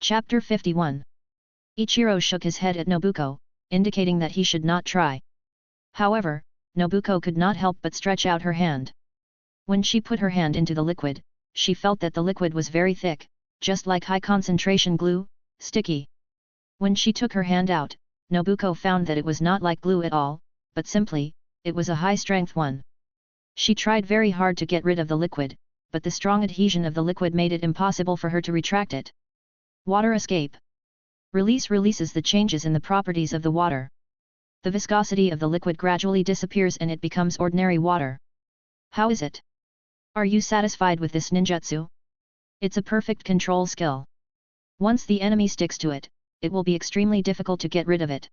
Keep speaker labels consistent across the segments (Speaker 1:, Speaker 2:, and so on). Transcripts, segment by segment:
Speaker 1: Chapter 51. Ichiro shook his head at Nobuko, indicating that he should not try. However, Nobuko could not help but stretch out her hand. When she put her hand into the liquid, she felt that the liquid was very thick, just like high-concentration glue, sticky. When she took her hand out, Nobuko found that it was not like glue at all, but simply, it was a high-strength one. She tried very hard to get rid of the liquid, but the strong adhesion of the liquid made it impossible for her to retract it. Water escape. Release releases the changes in the properties of the water. The viscosity of the liquid gradually disappears and it becomes ordinary water. How is it? Are you satisfied with this ninjutsu? It's a perfect control skill. Once the enemy sticks to it, it will be extremely difficult to get rid of it.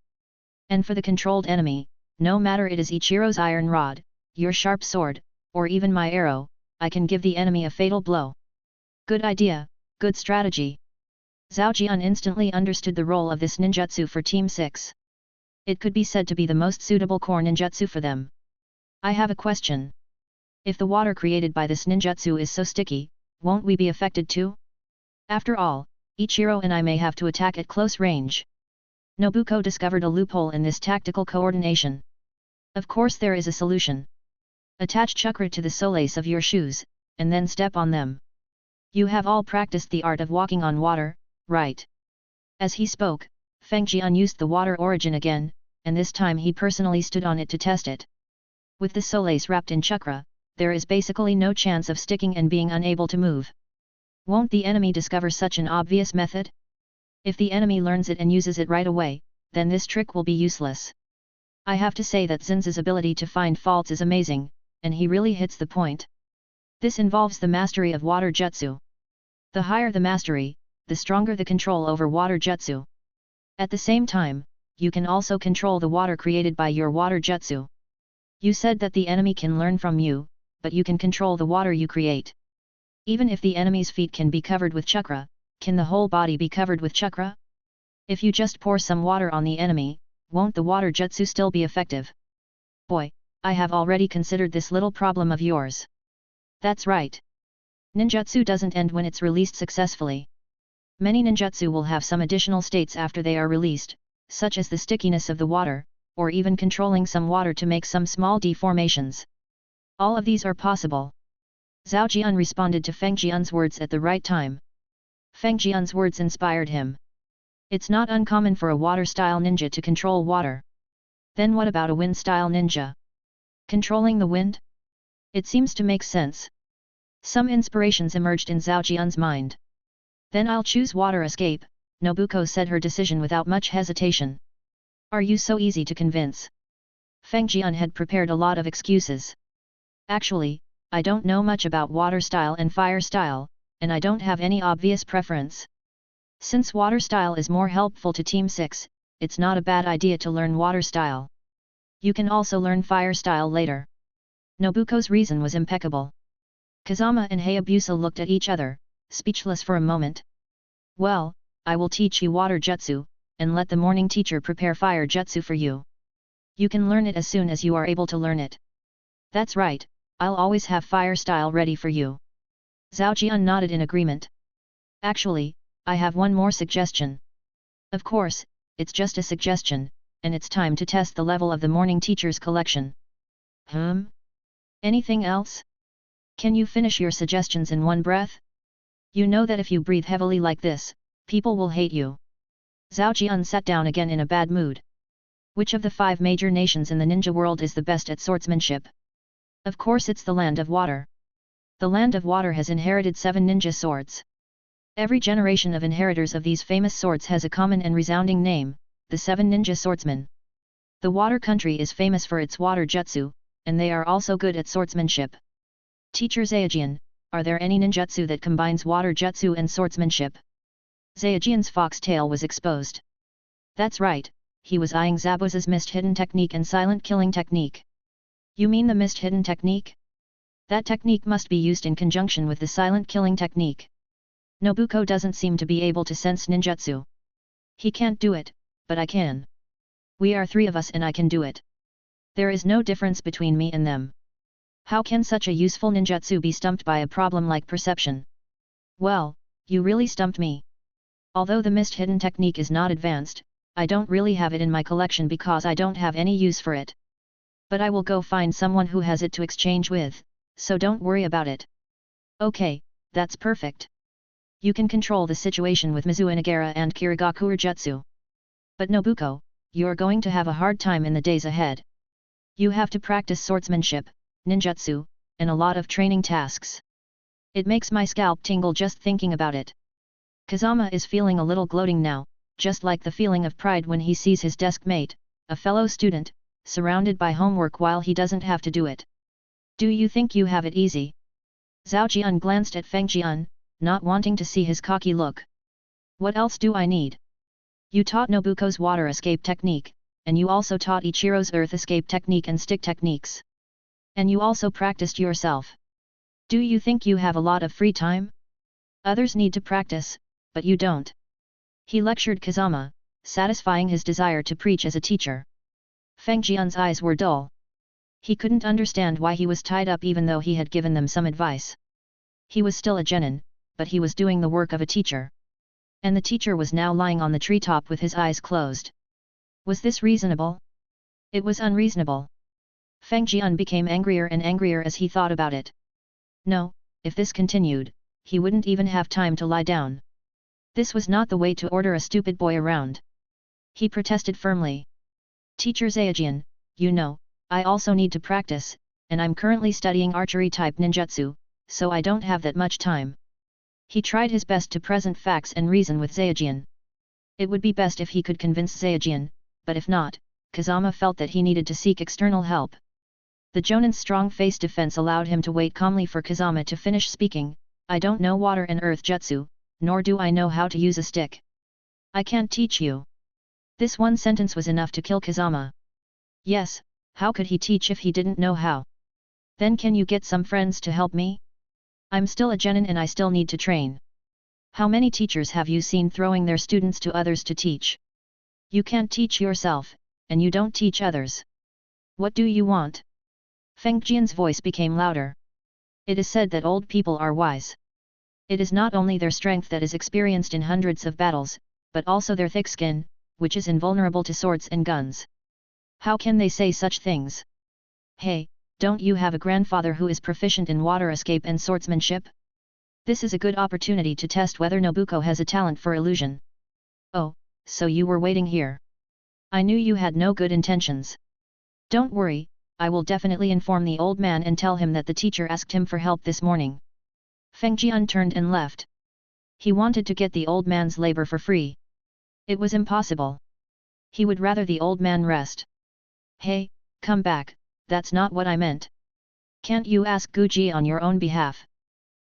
Speaker 1: And for the controlled enemy, no matter it is Ichiro's iron rod, your sharp sword, or even my arrow, I can give the enemy a fatal blow. Good idea, good strategy. Zhao Jian instantly understood the role of this ninjutsu for Team 6. It could be said to be the most suitable core ninjutsu for them. I have a question. If the water created by this ninjutsu is so sticky, won't we be affected too? After all, Ichiro and I may have to attack at close range. Nobuko discovered a loophole in this tactical coordination. Of course there is a solution. Attach chakra to the soles of your shoes, and then step on them. You have all practiced the art of walking on water, right? As he spoke, Feng Jian used the water origin again, and this time he personally stood on it to test it. With the soles wrapped in chakra, there is basically no chance of sticking and being unable to move. Won't the enemy discover such an obvious method? If the enemy learns it and uses it right away, then this trick will be useless. I have to say that Zin's ability to find faults is amazing, and he really hits the point. This involves the mastery of water jutsu. The higher the mastery, the stronger the control over water jutsu. At the same time, you can also control the water created by your water jutsu. You said that the enemy can learn from you, but you can control the water you create. Even if the enemy's feet can be covered with chakra, can the whole body be covered with chakra? If you just pour some water on the enemy, won't the water jutsu still be effective? Boy, I have already considered this little problem of yours. That's right. Ninjutsu doesn't end when it's released successfully. Many ninjutsu will have some additional states after they are released, such as the stickiness of the water, or even controlling some water to make some small deformations. All of these are possible. Zhao Jian responded to Feng Jian's words at the right time. Feng Jian's words inspired him. It's not uncommon for a water-style ninja to control water. Then what about a wind-style ninja? Controlling the wind? It seems to make sense. Some inspirations emerged in Zhao Jian's mind. Then I'll choose water escape, Nobuko said her decision without much hesitation. Are you so easy to convince? Feng Jian had prepared a lot of excuses. Actually, I don't know much about water style and fire style, and I don't have any obvious preference. Since water style is more helpful to Team 6, it's not a bad idea to learn water style. You can also learn fire style later. Nobuko's reason was impeccable. Kazama and Hayabusa looked at each other, speechless for a moment. Well, I will teach you water jutsu, and let the morning teacher prepare fire jutsu for you. You can learn it as soon as you are able to learn it. That's right, I'll always have fire style ready for you. Zhao Jian nodded in agreement. Actually, I have one more suggestion. Of course, it's just a suggestion, and it's time to test the level of the morning teacher's collection. Anything else? Can you finish your suggestions in one breath? You know that if you breathe heavily like this, people will hate you. Zhao Jian sat down again in a bad mood. Which of the 5 major nations in the ninja world is the best at swordsmanship? Of course it's the Land of Water. The Land of Water has inherited 7 ninja swords. Every generation of inheritors of these famous swords has a common and resounding name, the 7 ninja swordsmen. The water country is famous for its water jutsu, and they are also good at swordsmanship. Teacher Zaojian, are there any ninjutsu that combines water jutsu and swordsmanship? Zaojian's fox tail was exposed. That's right, he was eyeing Zabuza's mist hidden technique and silent killing technique. You mean the mist hidden technique? That technique must be used in conjunction with the silent killing technique. Nobuko doesn't seem to be able to sense ninjutsu. He can't do it, but I can. We are 3 of us and I can do it. There is no difference between me and them. How can such a useful ninjutsu be stumped by a problem like perception? Well, you really stumped me. Although the mist hidden technique is not advanced, I don't really have it in my collection because I don't have any use for it. But I will go find someone who has it to exchange with, so don't worry about it. Okay, that's perfect. You can control the situation with Mizu Inagara and Kirigaku Jutsu. But Nobuko, you're going to have a hard time in the days ahead. You have to practice swordsmanship, ninjutsu, and a lot of training tasks. It makes my scalp tingle just thinking about it. Kazama is feeling a little gloating now, just like the feeling of pride when he sees his desk mate, a fellow student, surrounded by homework while he doesn't have to do it. Do you think you have it easy? Zhao Jian glanced at Feng Jian, not wanting to see his cocky look. What else do I need? You taught Nobuko's water escape technique, and you also taught Ichiro's earth escape technique and stick techniques. And you also practiced yourself. Do you think you have a lot of free time? Others need to practice, but you don't. He lectured Kazama, satisfying his desire to preach as a teacher. Feng Jian's eyes were dull. He couldn't understand why he was tied up even though he had given them some advice. He was still a genin, but he was doing the work of a teacher. And the teacher was now lying on the treetop with his eyes closed. Was this reasonable? It was unreasonable. Feng Jian became angrier and angrier as he thought about it. No, if this continued, he wouldn't even have time to lie down. This was not the way to order a stupid boy around. He protested firmly. Teacher Zaojian, you know, I also need to practice, and I'm currently studying archery type ninjutsu, so I don't have that much time. He tried his best to present facts and reason with Zaojian. It would be best if he could convince Zaojian, but if not, Kazama felt that he needed to seek external help. The Jonin's strong face defense allowed him to wait calmly for Kazama to finish speaking. I don't know water and earth jutsu, nor do I know how to use a stick. I can't teach you. This one sentence was enough to kill Kazama. Yes, how could he teach if he didn't know how? Then can you get some friends to help me? I'm still a genin and I still need to train. How many teachers have you seen throwing their students to others to teach? You can't teach yourself, and you don't teach others. What do you want? Feng Jian's voice became louder. It is said that old people are wise. It is not only their strength that is experienced in hundreds of battles, but also their thick skin, which is invulnerable to swords and guns. How can they say such things? Hey, don't you have a grandfather who is proficient in water escape and swordsmanship? This is a good opportunity to test whether Nobuko has a talent for illusion. Oh, so you were waiting here. I knew you had no good intentions. Don't worry, I will definitely inform the old man and tell him that the teacher asked him for help this morning. Feng Jian turned and left. He wanted to get the old man's labor for free. It was impossible. He would rather the old man rest. Hey, come back, that's not what I meant. Can't you ask Guji on your own behalf?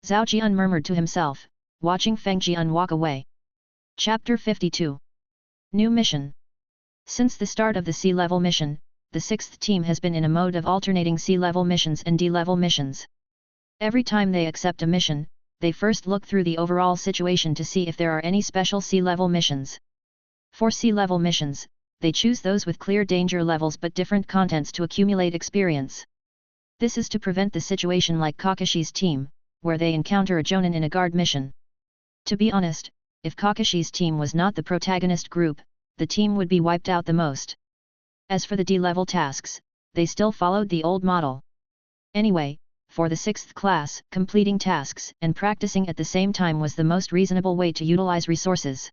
Speaker 1: Zhao Jian murmured to himself, watching Feng Jian walk away. Chapter 52. New Mission. Since the start of the sea-level mission, the 6th team has been in a mode of alternating sea-level missions and D-level missions. Every time they accept a mission, they first look through the overall situation to see if there are any special sea-level missions. For sea-level missions, they choose those with clear danger levels but different contents to accumulate experience. This is to prevent the situation like Kakashi's team, where they encounter a Jonin in a guard mission. To be honest, if Kakashi's team was not the protagonist group, the team would be wiped out the most. As for the D-level tasks, they still followed the old model. Anyway, for the 6th class, completing tasks and practicing at the same time was the most reasonable way to utilize resources.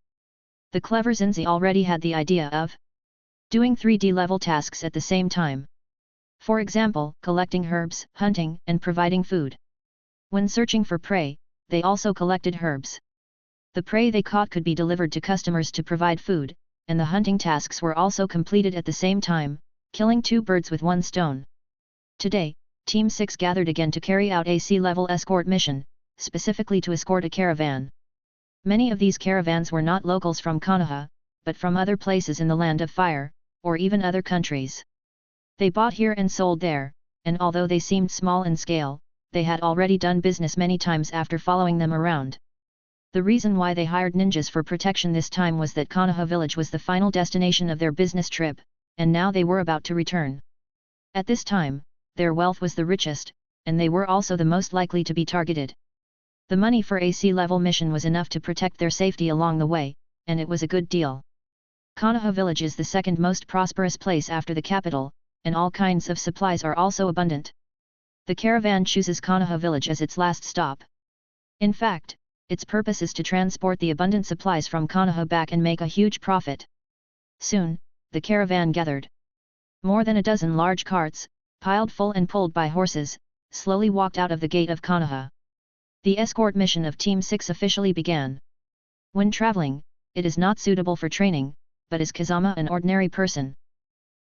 Speaker 1: The clever Zinzi already had the idea of doing 3D level tasks at the same time. For example, collecting herbs, hunting, and providing food. When searching for prey, they also collected herbs. The prey they caught could be delivered to customers to provide food, and the hunting tasks were also completed at the same time, killing 2 birds with 1 stone. Today, Team 6 gathered again to carry out a sea-level escort mission, specifically to escort a caravan. Many of these caravans were not locals from Konoha, but from other places in the Land of Fire, or even other countries. They bought here and sold there, and although they seemed small in scale, they had already done business many times after following them around. The reason why they hired ninjas for protection this time was that Konoha village was the final destination of their business trip, and now they were about to return. At this time, their wealth was the richest, and they were also the most likely to be targeted. The money for a sea-level mission was enough to protect their safety along the way, and it was a good deal. Konoha village is the second most prosperous place after the capital, and all kinds of supplies are also abundant. The caravan chooses Konoha village as its last stop. In fact, its purpose is to transport the abundant supplies from Konoha back and make a huge profit. Soon, the caravan gathered. More than a dozen large carts, piled full and pulled by horses, slowly walked out of the gate of Konoha. The escort mission of Team 6 officially began. When traveling, it is not suitable for training, but is Kazama an ordinary person?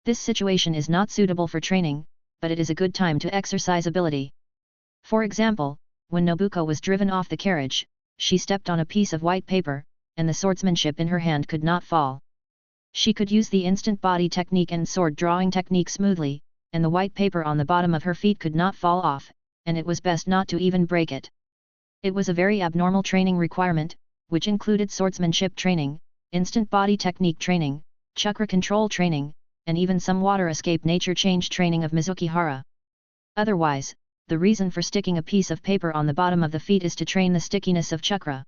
Speaker 1: This situation is not suitable for training, but it is a good time to exercise ability. For example, when Nobuko was driven off the carriage, she stepped on a piece of white paper, and the swordsmanship in her hand could not fall. She could use the instant body technique and sword drawing technique smoothly, and the white paper on the bottom of her feet could not fall off, and it was best not to even break it. It was a very abnormal training requirement, which included swordsmanship training, instant body technique training, chakra control training, and even some water escape nature change training of Mizukihara. Otherwise, the reason for sticking a piece of paper on the bottom of the feet is to train the stickiness of chakra.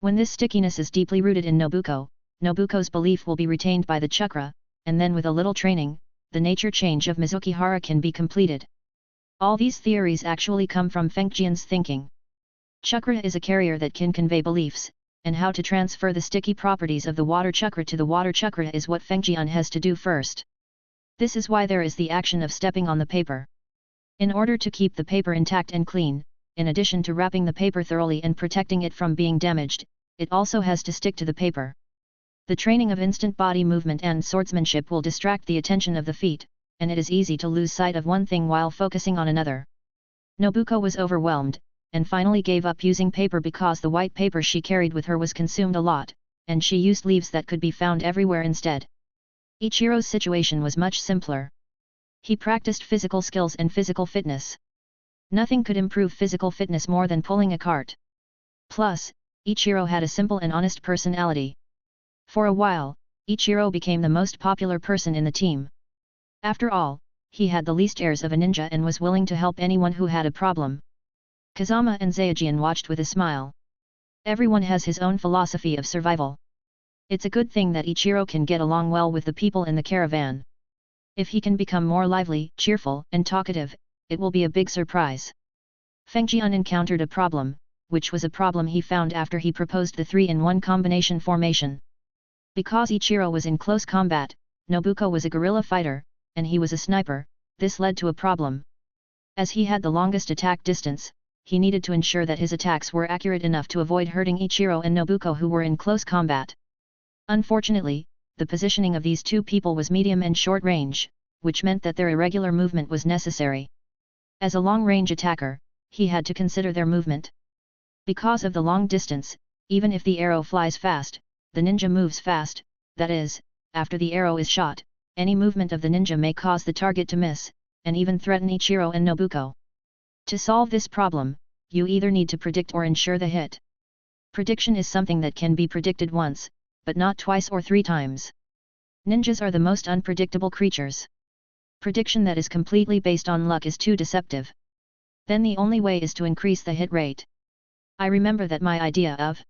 Speaker 1: When this stickiness is deeply rooted in Nobuko, Nobuko's belief will be retained by the chakra, and then with a little training, the nature change of Mizukihara can be completed. All these theories actually come from Fengjian's thinking. Chakra is a carrier that can convey beliefs, and how to transfer the sticky properties of the water chakra to the water chakra is what Fengjian has to do first. This is why there is the action of stepping on the paper. In order to keep the paper intact and clean, in addition to wrapping the paper thoroughly and protecting it from being damaged, it also has to stick to the paper. The training of instant body movement and swordsmanship will distract the attention of the feet, and it is easy to lose sight of one thing while focusing on another. Nobuko was overwhelmed, and finally gave up using paper because the white paper she carried with her was consumed a lot, and she used leaves that could be found everywhere instead. Ichiro's situation was much simpler. He practiced physical skills and physical fitness. Nothing could improve physical fitness more than pulling a cart. Plus, Ichiro had a simple and honest personality. For a while, Ichiro became the most popular person in the team. After all, he had the least airs of a ninja and was willing to help anyone who had a problem. Kazama and Zayajian watched with a smile. Everyone has his own philosophy of survival. It's a good thing that Ichiro can get along well with the people in the caravan. If he can become more lively, cheerful, and talkative, it will be a big surprise. Fengjian encountered a problem, which was a problem he found after he proposed the 3-in-1 combination formation. Because Ichiro was in close combat, Nobuko was a guerrilla fighter, and he was a sniper, this led to a problem. As he had the longest attack distance, he needed to ensure that his attacks were accurate enough to avoid hurting Ichiro and Nobuko who were in close combat. Unfortunately, the positioning of these two people was medium and short range, which meant that their irregular movement was necessary. As a long-range attacker, he had to consider their movement. Because of the long distance, even if the arrow flies fast, the ninja moves fast, that is, after the arrow is shot, any movement of the ninja may cause the target to miss, and even threaten Ichiro and Nobuko. To solve this problem, you either need to predict or ensure the hit. Prediction is something that can be predicted once, but not twice or 3 times. Ninjas are the most unpredictable creatures. Prediction that is completely based on luck is too deceptive. Then the only way is to increase the hit rate. I remember that my idea of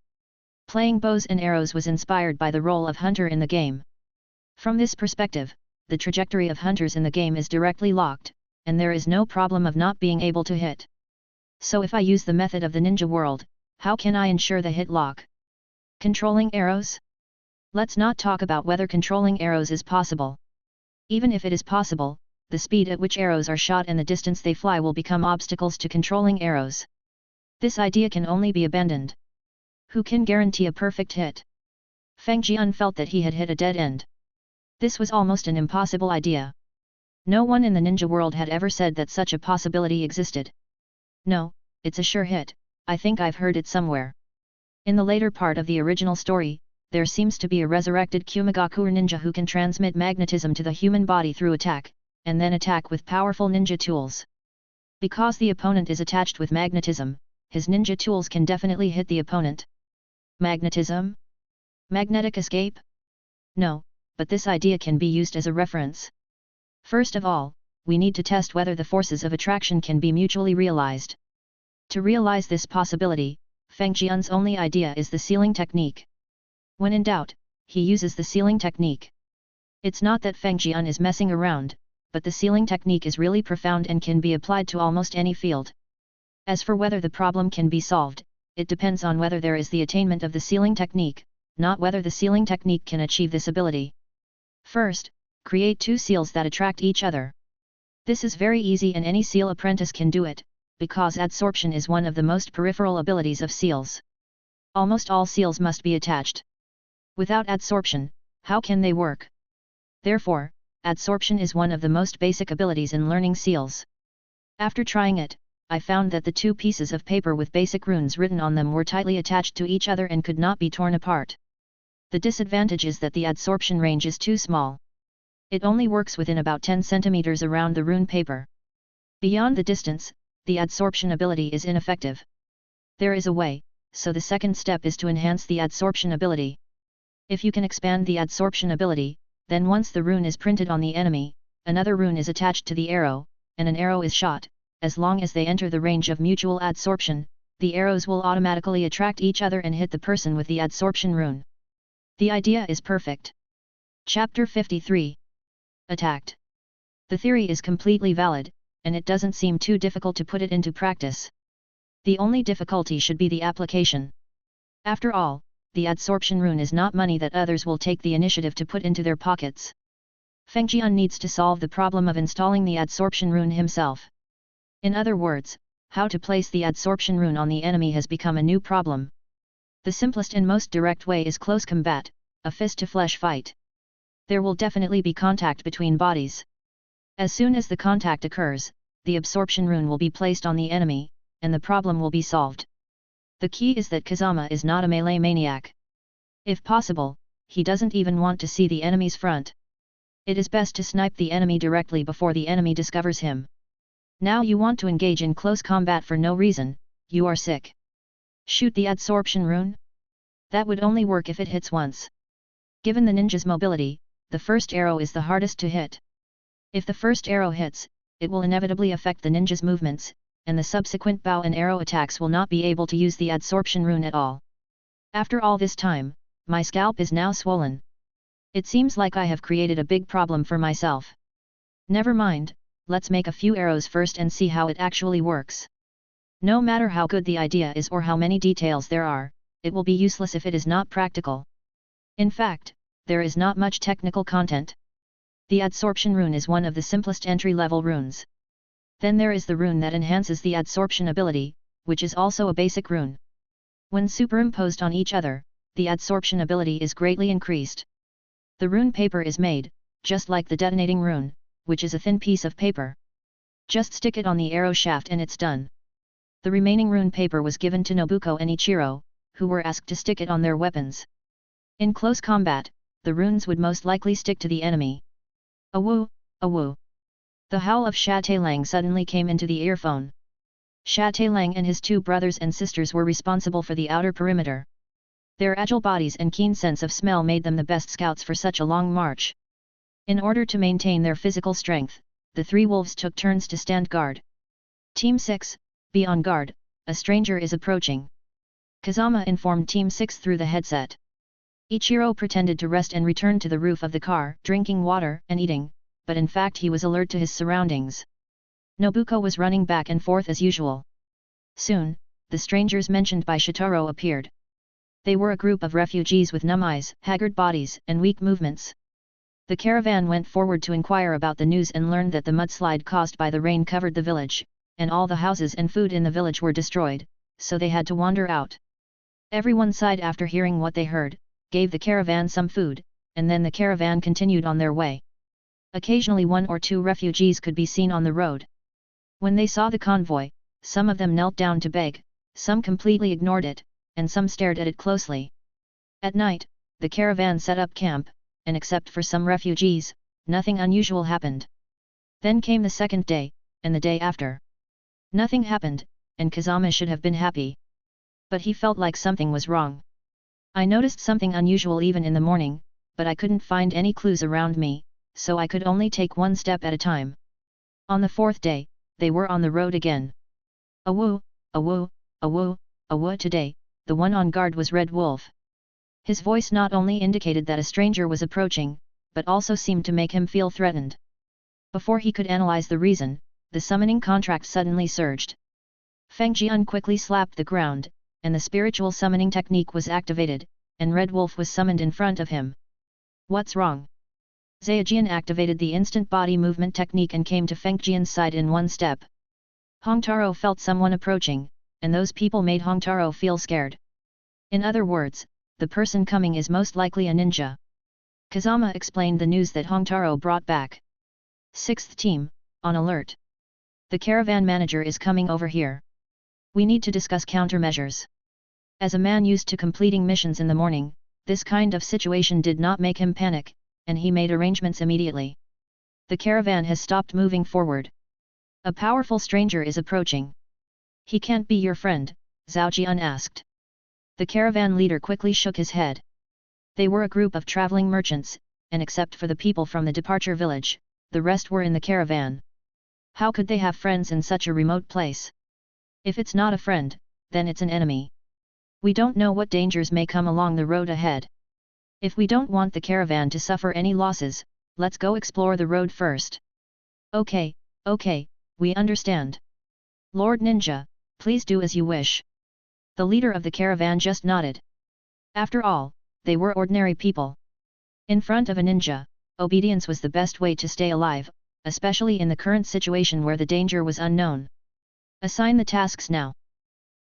Speaker 1: playing bows and arrows was inspired by the role of hunter in the game. From this perspective, the trajectory of hunters in the game is directly locked, and there is no problem of not being able to hit. So if I use the method of the ninja world, how can I ensure the hit lock? Controlling arrows? Let's not talk about whether controlling arrows is possible. Even if it is possible, the speed at which arrows are shot and the distance they fly will become obstacles to controlling arrows. This idea can only be abandoned. Who can guarantee a perfect hit? Fengjian felt that he had hit a dead end. This was almost an impossible idea. No one in the ninja world had ever said that such a possibility existed. No, it's a sure hit, I think I've heard it somewhere. In the later part of the original story, there seems to be a resurrected Kumagaku ninja who can transmit magnetism to the human body through attack, and then attack with powerful ninja tools. Because the opponent is attached with magnetism, his ninja tools can definitely hit the opponent. Magnetism? Magnetic escape? No, but this idea can be used as a reference. First of all, we need to test whether the forces of attraction can be mutually realized. To realize this possibility, Feng Jian's only idea is the sealing technique. When in doubt, he uses the sealing technique. It's not that Feng Jian is messing around, but the sealing technique is really profound and can be applied to almost any field. As for whether the problem can be solved, it depends on whether there is the attainment of the sealing technique, not whether the sealing technique can achieve this ability. First, create two seals that attract each other. This is very easy and any seal apprentice can do it, because adsorption is one of the most peripheral abilities of seals. Almost all seals must be attached. Without adsorption, how can they work? Therefore, adsorption is one of the most basic abilities in learning seals. After trying it, I found that the two pieces of paper with basic runes written on them were tightly attached to each other and could not be torn apart. The disadvantage is that the adsorption range is too small. It only works within about 10 centimeters around the rune paper. Beyond the distance, the adsorption ability is ineffective. There is a way, so the second step is to enhance the adsorption ability. If you can expand the adsorption ability, then once the rune is printed on the enemy, another rune is attached to the arrow, and an arrow is shot. As long as they enter the range of mutual adsorption, the arrows will automatically attract each other and hit the person with the adsorption rune. The idea is perfect. Chapter 53. Attacked. The theory is completely valid, and it doesn't seem too difficult to put it into practice. The only difficulty should be the application. After all, the adsorption rune is not money that others will take the initiative to put into their pockets. Feng Jian needs to solve the problem of installing the adsorption rune himself. In other words, how to place the adsorption rune on the enemy has become a new problem. The simplest and most direct way is close combat, a fist-to-flesh fight. There will definitely be contact between bodies. As soon as the contact occurs, the absorption rune will be placed on the enemy, and the problem will be solved. The key is that Kazama is not a melee maniac. If possible, he doesn't even want to see the enemy's front. It is best to snipe the enemy directly before the enemy discovers him. Now you want to engage in close combat for no reason, you are sick. Shoot the adsorption rune? That would only work if it hits once. Given the ninja's mobility, the first arrow is the hardest to hit. If the first arrow hits, it will inevitably affect the ninja's movements, and the subsequent bow and arrow attacks will not be able to use the adsorption rune at all. After all this time, my scalp is now swollen. It seems like I have created a big problem for myself. Never mind. Let's make a few arrows first and see how it actually works. No matter how good the idea is or how many details there are, it will be useless if it is not practical. In fact, there is not much technical content. The adsorption rune is one of the simplest entry-level runes. Then there is the rune that enhances the adsorption ability, which is also a basic rune. When superimposed on each other, the adsorption ability is greatly increased. The rune paper is made, just like the detonating rune, which is a thin piece of paper. Just stick it on the arrow shaft and it's done. The remaining rune paper was given to Nobuko and Ichiro, who were asked to stick it on their weapons. In close combat, the runes would most likely stick to the enemy. Awoo, awoo. The howl of Shatalang suddenly came into the earphone. Shatalang and his two brothers and sisters were responsible for the outer perimeter. Their agile bodies and keen sense of smell made them the best scouts for such a long march. In order to maintain their physical strength, the three wolves took turns to stand guard. Team 6, be on guard, a stranger is approaching. Kazama informed Team 6 through the headset. Ichiro pretended to rest and returned to the roof of the car, drinking water and eating, but in fact he was alert to his surroundings. Nobuko was running back and forth as usual. Soon, the strangers mentioned by Shitaro appeared. They were a group of refugees with numb eyes, haggard bodies, and weak movements. The caravan went forward to inquire about the news and learned that the mudslide caused by the rain covered the village, and all the houses and food in the village were destroyed, so they had to wander out. Everyone sighed after hearing what they heard, gave the caravan some food, and then the caravan continued on their way. Occasionally 1 or 2 refugees could be seen on the road. When they saw the convoy, some of them knelt down to beg, some completely ignored it, and some stared at it closely. At night, the caravan set up camp, and except for some refugees, nothing unusual happened. Then came the second day, and the day after. Nothing happened, and Kazama should have been happy. But he felt like something was wrong. I noticed something unusual even in the morning, but I couldn't find any clues around me, so I could only take one step at a time. On the 4th day, they were on the road again. Awoo, awoo, awoo, today, the one on guard was Red Wolf. His voice not only indicated that a stranger was approaching, but also seemed to make him feel threatened. Before he could analyze the reason, the summoning contract suddenly surged. Feng Jian quickly slapped the ground, and the spiritual summoning technique was activated, and Red Wolf was summoned in front of him. What's wrong? Zhejian activated the instant body movement technique and came to Feng Jian's side in one step. Hong Taro felt someone approaching, and those people made Hong Taro feel scared. In other words, the person coming is most likely a ninja. Kazama explained the news that Hong Taro brought back. Sixth team, on alert. The caravan manager is coming over here. We need to discuss countermeasures. As a man used to completing missions in the morning, this kind of situation did not make him panic, and he made arrangements immediately. The caravan has stopped moving forward. A powerful stranger is approaching. He can't be your friend, Zhao Jian asked. The caravan leader quickly shook his head. They were a group of traveling merchants, and except for the people from the departure village, the rest were in the caravan. How could they have friends in such a remote place? If it's not a friend, then it's an enemy. We don't know what dangers may come along the road ahead. If we don't want the caravan to suffer any losses, let's go explore the road first. Okay, we understand. Lord Ninja, please do as you wish. The leader of the caravan just nodded. After all, they were ordinary people. In front of a ninja, obedience was the best way to stay alive, especially in the current situation where the danger was unknown. Assign the tasks now.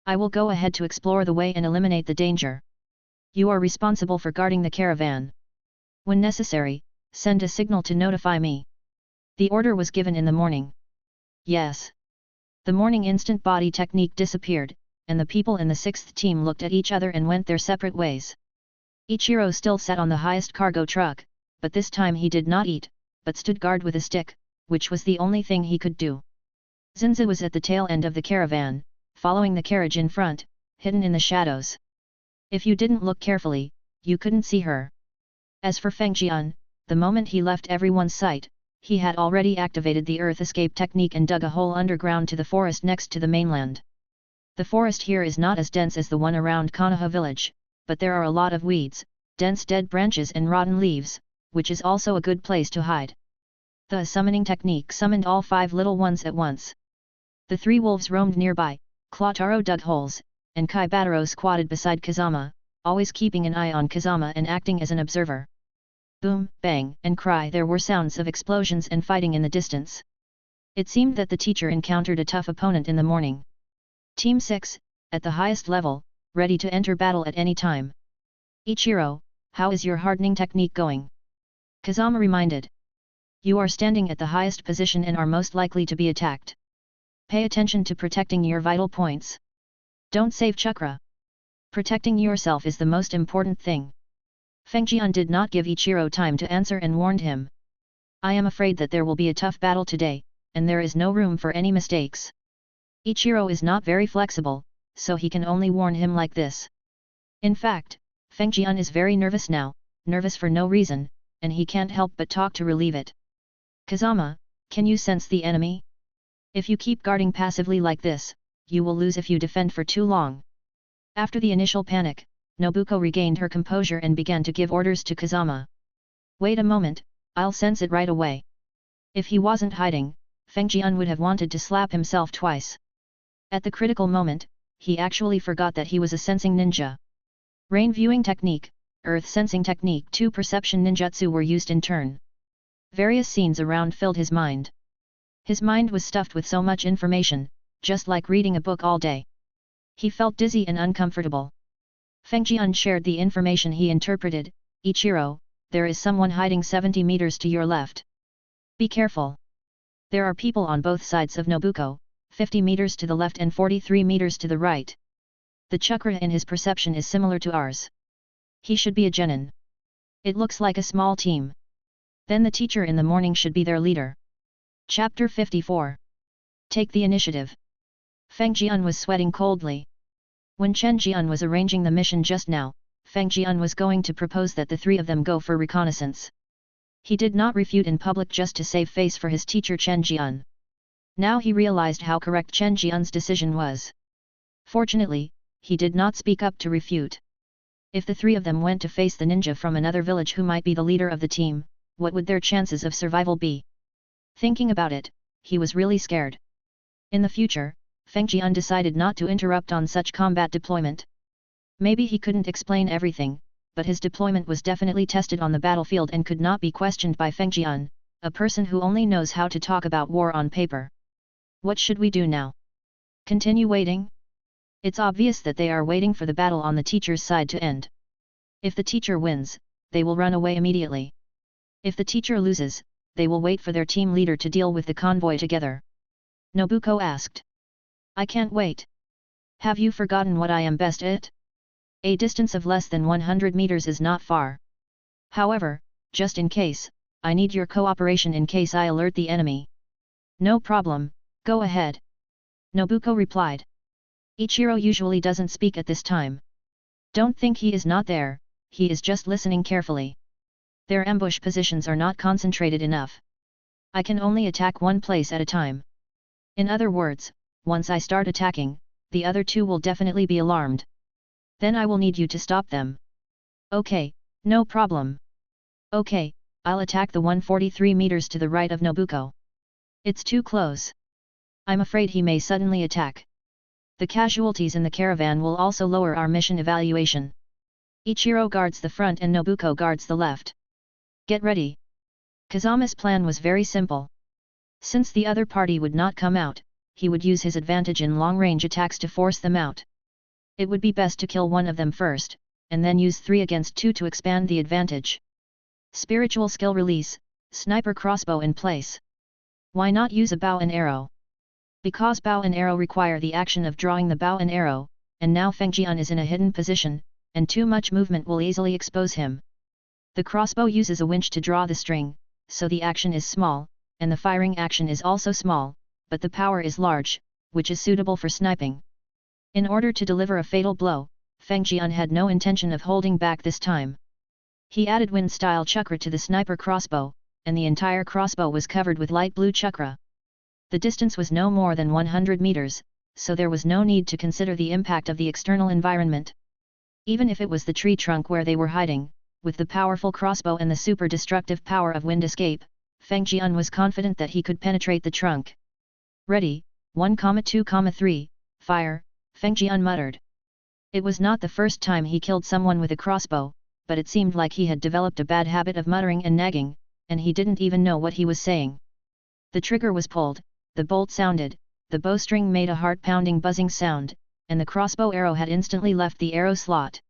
Speaker 1: I will go ahead to explore the way and eliminate the danger. You are responsible for guarding the caravan. When necessary, send a signal to notify me. The order was given in the morning. Yes. The morning instant body technique disappeared, and the people in the sixth team looked at each other and went their separate ways. Ichiro still sat on the highest cargo truck, but this time he did not eat, but stood guard with a stick, which was the only thing he could do. Zinza was at the tail end of the caravan, following the carriage in front, hidden in the shadows. If you didn't look carefully, you couldn't see her. As for Feng Jian, the moment he left everyone's sight, he had already activated the earth escape technique and dug a hole underground to the forest next to the mainland. The forest here is not as dense as the one around Konoha village, but there are a lot of weeds, dense dead branches and rotten leaves, which is also a good place to hide. The summoning technique summoned all 5 little ones at once. The 3 wolves roamed nearby, Clawtaro dug holes, and Kaibataro squatted beside Kazama, always keeping an eye on Kazama and acting as an observer. Boom, bang, and cry, there were sounds of explosions and fighting in the distance. It seemed that the teacher encountered a tough opponent in the morning. Team 6, at the highest level, ready to enter battle at any time. Ichiro, how is your hardening technique going? Kazama reminded. You are standing at the highest position and are most likely to be attacked. Pay attention to protecting your vital points. Don't save chakra. Protecting yourself is the most important thing. Feng Jian did not give Ichiro time to answer and warned him. I am afraid that there will be a tough battle today, and there is no room for any mistakes. Ichiro is not very flexible, so he can only warn him like this. In fact, Feng Jian is very nervous now, nervous for no reason, and he can't help but talk to relieve it. Kazama, can you sense the enemy? If you keep guarding passively like this, you will lose if you defend for too long. After the initial panic, Nobuko regained her composure and began to give orders to Kazama. Wait a moment, I'll sense it right away. If he wasn't hiding, Feng Jian would have wanted to slap himself twice. At the critical moment, he actually forgot that he was a sensing ninja. Rain viewing technique, earth sensing technique, 2 perception ninjutsu were used in turn. Various scenes around filled his mind. His mind was stuffed with so much information, just like reading a book all day. He felt dizzy and uncomfortable. Feng Jian shared the information he interpreted. Ichiro, there is someone hiding 70 meters to your left. Be careful. There are people on both sides of Nobuko, 50 meters to the left and 43 meters to the right. The chakra in his perception is similar to ours. He should be a genin. It looks like a small team. Then the teacher in the morning should be their leader. Chapter 54. Take the initiative. Feng Jian was sweating coldly. When Chen Jian was arranging the mission just now, Feng Jian was going to propose that the 3 of them go for reconnaissance. He did not refute in public just to save face for his teacher Chen Jian. Now he realized how correct Chen Jian's decision was. Fortunately, he did not speak up to refute. If the three of them went to face the ninja from another village who might be the leader of the team, what would their chances of survival be? Thinking about it, he was really scared. In the future, Feng Jian decided not to interrupt on such combat deployment. Maybe he couldn't explain everything, but his deployment was definitely tested on the battlefield and could not be questioned by Feng Jian, a person who only knows how to talk about war on paper. What should we do now? Continue waiting? It's obvious that they are waiting for the battle on the teacher's side to end. If the teacher wins, they will run away immediately. If the teacher loses, they will wait for their team leader to deal with the convoy together. Nobuko asked. I can't wait. Have you forgotten what I am best at? A distance of less than 100 meters is not far. However, just in case, I need your cooperation in case I alert the enemy. No problem, go ahead. Nobuko replied. Ichiro usually doesn't speak at this time. Don't think he is not there, he is just listening carefully. Their ambush positions are not concentrated enough. I can only attack one place at a time. In other words, once I start attacking, the other two will definitely be alarmed. Then I will need you to stop them. Okay, no problem. Okay, I'll attack the 143 meters to the right of Nobuko. It's too close. I'm afraid he may suddenly attack. The casualties in the caravan will also lower our mission evaluation. Ichiro guards the front and Nobuko guards the left. Get ready. Kazama's plan was very simple. Since the other party would not come out, he would use his advantage in long-range attacks to force them out. It would be best to kill one of them first, and then use 3 against 2 to expand the advantage. Spiritual skill release, sniper crossbow in place. Why not use a bow and arrow? Because bow and arrow require the action of drawing the bow and arrow, and now Feng Jian is in a hidden position, and too much movement will easily expose him. The crossbow uses a winch to draw the string, so the action is small, and the firing action is also small, but the power is large, which is suitable for sniping. In order to deliver a fatal blow, Feng Jian had no intention of holding back this time. He added wind-style chakra to the sniper crossbow, and the entire crossbow was covered with light blue chakra. The distance was no more than 100 meters, so there was no need to consider the impact of the external environment. Even if it was the tree trunk where they were hiding, with the powerful crossbow and the super destructive power of wind escape, Feng Jian was confident that he could penetrate the trunk. Ready, 1,2,3, fire, Feng Jian muttered. It was not the first time he killed someone with a crossbow, but it seemed like he had developed a bad habit of muttering and nagging, and he didn't even know what he was saying. The trigger was pulled, the bolt sounded, the bowstring made a heart-pounding buzzing sound, and the crossbow arrow had instantly left the arrow slot.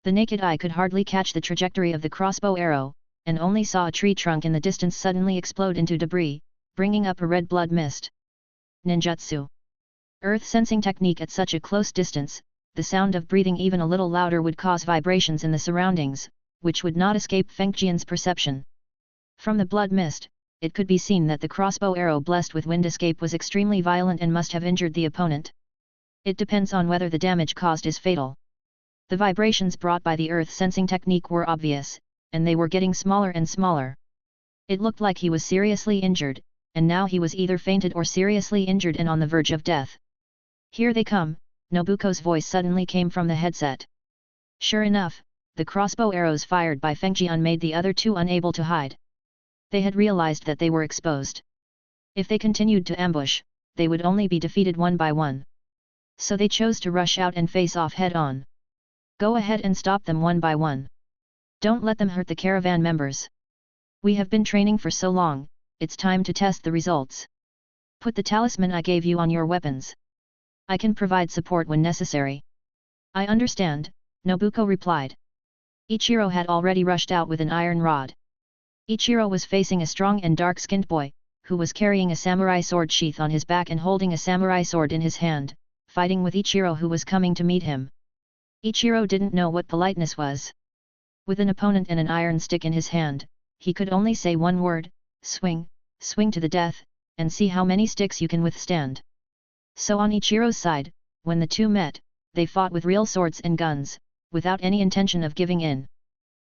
Speaker 1: The naked eye could hardly catch the trajectory of the crossbow arrow, and only saw a tree trunk in the distance suddenly explode into debris, bringing up a red blood mist. Ninjutsu. Earth sensing technique at such a close distance, the sound of breathing even a little louder would cause vibrations in the surroundings, which would not escape Feng Jian's perception. From the blood mist, it could be seen that the crossbow arrow blessed with wind escape was extremely violent and must have injured the opponent. It depends on whether the damage caused is fatal. The vibrations brought by the earth sensing technique were obvious, and they were getting smaller and smaller. It looked like he was seriously injured, and now he was either fainted or seriously injured and on the verge of death. Here they come, Nobuko's voice suddenly came from the headset. Sure enough, the crossbow arrows fired by Feng Jian made the other two unable to hide. They had realized that they were exposed. If they continued to ambush, they would only be defeated one by one. So they chose to rush out and face off head-on. Go ahead and stop them one by one. Don't let them hurt the caravan members. We have been training for so long, it's time to test the results. Put the talisman I gave you on your weapons. I can provide support when necessary. I understand, Nobuko replied. Ichiro had already rushed out with an iron rod. Ichiro was facing a strong and dark-skinned boy, who was carrying a samurai sword sheath on his back and holding a samurai sword in his hand, fighting with Ichiro who was coming to meet him. Ichiro didn't know what politeness was. With an opponent and an iron stick in his hand, he could only say one word, swing, swing to the death, and see how many sticks you can withstand. So on Ichiro's side, when the two met, they fought with real swords and guns, without any intention of giving in.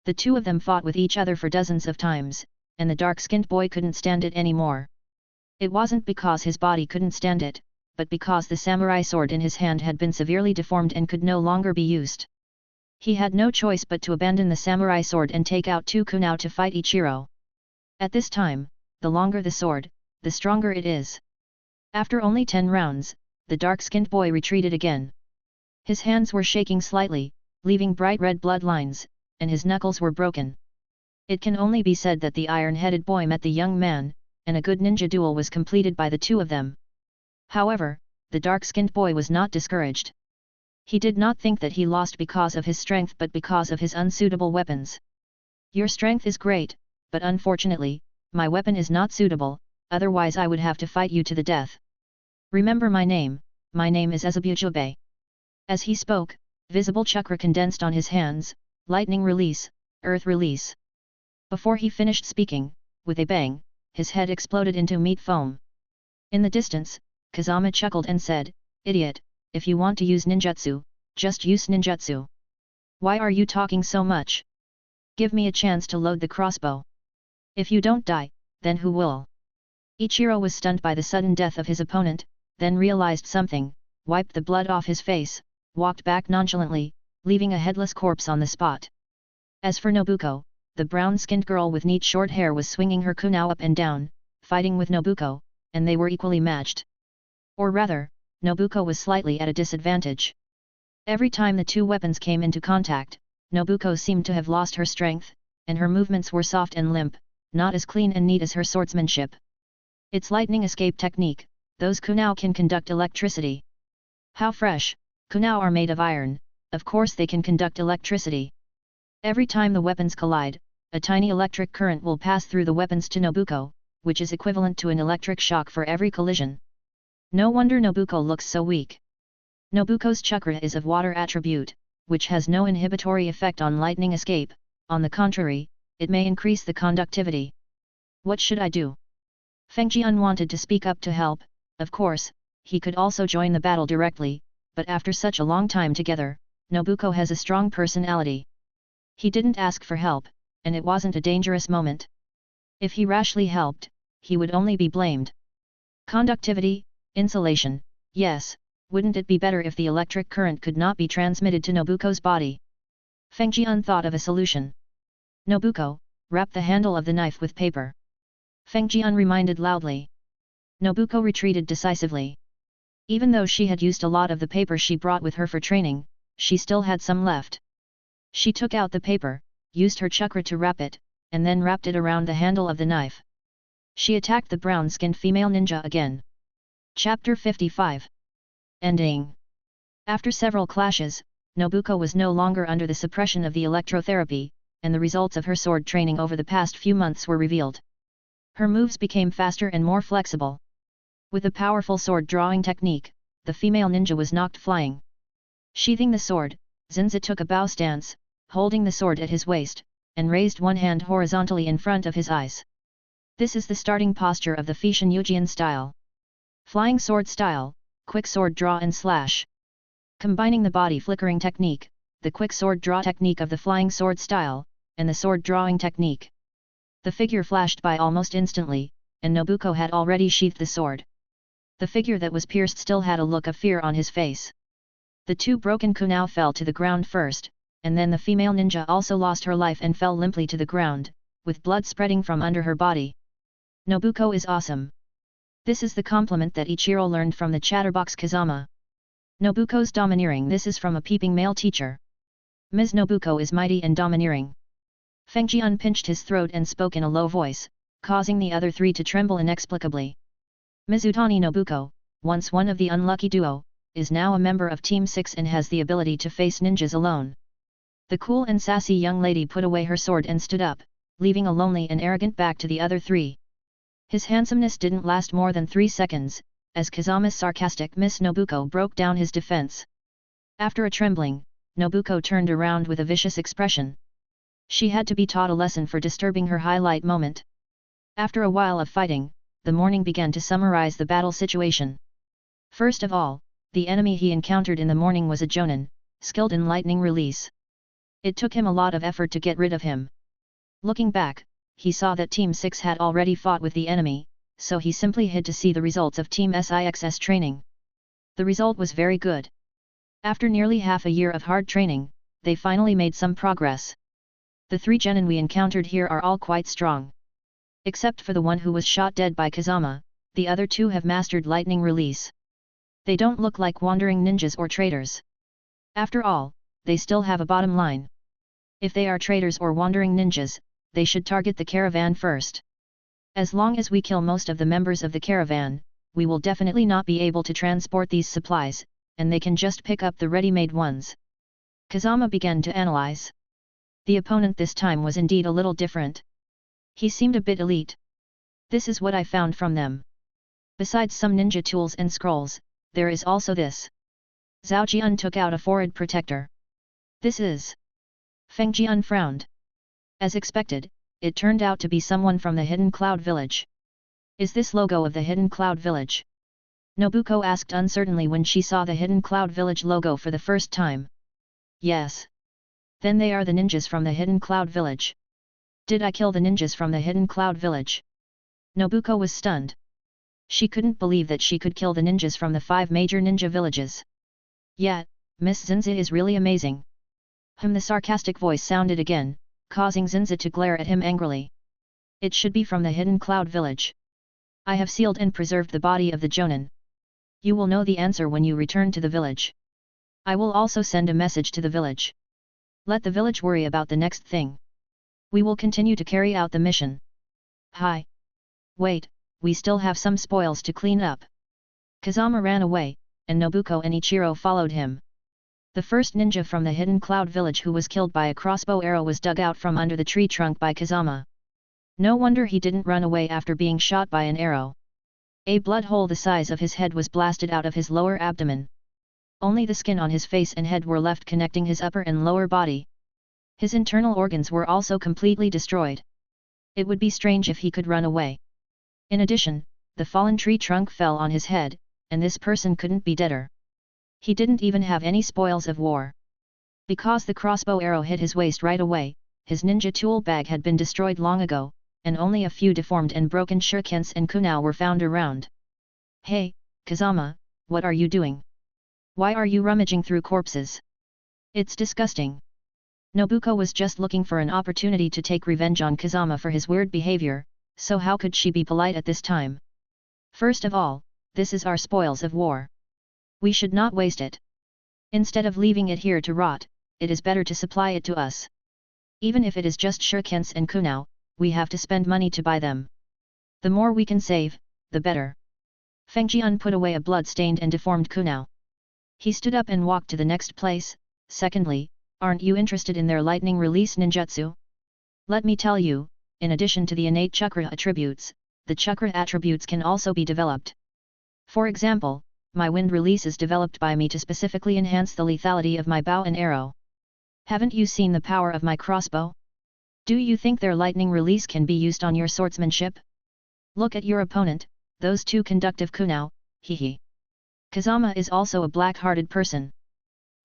Speaker 1: The two of them fought with each other for dozens of times, and the dark-skinned boy couldn't stand it anymore. It wasn't because his body couldn't stand it, but because the samurai sword in his hand had been severely deformed and could no longer be used. He had no choice but to abandon the samurai sword and take out 2 kunao to fight Ichiro. At this time, the longer the sword, the stronger it is. After only 10 rounds, the dark-skinned boy retreated again. His hands were shaking slightly, leaving bright red blood lines, and his knuckles were broken. It can only be said that the iron-headed boy met the young man, and a good ninja duel was completed by the two of them. However, the dark-skinned boy was not discouraged. He did not think that he lost because of his strength but because of his unsuitable weapons. Your strength is great, but unfortunately, my weapon is not suitable, otherwise I would have to fight you to the death. Remember my name is Ezabujube. As he spoke, visible chakra condensed on his hands, lightning release, earth release. Before he finished speaking, with a bang, his head exploded into meat foam. In the distance, Kazama chuckled and said, "Idiot, if you want to use ninjutsu, just use ninjutsu. Why are you talking so much? Give me a chance to load the crossbow. If you don't die, then who will?" Ichiro was stunned by the sudden death of his opponent, then realized something, wiped the blood off his face, walked back nonchalantly, leaving a headless corpse on the spot. As for Nobuko, the brown-skinned girl with neat short hair was swinging her kunao up and down, fighting with Nobuko, and they were equally matched. Or rather, Nobuko was slightly at a disadvantage. Every time the two weapons came into contact, Nobuko seemed to have lost her strength, and her movements were soft and limp, not as clean and neat as her swordsmanship. It's lightning escape technique, those kunao can conduct electricity. How fresh, kunao are made of iron, of course they can conduct electricity. Every time the weapons collide, a tiny electric current will pass through the weapons to Nobuko, which is equivalent to an electric shock for every collision. No wonder Nobuko looks so weak. Nobuko's chakra is of water attribute, which has no inhibitory effect on lightning escape, on the contrary, it may increase the conductivity. What should I do? Feng Jian wanted to speak up to help, of course, he could also join the battle directly, but after such a long time together, Nobuko has a strong personality. He didn't ask for help, and it wasn't a dangerous moment. If he rashly helped, he would only be blamed. Conductivity, insulation, yes, wouldn't it be better if the electric current could not be transmitted to Nobuko's body? Feng Jian thought of a solution. Nobuko, wrap the handle of the knife with paper. Feng Jian reminded loudly. Nobuko retreated decisively. Even though she had used a lot of the paper she brought with her for training, she still had some left. She took out the paper, used her chakra to wrap it, and then wrapped it around the handle of the knife. She attacked the brown-skinned female ninja again. Chapter 55. Ending. After several clashes, Nobuko was no longer under the suppression of the electrotherapy, and the results of her sword training over the past few months were revealed. Her moves became faster and more flexible. With a powerful sword-drawing technique, the female ninja was knocked flying. Sheathing the sword, Zinza took a bow stance, holding the sword at his waist, and raised one hand horizontally in front of his eyes. This is the starting posture of the Feishan Yujian style. Flying sword style, quick sword draw and slash. Combining the body flickering technique, the quick sword draw technique of the flying sword style, and the sword drawing technique. The figure flashed by almost instantly, and Nobuko had already sheathed the sword. The figure that was pierced still had a look of fear on his face. The two broken kunao fell to the ground first, and then the female ninja also lost her life and fell limply to the ground, with blood spreading from under her body. Nobuko is awesome. This is the compliment that Ichiro learned from the chatterbox Kazama. Nobuko's domineering. This is from a peeping male teacher. Ms. Nobuko is mighty and domineering. Feng Jian pinched his throat and spoke in a low voice, causing the other three to tremble inexplicably. Mizutani Nobuko, once one of the unlucky duo, is now a member of Team 6 and has the ability to face ninjas alone. The cool and sassy young lady put away her sword and stood up, leaving a lonely and arrogant back to the other three. His handsomeness didn't last more than 3 seconds, as Kazama's sarcastic Miss Nobuko broke down his defense. After a trembling, Nobuko turned around with a vicious expression. She had to be taught a lesson for disturbing her highlight moment. After a while of fighting, the morning began to summarize the battle situation. First of all, the enemy he encountered in the morning was a jonin, skilled in lightning release. It took him a lot of effort to get rid of him. Looking back, he saw that Team 6 had already fought with the enemy, so he simply hid to see the results of Team 6's training. The result was very good. After nearly half a year of hard training, they finally made some progress. The 3 genin we encountered here are all quite strong. Except for the one who was shot dead by Kazama, the other 2 have mastered lightning release. They don't look like wandering ninjas or traitors. After all, they still have a bottom line. If they are traitors or wandering ninjas, they should target the caravan first. As long as we kill most of the members of the caravan, we will definitely not be able to transport these supplies, and they can just pick up the ready-made ones. Kazama began to analyze. The opponent this time was indeed a little different. He seemed a bit elite. This is what I found from them. Besides some ninja tools and scrolls, there is also this. Zhao Jian took out a forehead protector. This is. Feng Jian frowned. As expected, it turned out to be someone from the Hidden Cloud Village. Is this logo of the Hidden Cloud Village? Nobuko asked uncertainly when she saw the Hidden Cloud Village logo for the first time. Yes. Then they are the ninjas from the Hidden Cloud Village. Did I kill the ninjas from the Hidden Cloud Village? Nobuko was stunned. She couldn't believe that she could kill the ninjas from the 5 major ninja villages. Yet, Miss Zinza is really amazing. The sarcastic voice sounded again, causing Zinza to glare at him angrily. It should be from the Hidden Cloud Village. I have sealed and preserved the body of the Jonin. You will know the answer when you return to the village. I will also send a message to the village. Let the village worry about the next thing. We will continue to carry out the mission. Hi. Wait, we still have some spoils to clean up. Kazama ran away, and Nobuko and Ichiro followed him. The first ninja from the Hidden Cloud Village who was killed by a crossbow arrow was dug out from under the tree trunk by Kazama. No wonder he didn't run away after being shot by an arrow. A blood hole the size of his head was blasted out of his lower abdomen. Only the skin on his face and head were left connecting his upper and lower body. His internal organs were also completely destroyed. It would be strange if he could run away. In addition, the fallen tree trunk fell on his head, and this person couldn't be deader. He didn't even have any spoils of war. Because the crossbow arrow hit his waist right away, his ninja tool bag had been destroyed long ago, and only a few deformed and broken shurikens and kunai were found around. Hey, Kazama, what are you doing? Why are you rummaging through corpses? It's disgusting. Nobuko was just looking for an opportunity to take revenge on Kazama for his weird behavior, so how could she be polite at this time? First of all, this is our spoils of war. We should not waste it. Instead of leaving it here to rot, it is better to supply it to us. Even if it is just shurikens and kunai, we have to spend money to buy them. The more we can save, the better. Feng Jian put away a blood-stained and deformed kunai. He stood up and walked to the next place. Secondly, aren't you interested in their lightning release ninjutsu? Let me tell you, in addition to the innate chakra attributes, the chakra attributes can also be developed. For example, my wind release is developed by me to specifically enhance the lethality of my bow and arrow. Haven't you seen the power of my crossbow? Do you think their lightning release can be used on your swordsmanship? Look at your opponent, those 2 conductive kunai, hehe. Kazama is also a black-hearted person.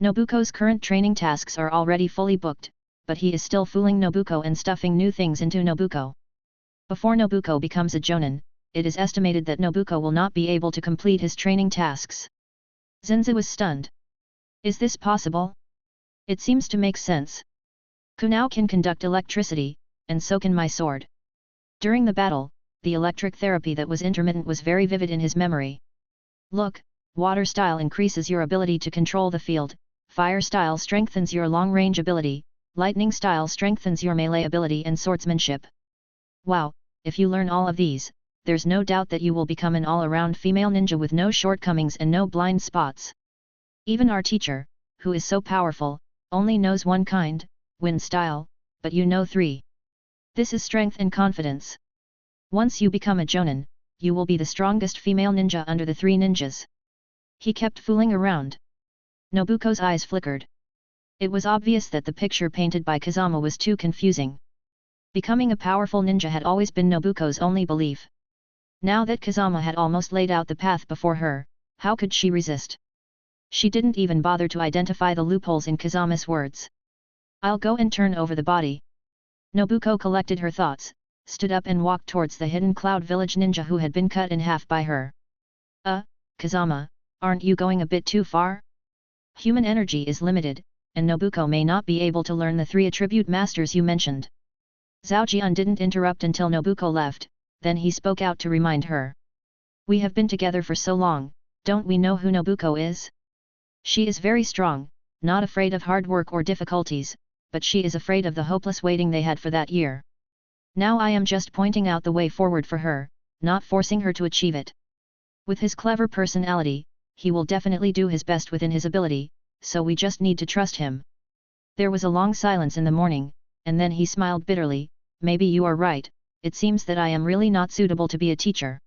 Speaker 1: Nobuko's current training tasks are already fully booked, but he is still fooling Nobuko and stuffing new things into Nobuko. Before Nobuko becomes a Jonin, it is estimated that Nobuko will not be able to complete his training tasks. Zinza was stunned. Is this possible? It seems to make sense. Kunai can conduct electricity, and so can my sword. During the battle, the electric therapy that was intermittent was very vivid in his memory. Look, water style increases your ability to control the field, fire style strengthens your long-range ability, lightning style strengthens your melee ability and swordsmanship. Wow, if you learn all of these, there's no doubt that you will become an all-around female ninja with no shortcomings and no blind spots. Even our teacher, who is so powerful, only knows one kind, wind style, but you know 3. This is strength and confidence. Once you become a Jonin, you will be the strongest female ninja under the 3 ninjas. He kept fooling around. Nobuko's eyes flickered. It was obvious that the picture painted by Kazama was too confusing. Becoming a powerful ninja had always been Nobuko's only belief. Now that Kazama had almost laid out the path before her, how could she resist? She didn't even bother to identify the loopholes in Kazama's words. I'll go and turn over the body. Nobuko collected her thoughts, stood up and walked towards the Hidden Cloud Village ninja who had been cut in half by her. Kazama, Aren't you going a bit too far? Human energy is limited, and Nobuko may not be able to learn the 3 attribute masters you mentioned. Zhao Jian didn't interrupt until Nobuko left, then he spoke out to remind her. We have been together for so long, don't we know who Nobuko is? She is very strong, not afraid of hard work or difficulties, but she is afraid of the hopeless waiting they had for that year. Now I am just pointing out the way forward for her, not forcing her to achieve it. With his clever personality, he will definitely do his best within his ability, so we just need to trust him. There was a long silence in the morning, and then he smiled bitterly. Maybe you are right, it seems that I am really not suitable to be a teacher.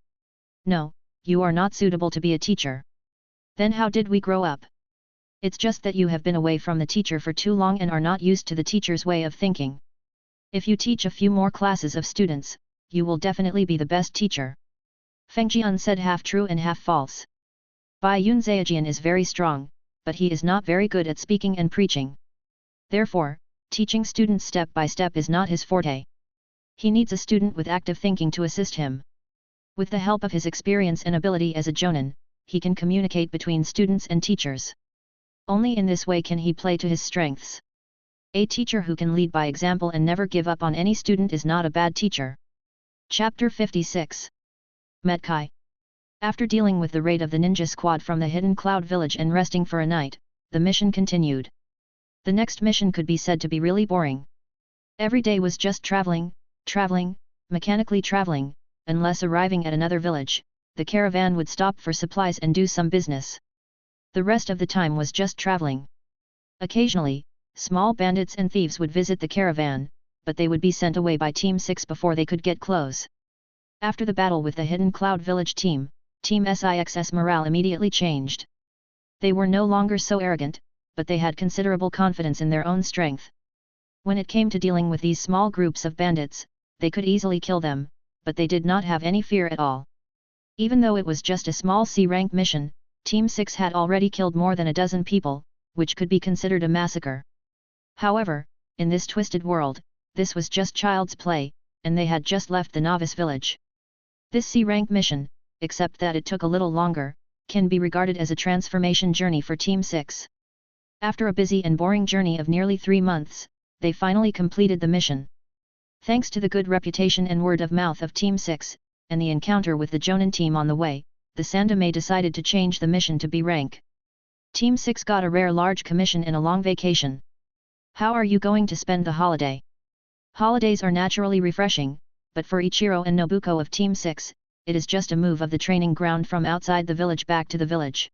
Speaker 1: No, you are not suitable to be a teacher. Then how did we grow up? It's just that you have been away from the teacher for too long and are not used to the teacher's way of thinking. If you teach a few more classes of students, you will definitely be the best teacher. Feng Jian said half true and half false. Bai Yun Zhejian is very strong, but he is not very good at speaking and preaching. Therefore, teaching students step by step is not his forte. He needs a student with active thinking to assist him. With the help of his experience and ability as a jonin, he can communicate between students and teachers. Only in this way can he play to his strengths. A teacher who can lead by example and never give up on any student is not a bad teacher. Chapter 56. Metkai. After dealing with the raid of the ninja squad from the Hidden Cloud Village and resting for a night, the mission continued. The next mission could be said to be really boring. Every day was just traveling, mechanically traveling, unless arriving at another village, the caravan would stop for supplies and do some business. The rest of the time was just traveling. Occasionally, small bandits and thieves would visit the caravan, but they would be sent away by Team 6 before they could get close. After the battle with the Hidden Cloud Village team, Team SIX's morale immediately changed. They were no longer so arrogant, but they had considerable confidence in their own strength. When it came to dealing with these small groups of bandits, they could easily kill them, but they did not have any fear at all. Even though it was just a small C-rank mission, Team 6 had already killed more than a dozen people, which could be considered a massacre. However, in this twisted world, this was just child's play, and they had just left the novice village. This C-rank mission, except that it took a little longer, can be regarded as a transformation journey for Team 6. After a busy and boring journey of nearly 3 months, they finally completed the mission. Thanks to the good reputation and word of mouth of Team 6, and the encounter with the Jonin team on the way, the Sandame decided to change the mission to B rank. Team 6 got a rare large commission and a long vacation. How are you going to spend the holiday? Holidays are naturally refreshing, but for Ichiro and Nobuko of Team 6, it is just a move of the training ground from outside the village back to the village.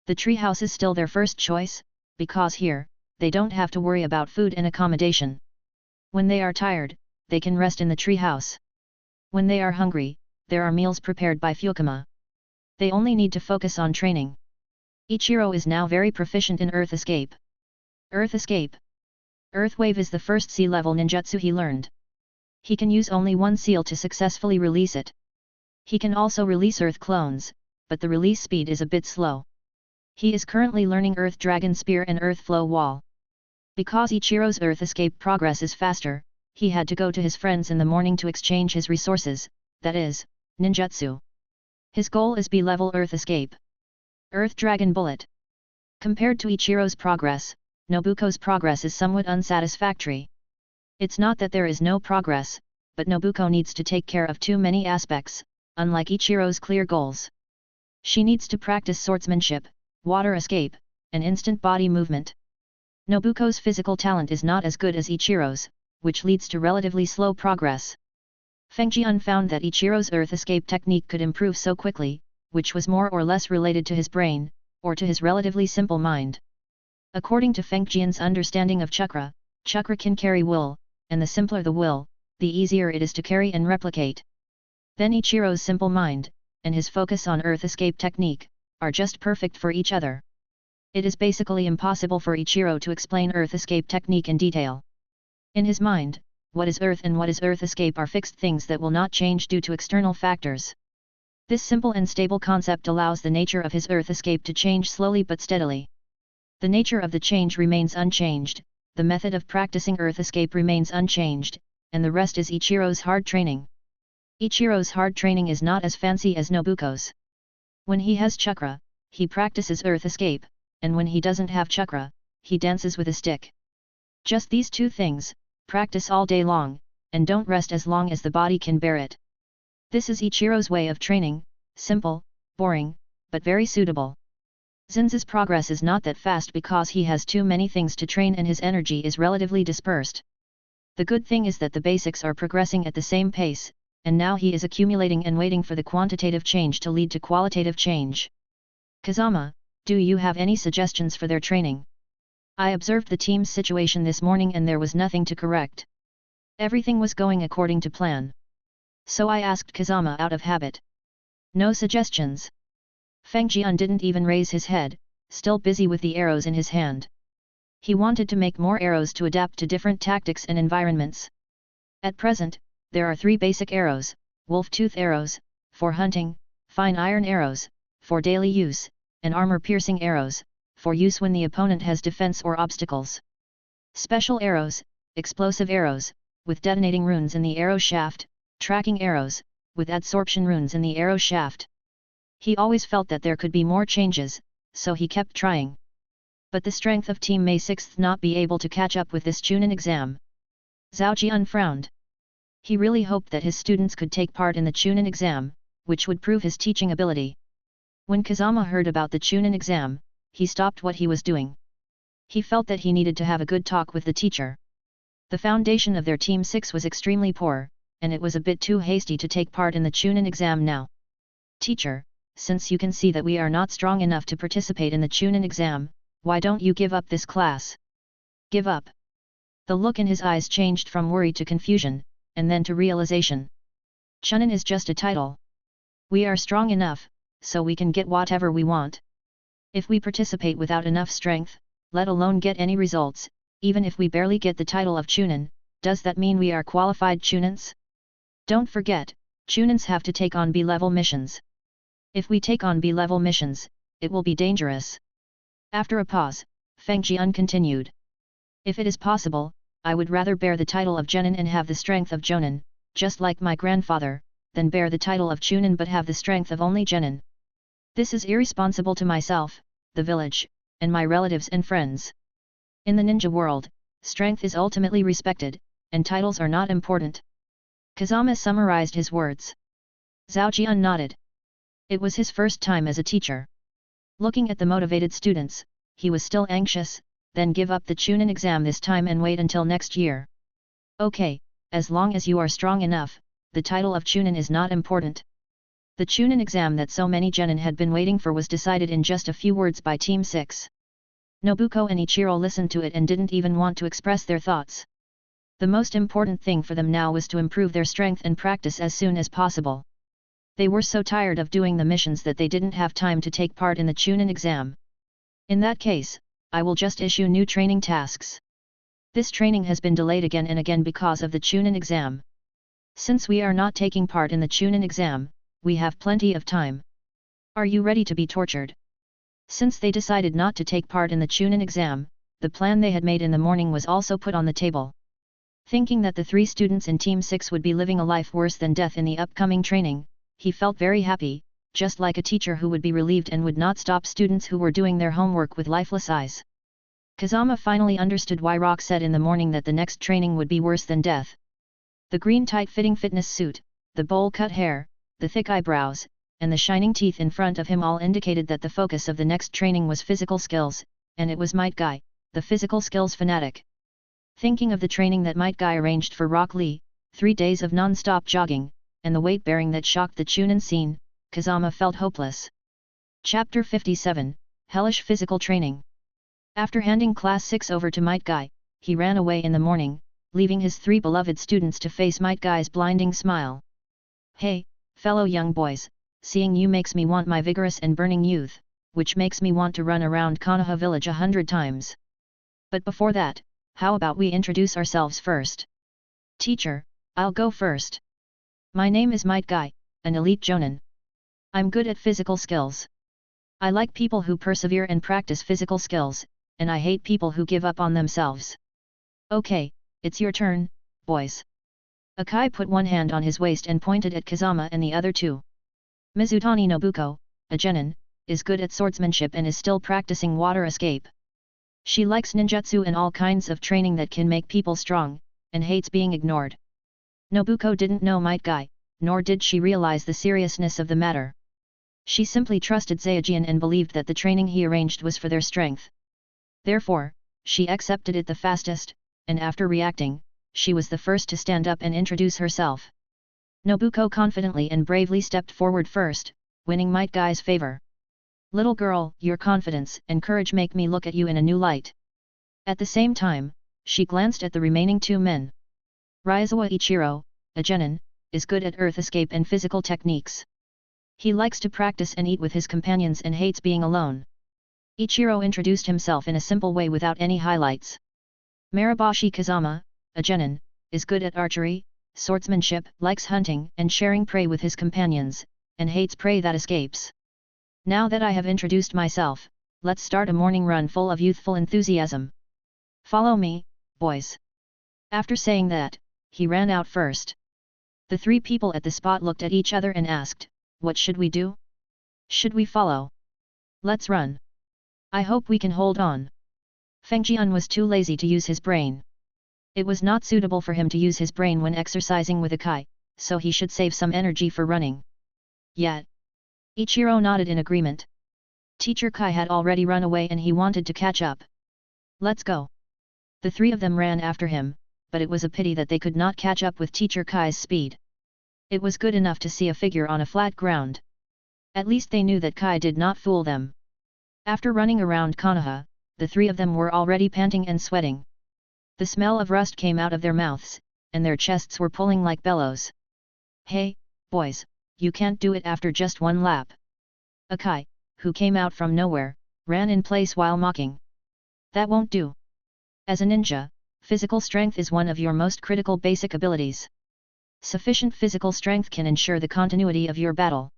Speaker 1: The treehouse is still their first choice, because here, they don't have to worry about food and accommodation. When they are tired, they can rest in the treehouse. When they are hungry, there are meals prepared by Fukuma. They only need to focus on training. Ichiro is now very proficient in Earth Escape. Earth Escape. Earth Wave is the first sea-level ninjutsu he learned. He can use only one seal to successfully release it. He can also release Earth Clones, but the release speed is a bit slow. He is currently learning Earth Dragon Spear and Earth Flow Wall. Because Ichiro's Earth Escape progress is faster, he had to go to his friends in the morning to exchange his resources, that is, ninjutsu. His goal is B-level Earth Escape. Earth Dragon Bullet. Compared to Ichiro's progress, Nobuko's progress is somewhat unsatisfactory. It's not that there is no progress, but Nobuko needs to take care of too many aspects, unlike Ichiro's clear goals. She needs to practice swordsmanship, water escape, and instant body movement. Nobuko's physical talent is not as good as Ichiro's, which leads to relatively slow progress. Feng Jian found that Ichiro's Earth Escape technique could improve so quickly, which was more or less related to his brain, or to his relatively simple mind. According to Feng Jian's understanding of chakra, chakra can carry will, and the simpler the will, the easier it is to carry and replicate. Then Ichiro's simple mind, and his focus on Earth Escape technique, are just perfect for each other. It is basically impossible for Ichiro to explain Earth Escape technique in detail. In his mind, what is Earth and what is Earth Escape are fixed things that will not change due to external factors. This simple and stable concept allows the nature of his Earth Escape to change slowly but steadily. The nature of the change remains unchanged, the method of practicing Earth Escape remains unchanged, and the rest is Ichiro's hard training. Ichiro's hard training is not as fancy as Nobuko's. When he has chakra, he practices earth escape, and when he doesn't have chakra, he dances with a stick. Just these two things, practice all day long, and don't rest as long as the body can bear it. This is Ichiro's way of training, simple, boring, but very suitable. Zin's progress is not that fast because he has too many things to train and his energy is relatively dispersed. The good thing is that the basics are progressing at the same pace, and now he is accumulating and waiting for the quantitative change to lead to qualitative change. Kazama, do you have any suggestions for their training? I observed the team's situation this morning and there was nothing to correct. Everything was going according to plan. So I asked Kazama out of habit. No suggestions. Feng Jian didn't even raise his head, still busy with the arrows in his hand. He wanted to make more arrows to adapt to different tactics and environments. At present, there are 3 basic arrows, wolf-tooth arrows, for hunting, fine iron arrows, for daily use, and armor-piercing arrows, for use when the opponent has defense or obstacles. Special arrows, explosive arrows, with detonating runes in the arrow shaft, tracking arrows, with adsorption runes in the arrow shaft. He always felt that there could be more changes, so he kept trying. But the strength of Team May 6th not be able to catch up with this Chunin exam. Zhao Jian frowned. He really hoped that his students could take part in the Chunin exam, which would prove his teaching ability. When Kazama heard about the Chunin exam, he stopped what he was doing. He felt that he needed to have a good talk with the teacher. The foundation of their Team 6 was extremely poor, and it was a bit too hasty to take part in the Chunin exam now. Teacher, since you can see that we are not strong enough to participate in the Chunin exam, why don't you give up this class? Give up? The look in his eyes changed from worry to confusion, and then to realization. Chunin is just a title. We are strong enough, so we can get whatever we want. If we participate without enough strength, let alone get any results, even if we barely get the title of Chunin, does that mean we are qualified Chunins? Don't forget, Chunins have to take on B-level missions. If we take on B-level missions, it will be dangerous. After a pause, Feng Jian continued. If it is possible, I would rather bear the title of Genin and have the strength of Jonin, just like my grandfather, than bear the title of Chunin but have the strength of only Genin. This is irresponsible to myself, the village, and my relatives and friends. In the ninja world, strength is ultimately respected, and titles are not important. Kazama summarized his words. Zhao Jian nodded. It was his first time as a teacher. Looking at the motivated students, he was still anxious, then give up the Chunin exam this time and wait until next year. Okay, as long as you are strong enough, the title of Chunin is not important. The Chunin exam that so many genin had been waiting for was decided in just a few words by Team 6. Nobuko and Ichiro listened to it and didn't even want to express their thoughts. The most important thing for them now was to improve their strength and practice as soon as possible. They were so tired of doing the missions that they didn't have time to take part in the Chunin exam. In that case, I will just issue new training tasks. This training has been delayed again and again because of the Chunin exam. Since we are not taking part in the Chunin exam, we have plenty of time. Are you ready to be tortured? Since they decided not to take part in the Chunin exam, the plan they had made in the morning was also put on the table. Thinking that the 3 students in Team 6 would be living a life worse than death in the upcoming training, he felt very happy, just like a teacher who would be relieved and would not stop students who were doing their homework with lifeless eyes. Kazama finally understood why Rock said in the morning that the next training would be worse than death. The green tight-fitting fitness suit, the bowl-cut hair, the thick eyebrows, and the shining teeth in front of him all indicated that the focus of the next training was physical skills, and it was Might Guy, the physical skills fanatic. Thinking of the training that Might Guy arranged for Rock Lee, 3 days of non-stop jogging, and the weight-bearing that shocked the Chunin scene, Kazama felt hopeless. Chapter 57, Hellish Physical Training. After handing Class 6 over to Might Guy, he ran away in the morning, leaving his 3 beloved students to face Might Guy's blinding smile. Hey, fellow young boys, seeing you makes me want my vigorous and burning youth, which makes me want to run around Konoha village 100 times. But before that, how about we introduce ourselves first? Teacher, I'll go first. My name is Might Guy, an elite jonin. I'm good at physical skills. I like people who persevere and practice physical skills, and I hate people who give up on themselves. Okay, it's your turn, boys. Akai put one hand on his waist and pointed at Kazama and the other 2. Mizutani Nobuko, a genin, is good at swordsmanship and is still practicing water escape. She likes ninjutsu and all kinds of training that can make people strong, and hates being ignored. Nobuko didn't know Might Guy, nor did she realize the seriousness of the matter. She simply trusted Zaojian and believed that the training he arranged was for their strength. Therefore, she accepted it the fastest, and after reacting, she was the first to stand up and introduce herself. Nobuko confidently and bravely stepped forward first, winning Might Guy's favor. "Little girl, your confidence and courage make me look at you in a new light." At the same time, she glanced at the remaining two men. Raizawa Ichiro, a genin, is good at earth escape and physical techniques. He likes to practice and eat with his companions and hates being alone. Ichiro introduced himself in a simple way without any highlights. Mariboshi Kazama, a genin, is good at archery, swordsmanship, likes hunting and sharing prey with his companions, and hates prey that escapes. Now that I have introduced myself, let's start a morning run full of youthful enthusiasm. Follow me, boys. After saying that, he ran out first. The three people at the spot looked at each other and asked, "What should we do? Should we follow? Let's run. I hope we can hold on." Feng Jian was too lazy to use his brain. It was not suitable for him to use his brain when exercising with a Kai, so he should save some energy for running. Yet, Ichiro nodded in agreement. Teacher Kai had already run away and he wanted to catch up. "Let's go." The three of them ran after him, but it was a pity that they could not catch up with Teacher Kai's speed. It was good enough to see a figure on a flat ground. At least they knew that Kai did not fool them. After running around Konoha, the three of them were already panting and sweating. The smell of rust came out of their mouths, and their chests were pulling like bellows. "Hey, boys, you can't do it after just one lap." A Kai, who came out from nowhere, ran in place while mocking. "That won't do. As a ninja, physical strength is one of your most critical basic abilities. Sufficient physical strength can ensure the continuity of your battle.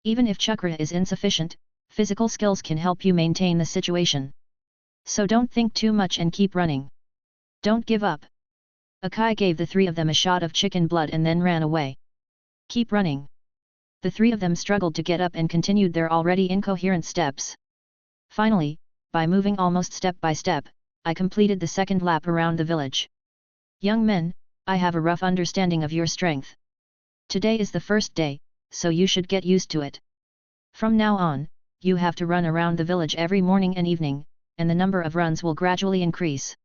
Speaker 1: Even if chakra is insufficient, physical skills can help you maintain the situation. So don't think too much and keep running. Don't give up." Akai gave the three of them a shot of chicken blood and then ran away. "Keep running." The three of them struggled to get up and continued their already incoherent steps. Finally, by moving almost step by step, I completed the second lap around the village. "Young men, I have a rough understanding of your strength. Today is the first day, so you should get used to it. From now on, you have to run around the village every morning and evening, and the number of runs will gradually increase."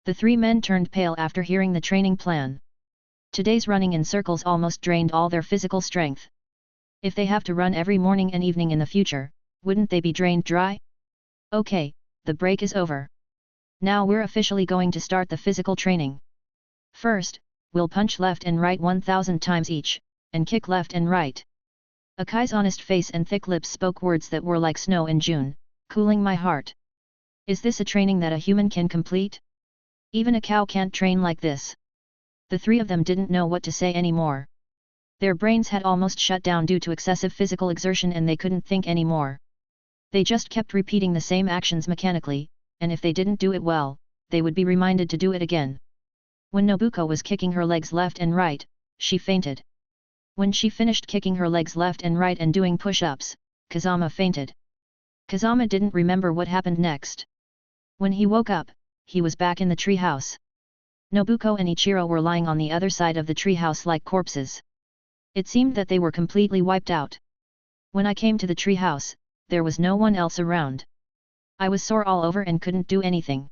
Speaker 1: The three men turned pale after hearing the training plan. Today's running in circles almost drained all their physical strength. If they have to run every morning and evening in the future, wouldn't they be drained dry? "Okay, the break is over. Now we're officially going to start the physical training. First, we'll punch left and right 1000 times each, and kick left and right." Akai's honest face and thick lips spoke words that were like snow in June, cooling my heart. Is this a training that a human can complete? Even a cow can't train like this. The three of them didn't know what to say anymore. Their brains had almost shut down due to excessive physical exertion and they couldn't think anymore. They just kept repeating the same actions mechanically, and if they didn't do it well, they would be reminded to do it again. When Nobuko was kicking her legs left and right, she fainted. When she finished kicking her legs left and right and doing push-ups, Kazama fainted. Kazama didn't remember what happened next. When he woke up, he was back in the treehouse. Nobuko and Ichiro were lying on the other side of the treehouse like corpses. It seemed that they were completely wiped out. When I came to the treehouse, there was no one else around. I was sore all over and couldn't do anything.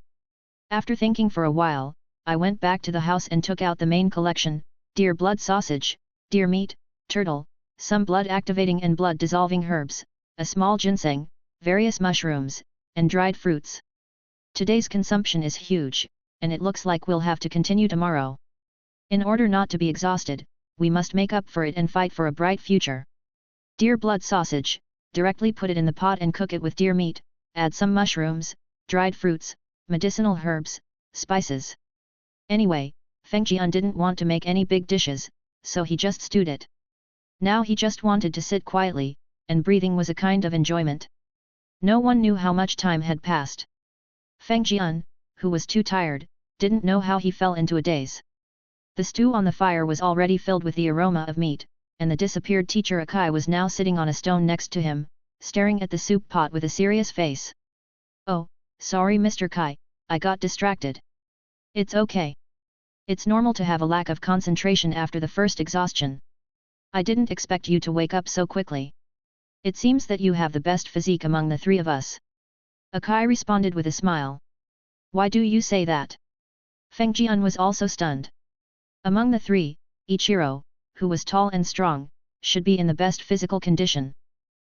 Speaker 1: After thinking for a while, I went back to the house and took out the main collection: deer blood sausage, deer meat, turtle, some blood-activating and blood-dissolving herbs, a small ginseng, various mushrooms, and dried fruits. Today's consumption is huge, and it looks like we'll have to continue tomorrow. In order not to be exhausted, we must make up for it and fight for a bright future. Deer blood sausage, directly put it in the pot and cook it with deer meat, add some mushrooms, dried fruits, medicinal herbs, spices. Anyway, Feng Jian didn't want to make any big dishes, so he just stewed it. Now he just wanted to sit quietly, and breathing was a kind of enjoyment. No one knew how much time had passed. Feng Jian, who was too tired, didn't know how he fell into a daze. The stew on the fire was already filled with the aroma of meat, and the disappeared teacher Akai was now sitting on a stone next to him, staring at the soup pot with a serious face. "Oh, sorry Mr. Kai, I got distracted." "It's okay. It's normal to have a lack of concentration after the first exhaustion. I didn't expect you to wake up so quickly. It seems that you have the best physique among the three of us." Akai responded with a smile. "Why do you say that?" Feng Jian was also stunned. Among the three, Ichiro, who was tall and strong, should be in the best physical condition.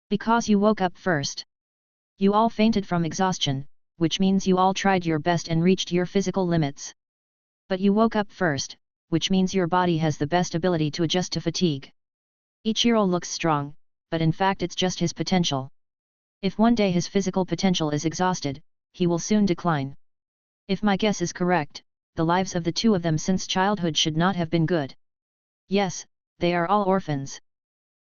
Speaker 1: "Because you woke up first. You all fainted from exhaustion, which means you all tried your best and reached your physical limits. But you woke up first, which means your body has the best ability to adjust to fatigue." Ichiro looks strong, but in fact it's just his potential. If one day his physical potential is exhausted, he will soon decline. If my guess is correct, the lives of the two of them since childhood should not have been good. Yes, they are all orphans.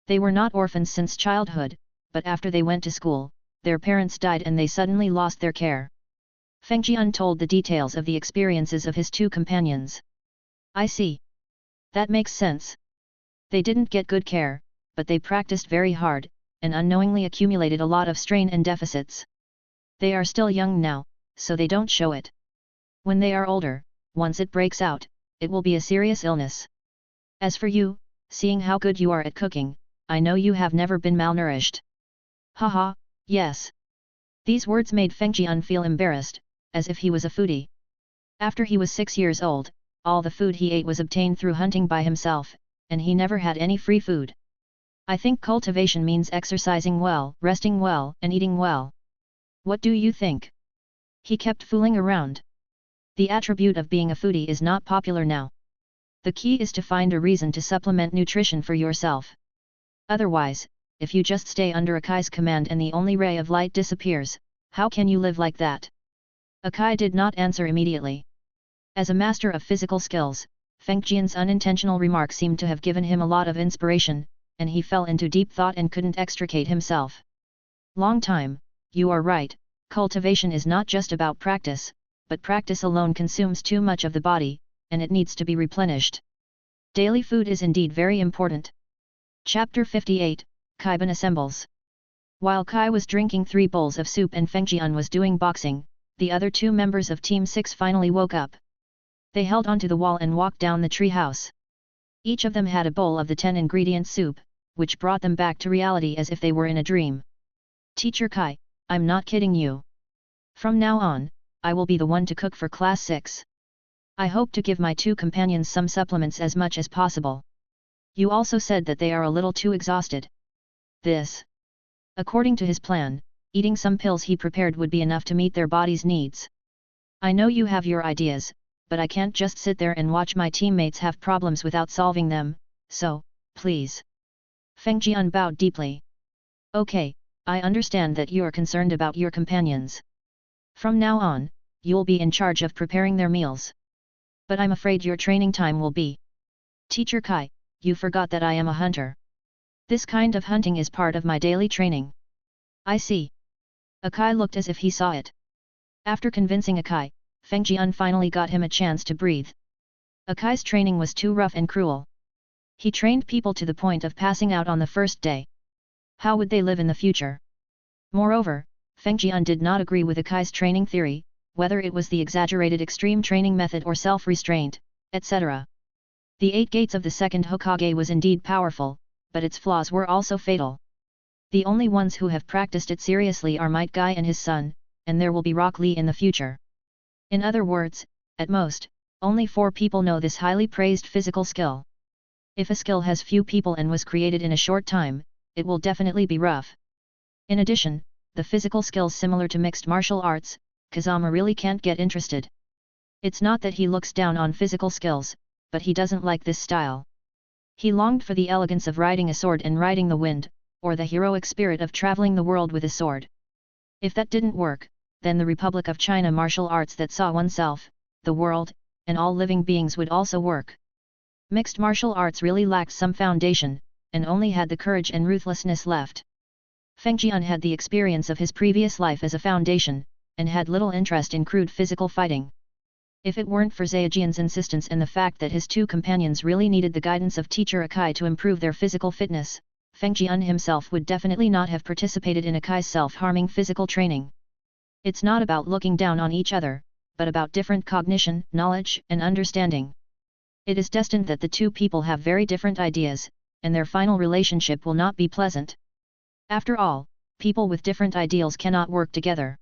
Speaker 1: They were not orphans since childhood, but after they went to school, their parents died and they suddenly lost their care. Feng Jian told the details of the experiences of his two companions. "I see. That makes sense. They didn't get good care, but they practiced very hard, and unknowingly accumulated a lot of strain and deficits. They are still young now, so they don't show it. When they are older, once it breaks out, it will be a serious illness. As for you, seeing how good you are at cooking, I know you have never been malnourished." "Haha, yes." These words made Feng Jian feel embarrassed, as if he was a foodie. After he was 6 years old, all the food he ate was obtained through hunting by himself, and he never had any free food. "I think cultivation means exercising well, resting well, and eating well. What do you think?" He kept fooling around. The attribute of being a foodie is not popular now. The key is to find a reason to supplement nutrition for yourself. Otherwise, if you just stay under Akai's command and the only ray of light disappears, how can you live like that? Akai did not answer immediately. As a master of physical skills, Feng Jian's unintentional remark seemed to have given him a lot of inspiration, and he fell into deep thought and couldn't extricate himself. "Long time, you are right, cultivation is not just about practice, but practice alone consumes too much of the body, and it needs to be replenished. Daily food is indeed very important." Chapter 58, Kaiban assembles. While Kai was drinking 3 bowls of soup and Feng Jian was doing boxing, the other 2 members of Team 6 finally woke up. They held onto the wall and walked down the tree house. Each of them had a bowl of the 10-ingredient soup, which brought them back to reality as if they were in a dream. "Teacher Kai, I'm not kidding you. From now on, I will be the one to cook for Class 6. I hope to give my 2 companions some supplements as much as possible. You also said that they are a little too exhausted." This. According to his plan, eating some pills he prepared would be enough to meet their body's needs. "I know you have your ideas, but I can't just sit there and watch my teammates have problems without solving them, so, please." Feng Jian bowed deeply. "Okay, I understand that you are concerned about your companions. From now on, you'll be in charge of preparing their meals. But I'm afraid your training time will be." "Teacher Kai, you forgot that I am a hunter. This kind of hunting is part of my daily training." "I see." Akai looked as if he saw it. After convincing Akai, Feng Jian finally got him a chance to breathe. Akai's training was too rough and cruel. He trained people to the point of passing out on the first day. How would they live in the future? Moreover, Feng Jian did not agree with Akai's training theory, whether it was the exaggerated extreme training method or self-restraint, etc. The 8 gates of the second Hokage was indeed powerful, but its flaws were also fatal. The only ones who have practiced it seriously are Might Guy and his son, and there will be Rock Lee in the future. In other words, at most, only 4 people know this highly praised physical skill. If a skill has few people and was created in a short time, it will definitely be rough. In addition, the physical skills similar to mixed martial arts, Kazama really can't get interested. It's not that he looks down on physical skills, but he doesn't like this style. He longed for the elegance of riding a sword and riding the wind, or the heroic spirit of traveling the world with a sword. If that didn't work, then the Republic of China martial arts that saw oneself, the world, and all living beings would also work. Mixed martial arts really lacked some foundation, and only had the courage and ruthlessness left. Feng Jian had the experience of his previous life as a foundation, and had little interest in crude physical fighting. If it weren't for Zhejian's insistence and the fact that his 2 companions really needed the guidance of teacher Akai to improve their physical fitness, Feng Jian himself would definitely not have participated in Akai's self-harming physical training. It's not about looking down on each other, but about different cognition, knowledge, and understanding. It is destined that the two people have very different ideas, and their final relationship will not be pleasant. After all, people with different ideals cannot work together.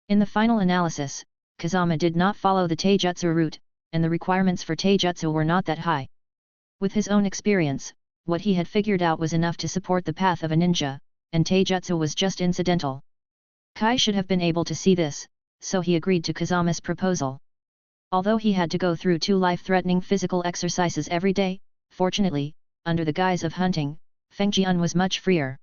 Speaker 1: In the final analysis, Kazama did not follow the taijutsu route, and the requirements for taijutsu were not that high. With his own experience, what he had figured out was enough to support the path of a ninja, and taijutsu was just incidental. Kai should have been able to see this, so he agreed to Kazama's proposal. Although he had to go through 2 life-threatening physical exercises every day, fortunately, under the guise of hunting, Feng Jian was much freer.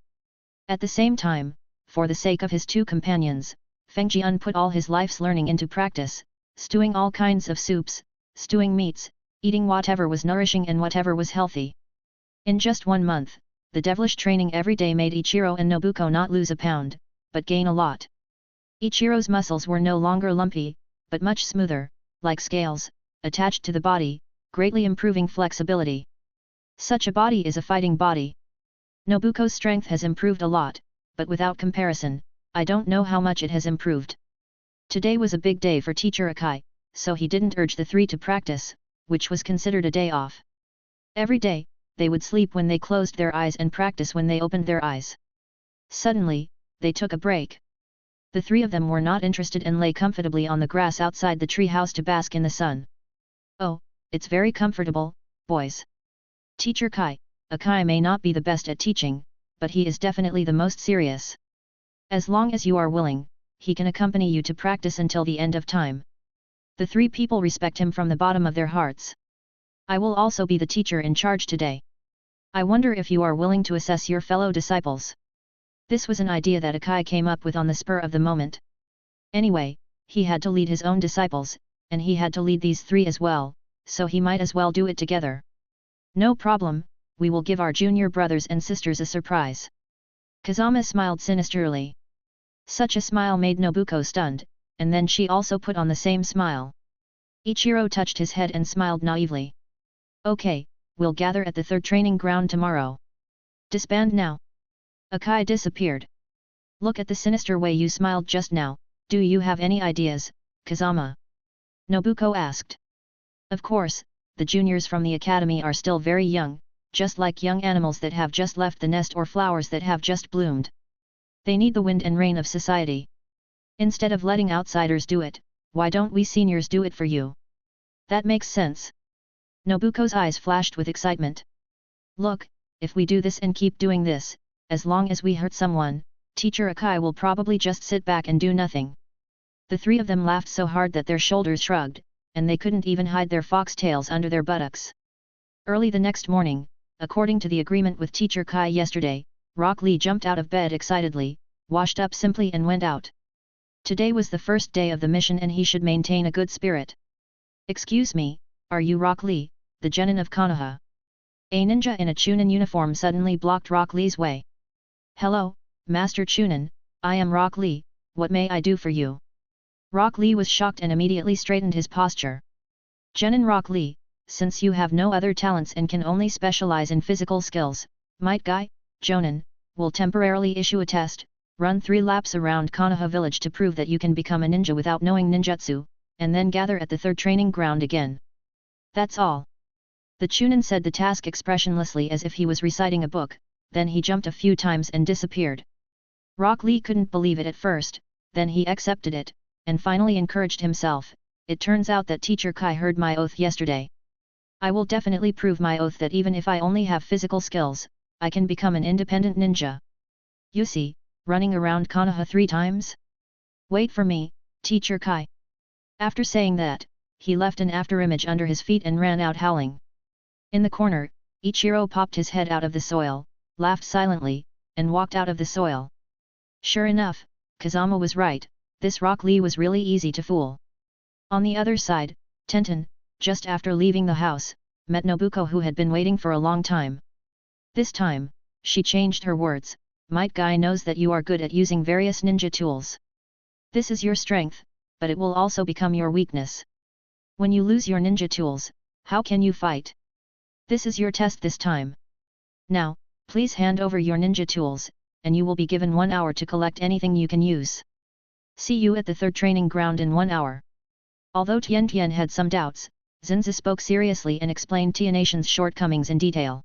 Speaker 1: At the same time, for the sake of his 2 companions, Feng Jian put all his life's learning into practice, stewing all kinds of soups, stewing meats, eating whatever was nourishing and whatever was healthy. In just 1 month, the devilish training every day made Ichiro and Nobuko not lose a pound, but gain a lot. Ichiro's muscles were no longer lumpy, but much smoother, like scales, attached to the body, greatly improving flexibility. Such a body is a fighting body. Nobuko's strength has improved a lot, but without comparison, I don't know how much it has improved. Today was a big day for teacher Akai, so he didn't urge the 3 to practice, which was considered a day off. Every day, they would sleep when they closed their eyes and practice when they opened their eyes. Suddenly, they took a break. The 3 of them were not interested and lay comfortably on the grass outside the tree house to bask in the sun. Oh, it's very comfortable, boys. Teacher Kai, Akai may not be the best at teaching, but he is definitely the most serious. As long as you are willing, he can accompany you to practice until the end of time. The 3 people respect him from the bottom of their hearts. I will also be the teacher in charge today. I wonder if you are willing to assess your fellow disciples. This was an idea that Akai came up with on the spur of the moment. Anyway, he had to lead his own disciples, and he had to lead these 3 as well, so he might as well do it together. No problem, we will give our junior brothers and sisters a surprise. Kazama smiled sinisterly. Such a smile made Nobuko stunned, and then she also put on the same smile. Ichiro touched his head and smiled naively. Okay, we'll gather at the 3rd training ground tomorrow. Disband now. Akai disappeared. Look at the sinister way you smiled just now, do you have any ideas, Kazama? Nobuko asked. Of course, the juniors from the academy are still very young, just like young animals that have just left the nest or flowers that have just bloomed. They need the wind and rain of society. Instead of letting outsiders do it, why don't we seniors do it for you? That makes sense. Nobuko's eyes flashed with excitement. Look, if we do this and keep doing this, as long as we hurt someone, teacher Akai will probably just sit back and do nothing. The 3 of them laughed so hard that their shoulders shrugged, and they couldn't even hide their foxtails under their buttocks. Early the next morning, according to the agreement with teacher Kai yesterday, Rock Lee jumped out of bed excitedly, washed up simply and went out. Today was the first day of the mission and he should maintain a good spirit. Excuse me, are you Rock Lee, the genin of Konoha? A ninja in a Chunin uniform suddenly blocked Rock Lee's way. Hello, Master Chunin, I am Rock Lee, what may I do for you? Rock Lee was shocked and immediately straightened his posture. Genin Rock Lee, since you have no other talents and can only specialize in physical skills, might Guy, Jonin, will temporarily issue a test, run 3 laps around Konoha village to prove that you can become a ninja without knowing ninjutsu, and then gather at the 3rd training ground again. That's all. The Chunin said the task expressionlessly as if he was reciting a book, then he jumped a few times and disappeared. Rock Lee couldn't believe it at first, then he accepted it, and finally encouraged himself. It turns out that teacher Kai heard my oath yesterday. I will definitely prove my oath that even if I only have physical skills, I can become an independent ninja. You see, running around Konoha 3 times? Wait for me, teacher Kai. After saying that, he left an afterimage under his feet and ran out howling. In the corner, Ichiro popped his head out of the soil, laughed silently, and walked out of the soil. Sure enough, Kazama was right, this Rock Lee was really easy to fool. On the other side, Tenten, just after leaving the house, met Nobuko who had been waiting for a long time. This time, she changed her words, Might Guy knows that you are good at using various ninja tools. This is your strength, but it will also become your weakness. When you lose your ninja tools, how can you fight? This is your test this time. Now, Please hand over your ninja tools, and you will be given 1 hour to collect anything you can use. See you at the third training ground in 1 hour. Although Tian Tian had some doubts, Zinzi spoke seriously and explained Tianatian's shortcomings in detail.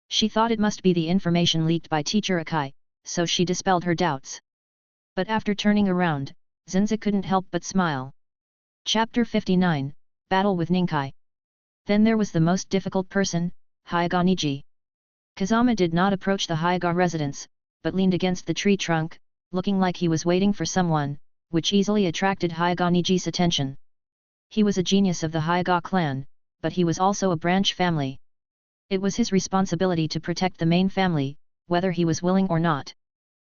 Speaker 1: She thought it must be the information leaked by teacher Akai, so she dispelled her doubts. But after turning around, Zinzi couldn't help but smile. Chapter 59, Battle with Ninkai. Then there was the most difficult person, Haiga Niji. Kazama did not approach the Haiga residence, but leaned against the tree trunk, looking like he was waiting for someone, which easily attracted Haiga Niji's attention. He was a genius of the Haiga clan, but he was also a branch family. It was his responsibility to protect the main family, whether he was willing or not.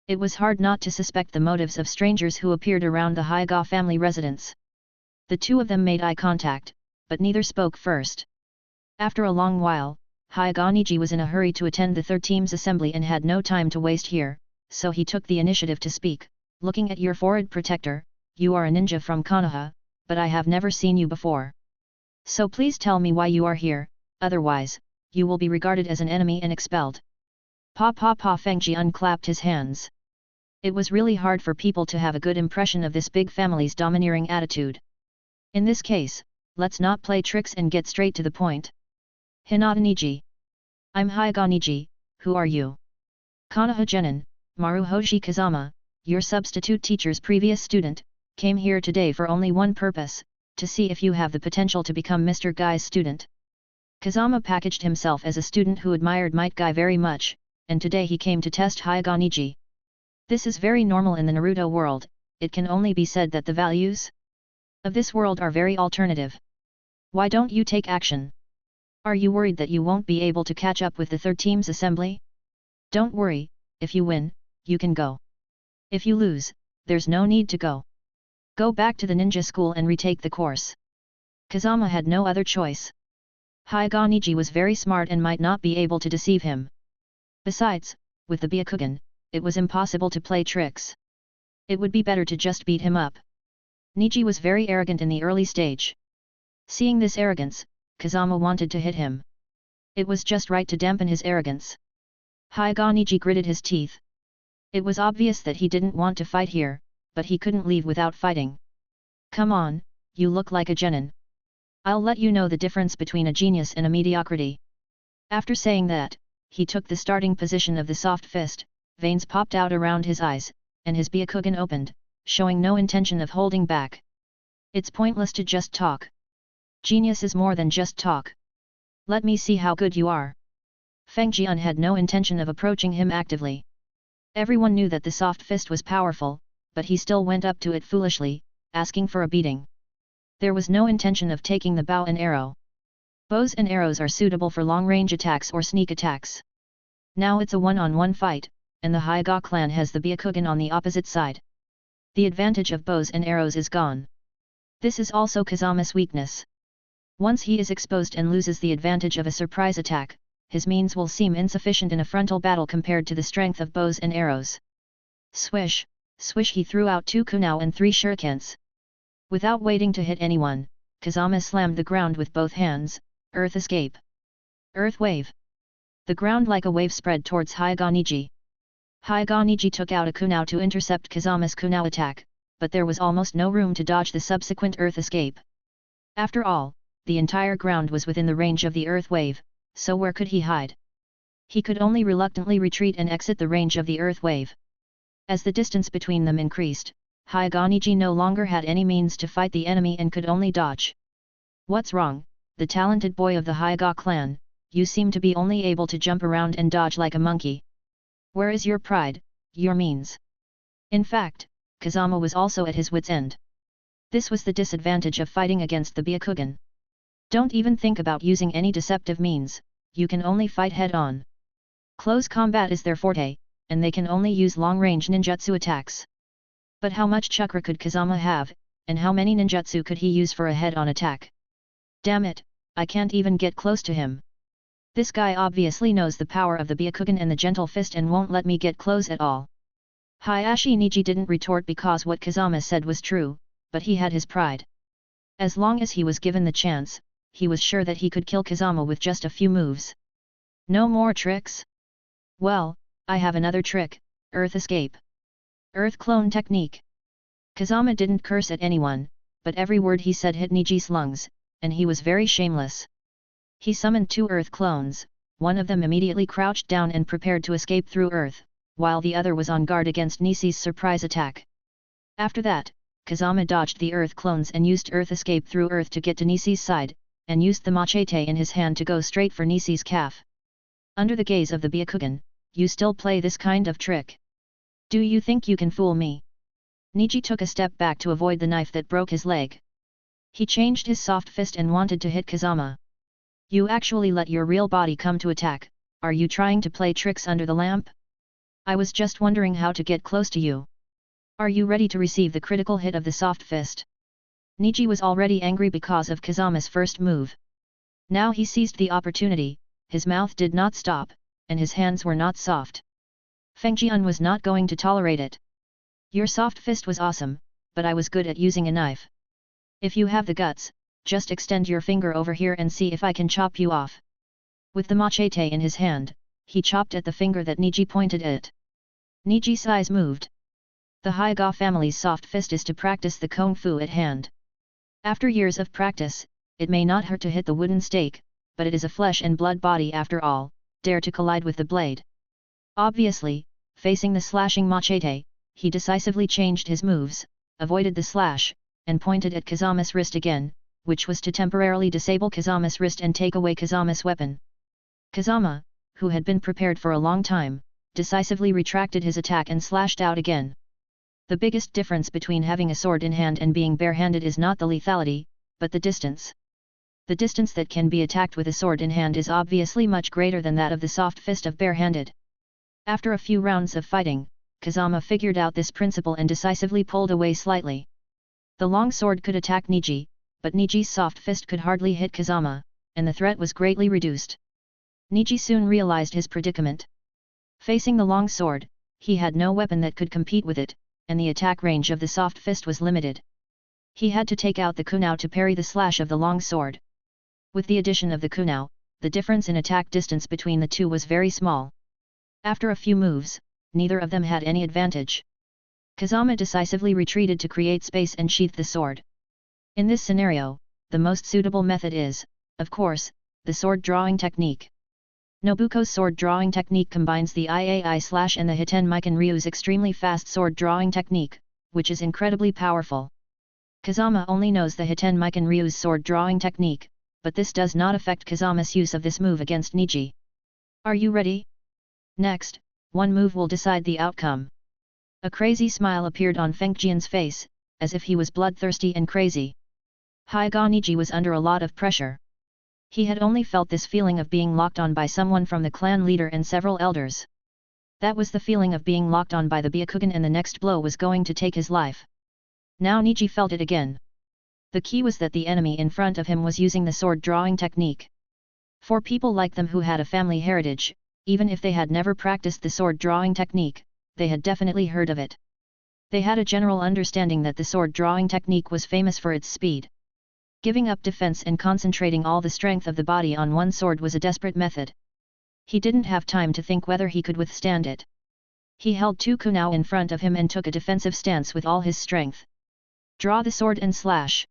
Speaker 1: It was hard not to suspect the motives of strangers who appeared around the Haiga family residence. The two of them made eye contact, but neither spoke first. After a long while, Haiga Niji was in a hurry to attend the third team's assembly and had no time to waste here, so he took the initiative to speak. Looking at your forehead protector, you are a ninja from Konoha, but I have never seen you before. So please tell me why you are here, otherwise, you will be regarded as an enemy and expelled. Fengji unclapped his hands. It was really hard for people to have a good impression of this big family's domineering attitude. In this case, let's not play tricks and get straight to the point. Hinata Niji. I'm Haiga Niji, who are you? Konoha Genin, Maruhoshi Kazama, your substitute teacher's previous student, came here today for only one purpose, to see if you have the potential to become Mr. Guy's student. Kazama packaged himself as a student who admired Might Guy very much, and today he came to test Haiga Niji. This is very normal in the Naruto world, it can only be said that the values of this world are very alternative. Why don't you take action? Are you worried that you won't be able to catch up with the third team's assembly? Don't worry, if you win, you can go. If you lose, there's no need to go. Go back to the ninja school and retake the course. Kazama had no other choice. Haiga Niji was very smart and might not be able to deceive him. Besides, with the Byakugan, it was impossible to play tricks. It would be better to just beat him up. Niji was very arrogant in the early stage. Seeing this arrogance, Kazama wanted to hit him. It was just right to dampen his arrogance. Haiga Niji gritted his teeth. It was obvious that he didn't want to fight here, but he couldn't leave without fighting. Come on, you look like a genin. I'll let you know the difference between a genius and a mediocrity. After saying that, he took the starting position of the soft fist, veins popped out around his eyes, and his Byakugan opened, showing no intention of holding back. It's pointless to just talk. Genius is more than just talk. Let me see how good you are. Feng Jian had no intention of approaching him actively. Everyone knew that the soft fist was powerful, but he still went up to it foolishly, asking for a beating. There was no intention of taking the bow and arrow. Bows and arrows are suitable for long-range attacks or sneak attacks. Now it's a one-on-one fight, and the Haiga clan has the Byakugan on the opposite side. The advantage of bows and arrows is gone. This is also Kazama's weakness. Once he is exposed and loses the advantage of a surprise attack, his means will seem insufficient in a frontal battle compared to the strength of bows and arrows. Swish, swish, he threw out 2 kunao and 3 shurikens. Without waiting to hit anyone, Kazama slammed the ground with both hands. Earth escape. Earth wave. The ground like a wave spread towards Haiga Niji. Haiga Niji took out a kunao to intercept Kazama's kunao attack, but there was almost no room to dodge the subsequent earth escape. After all, the entire ground was within the range of the earth wave, so where could he hide? He could only reluctantly retreat and exit the range of the earth wave. As the distance between them increased, Haiga Niji no longer had any means to fight the enemy and could only dodge. What's wrong, the talented boy of the Haiga clan? You seem to be only able to jump around and dodge like a monkey. Where is your pride, your means? In fact, Kazama was also at his wit's end. This was the disadvantage of fighting against the Byakugan. Don't even think about using any deceptive means, you can only fight head-on. Close combat is their forte, and they can only use long-range ninjutsu attacks. But how much chakra could Kazama have, and how many ninjutsu could he use for a head-on attack? Damn it, I can't even get close to him. This guy obviously knows the power of the Byakugan and the gentle fist and won't let me get close at all. Hayashi Niji didn't retort because what Kazama said was true, but he had his pride. As long as he was given the chance, he was sure that he could kill Kazama with just a few moves. No more tricks? Well, I have another trick, Earth Escape. Earth Clone Technique. Kazama didn't curse at anyone, but every word he said hit Niji's lungs, and he was very shameless. He summoned 2 Earth clones, one of them immediately crouched down and prepared to escape through Earth, while the other was on guard against Nisi's surprise attack. After that, Kazama dodged the Earth clones and used Earth Escape through Earth to get to Nisi's side, and used the machete in his hand to go straight for Nisi's calf. Under the gaze of the Byakugan, you still play this kind of trick? Do you think you can fool me? Niji took a step back to avoid the knife that broke his leg. He changed his soft fist and wanted to hit Kazama. You actually let your real body come to attack, are you trying to play tricks under the lamp? I was just wondering how to get close to you. Are you ready to receive the critical hit of the soft fist? Niji was already angry because of Kazama's first move. Now he seized the opportunity, his mouth did not stop, and his hands were not soft. Fengjian was not going to tolerate it. Your soft fist was awesome, but I was good at using a knife. If you have the guts, just extend your finger over here and see if I can chop you off. With the machete in his hand, he chopped at the finger that Niji pointed at. Niji's eyes moved. The Hyuga family's soft fist is to practice the kung fu at hand. After years of practice, it may not hurt to hit the wooden stake, but it is a flesh and blood body after all, dare to collide with the blade. Obviously, facing the slashing machete, he decisively changed his moves, avoided the slash, and pointed at Kazama's wrist again, which was to temporarily disable Kazama's wrist and take away Kazama's weapon. Kazama, who had been prepared for a long time, decisively retracted his attack and slashed out again. The biggest difference between having a sword in hand and being barehanded is not the lethality, but the distance. The distance that can be attacked with a sword in hand is obviously much greater than that of the soft fist of barehanded. After a few rounds of fighting, Kazama figured out this principle and decisively pulled away slightly. The long sword could attack Niji, but Niji's soft fist could hardly hit Kazama, and the threat was greatly reduced. Niji soon realized his predicament. Facing the long sword, he had no weapon that could compete with it, and the attack range of the soft fist was limited. He had to take out the kunao to parry the slash of the long sword. With the addition of the kunao, the difference in attack distance between the two was very small. After a few moves, neither of them had any advantage. Kazama decisively retreated to create space and sheathed the sword. In this scenario, the most suitable method is, of course, the sword drawing technique. Nobuko's sword drawing technique combines the Iai slash and the Hiten Mikan Ryu's extremely fast sword drawing technique, which is incredibly powerful. Kazama only knows the Hiten Mikan Ryu's sword drawing technique, but this does not affect Kazama's use of this move against Niji. Are you ready? Next, one move will decide the outcome. A crazy smile appeared on Fengjian's face, as if he was bloodthirsty and crazy. Hyuga Niji was under a lot of pressure. He had only felt this feeling of being locked on by someone from the clan leader and several elders. That was the feeling of being locked on by the Byakugan, and the next blow was going to take his life. Now Niji felt it again. The key was that the enemy in front of him was using the sword drawing technique. For people like them who had a family heritage, even if they had never practiced the sword drawing technique, they had definitely heard of it. They had a general understanding that the sword drawing technique was famous for its speed. Giving up defense and concentrating all the strength of the body on one sword was a desperate method. He didn't have time to think whether he could withstand it. He held two kunao in front of him and took a defensive stance with all his strength. Draw the sword and slash.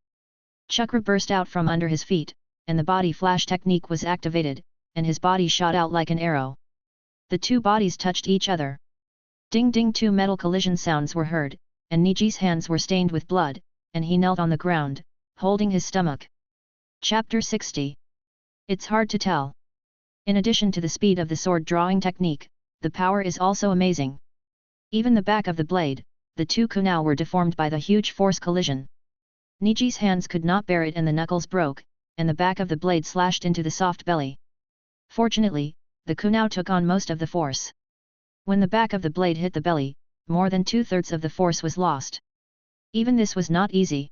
Speaker 1: Chakra burst out from under his feet, and the body flash technique was activated, and his body shot out like an arrow. The two bodies touched each other. Ding ding, two metal collision sounds were heard, and Niji's hands were stained with blood, and he knelt on the ground, holding his stomach. Chapter 60. It's hard to tell. In addition to the speed of the sword drawing technique, the power is also amazing. Even the back of the blade, the two kunao were deformed by the huge force collision. Niji's hands could not bear it and the knuckles broke, and the back of the blade slashed into the soft belly. Fortunately, the kunao took on most of the force. When the back of the blade hit the belly, more than 2/3 of the force was lost. Even this was not easy.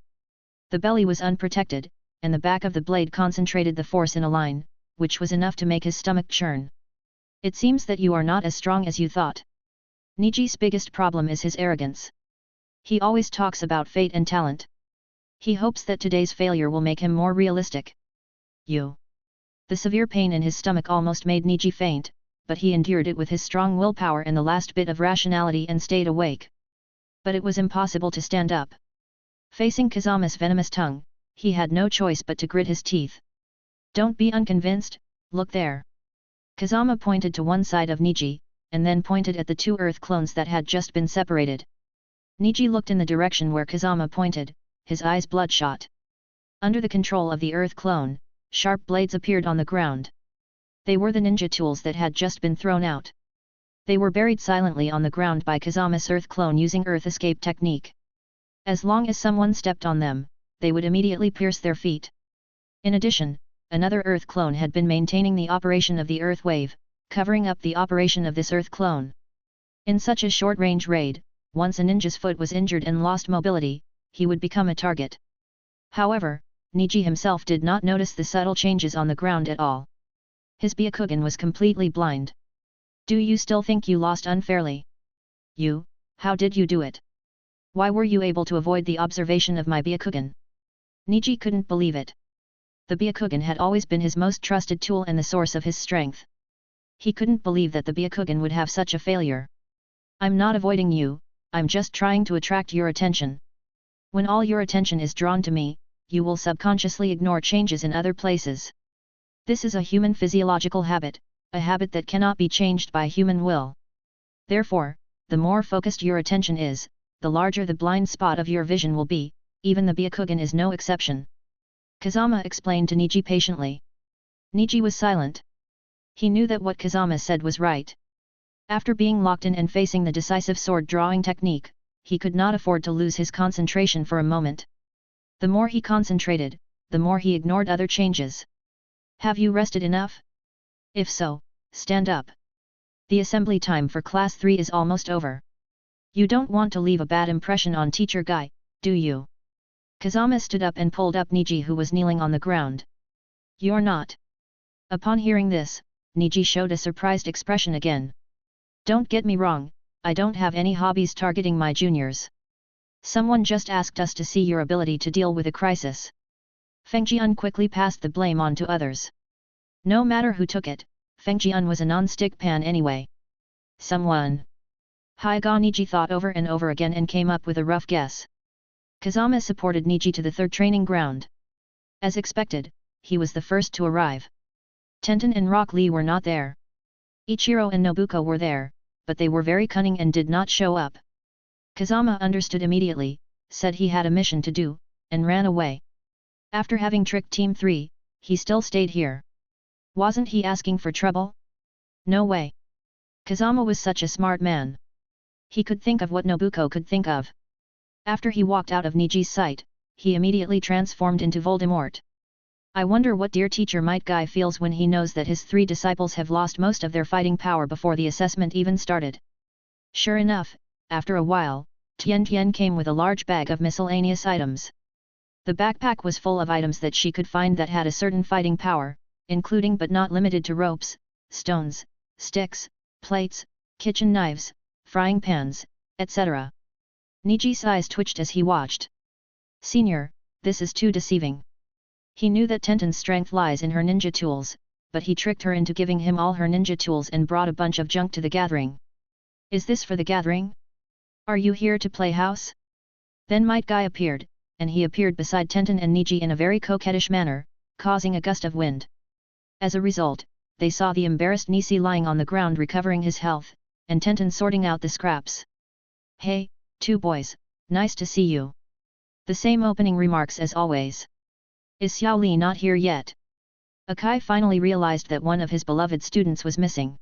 Speaker 1: The belly was unprotected, and the back of the blade concentrated the force in a line, which was enough to make his stomach churn. It seems that you are not as strong as you thought. Niji's biggest problem is his arrogance. He always talks about fate and talent. He hopes that today's failure will make him more realistic. The severe pain in his stomach almost made Niji faint, but he endured it with his strong willpower and the last bit of rationality and stayed awake. But it was impossible to stand up. Facing Kazama's venomous tongue, he had no choice but to grit his teeth. Don't be unconvinced, look there. Kazama pointed to one side of Niji, and then pointed at the two earth clones that had just been separated. Niji looked in the direction where Kazama pointed, his eyes bloodshot. Under the control of the earth clone, sharp blades appeared on the ground. They were the ninja tools that had just been thrown out. They were buried silently on the ground by Kazama's earth clone using earth escape technique. As long as someone stepped on them, they would immediately pierce their feet. In addition, another earth clone had been maintaining the operation of the earth wave, covering up the operation of this earth clone. In such a short-range raid, once a ninja's foot was injured and lost mobility, he would become a target. However, Niji himself did not notice the subtle changes on the ground at all. His Byakugan was completely blind. Do you still think you lost unfairly? How did you do it? Why were you able to avoid the observation of my Byakugan? Niji couldn't believe it. The Byakugan had always been his most trusted tool and the source of his strength. He couldn't believe that the Byakugan would have such a failure. I'm not avoiding you, I'm just trying to attract your attention. When all your attention is drawn to me, you will subconsciously ignore changes in other places. This is a human physiological habit, a habit that cannot be changed by human will. Therefore, the more focused your attention is, the larger the blind spot of your vision will be, even the Byakugan is no exception. Kazama explained to Niji patiently. Niji was silent. He knew that what Kazama said was right. After being locked in and facing the decisive sword drawing technique, he could not afford to lose his concentration for a moment. The more he concentrated, the more he ignored other changes. Have you rested enough? If so, stand up. The assembly time for class 3 is almost over. You don't want to leave a bad impression on teacher Guy, do you? Kazama stood up and pulled up Niji, who was kneeling on the ground. You're not. Upon hearing this, Niji showed a surprised expression again. Don't get me wrong, I don't have any hobbies targeting my juniors. Someone just asked us to see your ability to deal with a crisis. Feng Jian quickly passed the blame on to others. No matter who took it, Feng Jian was a non-stick pan anyway. Someone. Haiga Niji thought over and over again and came up with a rough guess. Kazama supported Niji to the third training ground. As expected, he was the first to arrive. Tenten and Rock Lee were not there. Ichiro and Nobuko were there, but they were very cunning and did not show up. Kazama understood immediately, said he had a mission to do, and ran away. After having tricked Team 3, he still stayed here. Wasn't he asking for trouble? No way. Kazama was such a smart man. He could think of what Nobuko could think of. After he walked out of Niji's sight, he immediately transformed into Voldemort. I wonder what dear teacher Might Guy feels when he knows that his 3 disciples have lost most of their fighting power before the assessment even started. Sure enough, after a while, Tian Tian came with a large bag of miscellaneous items. The backpack was full of items that she could find that had a certain fighting power, including but not limited to ropes, stones, sticks, plates, kitchen knives, frying pans, etc. Niji's eyes twitched as he watched. Senior, this is too deceiving. He knew that Tenten's strength lies in her ninja tools, but he tricked her into giving him all her ninja tools and brought a bunch of junk to the gathering. Is this for the gathering? Are you here to play house? Then Might Guy appeared, and he appeared beside Tenten and Niji in a very coquettish manner, causing a gust of wind. As a result, they saw the embarrassed Nisi lying on the ground recovering his health, and Tenten sorting out the scraps. Hey, 2 boys, nice to see you. The same opening remarks as always. Is Xiao Li not here yet? Akai finally realized that one of his beloved students was missing.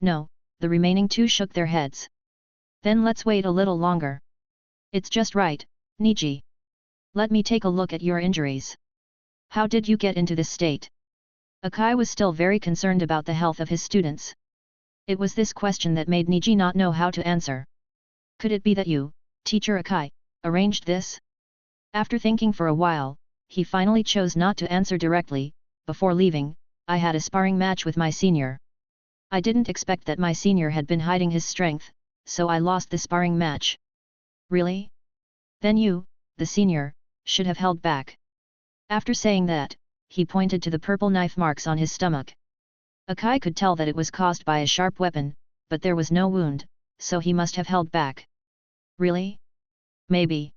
Speaker 1: No, the remaining 2 shook their heads. Then let's wait a little longer. It's just right, Niji. Let me take a look at your injuries. How did you get into this state? Akai was still very concerned about the health of his students. It was this question that made Niji not know how to answer. Could it be that you, Teacher Akai, arranged this? After thinking for a while, he finally chose not to answer directly. Before leaving, I had a sparring match with my senior. I didn't expect that my senior had been hiding his strength, so I lost the sparring match. Really? Then you, the senior, should have held back. After saying that, he pointed to the purple knife marks on his stomach. Akai could tell that it was caused by a sharp weapon, but there was no wound, so he must have held back. Really? Maybe.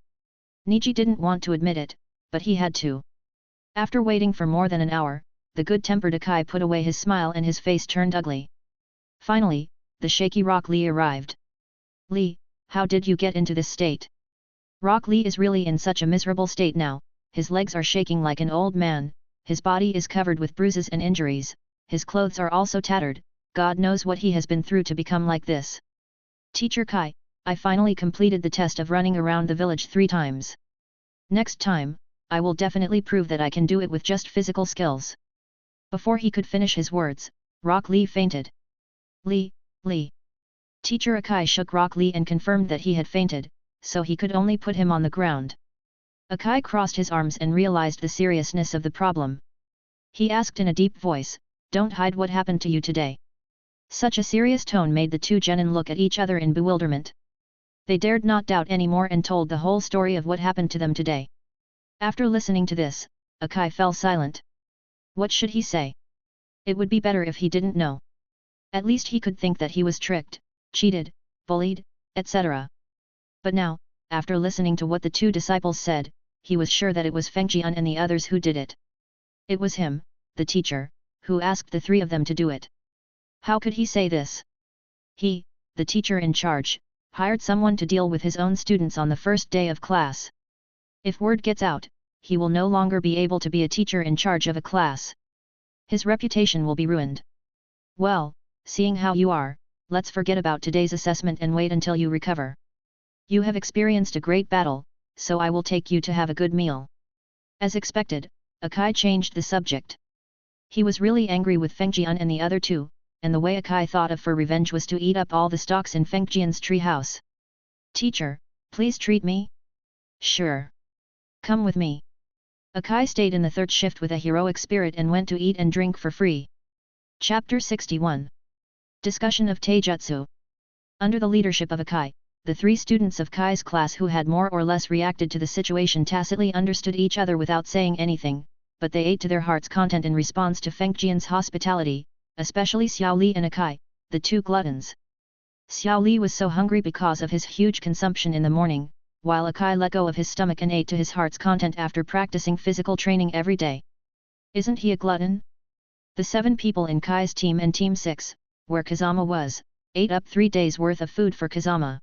Speaker 1: Niji didn't want to admit it, but he had to. After waiting for more than an hour, the good-tempered Akai put away his smile and his face turned ugly. Finally, the shaky Rock Lee arrived. Lee, how did you get into this state? Rock Lee is really in such a miserable state now, his legs are shaking like an old man, his body is covered with bruises and injuries, his clothes are also tattered, God knows what he has been through to become like this. Teacher Kai, I finally completed the test of running around the village 3 times. Next time, I will definitely prove that I can do it with just physical skills. Before he could finish his words, Rock Lee fainted. Lee. Teacher Akai shook Rock Lee and confirmed that he had fainted, so he could only put him on the ground. Akai crossed his arms and realized the seriousness of the problem. He asked in a deep voice, "Don't hide what happened to you today." Such a serious tone made the 2 genin look at each other in bewilderment. They dared not doubt anymore and told the whole story of what happened to them today. After listening to this, Akai fell silent. What should he say? It would be better if he didn't know. At least he could think that he was tricked, cheated, bullied, etc. But now, after listening to what the 2 disciples said, he was sure that it was Feng Jian and the others who did it. It was him, the teacher, who asked the 3 of them to do it. How could he say this? He, the teacher in charge, hired someone to deal with his own students on the first day of class. If word gets out, he will no longer be able to be a teacher in charge of a class. His reputation will be ruined. Well, seeing how you are, let's forget about today's assessment and wait until you recover. You have experienced a great battle, so I will take you to have a good meal. As expected, Akai changed the subject. He was really angry with Feng Jian and the other 2, and the way Akai thought of for revenge was to eat up all the stalks in Feng Jian's tree house. Teacher, please treat me? Sure. Come with me. Akai stayed in the 3rd shift with a heroic spirit and went to eat and drink for free. Chapter 61. Discussion of Taijutsu. Under the leadership of Akai, the 3 students of Kai's class who had more or less reacted to the situation tacitly understood each other without saying anything, but they ate to their heart's content in response to Feng Jian's hospitality, especially Xiao Li and Akai, the 2 gluttons. Xiao Li was so hungry because of his huge consumption in the morning, while Akai let go of his stomach and ate to his heart's content after practicing physical training every day. Isn't he a glutton? The 7 people in Kai's team and Team 6, where Kazama was, ate up 3 days' worth of food for Kazama.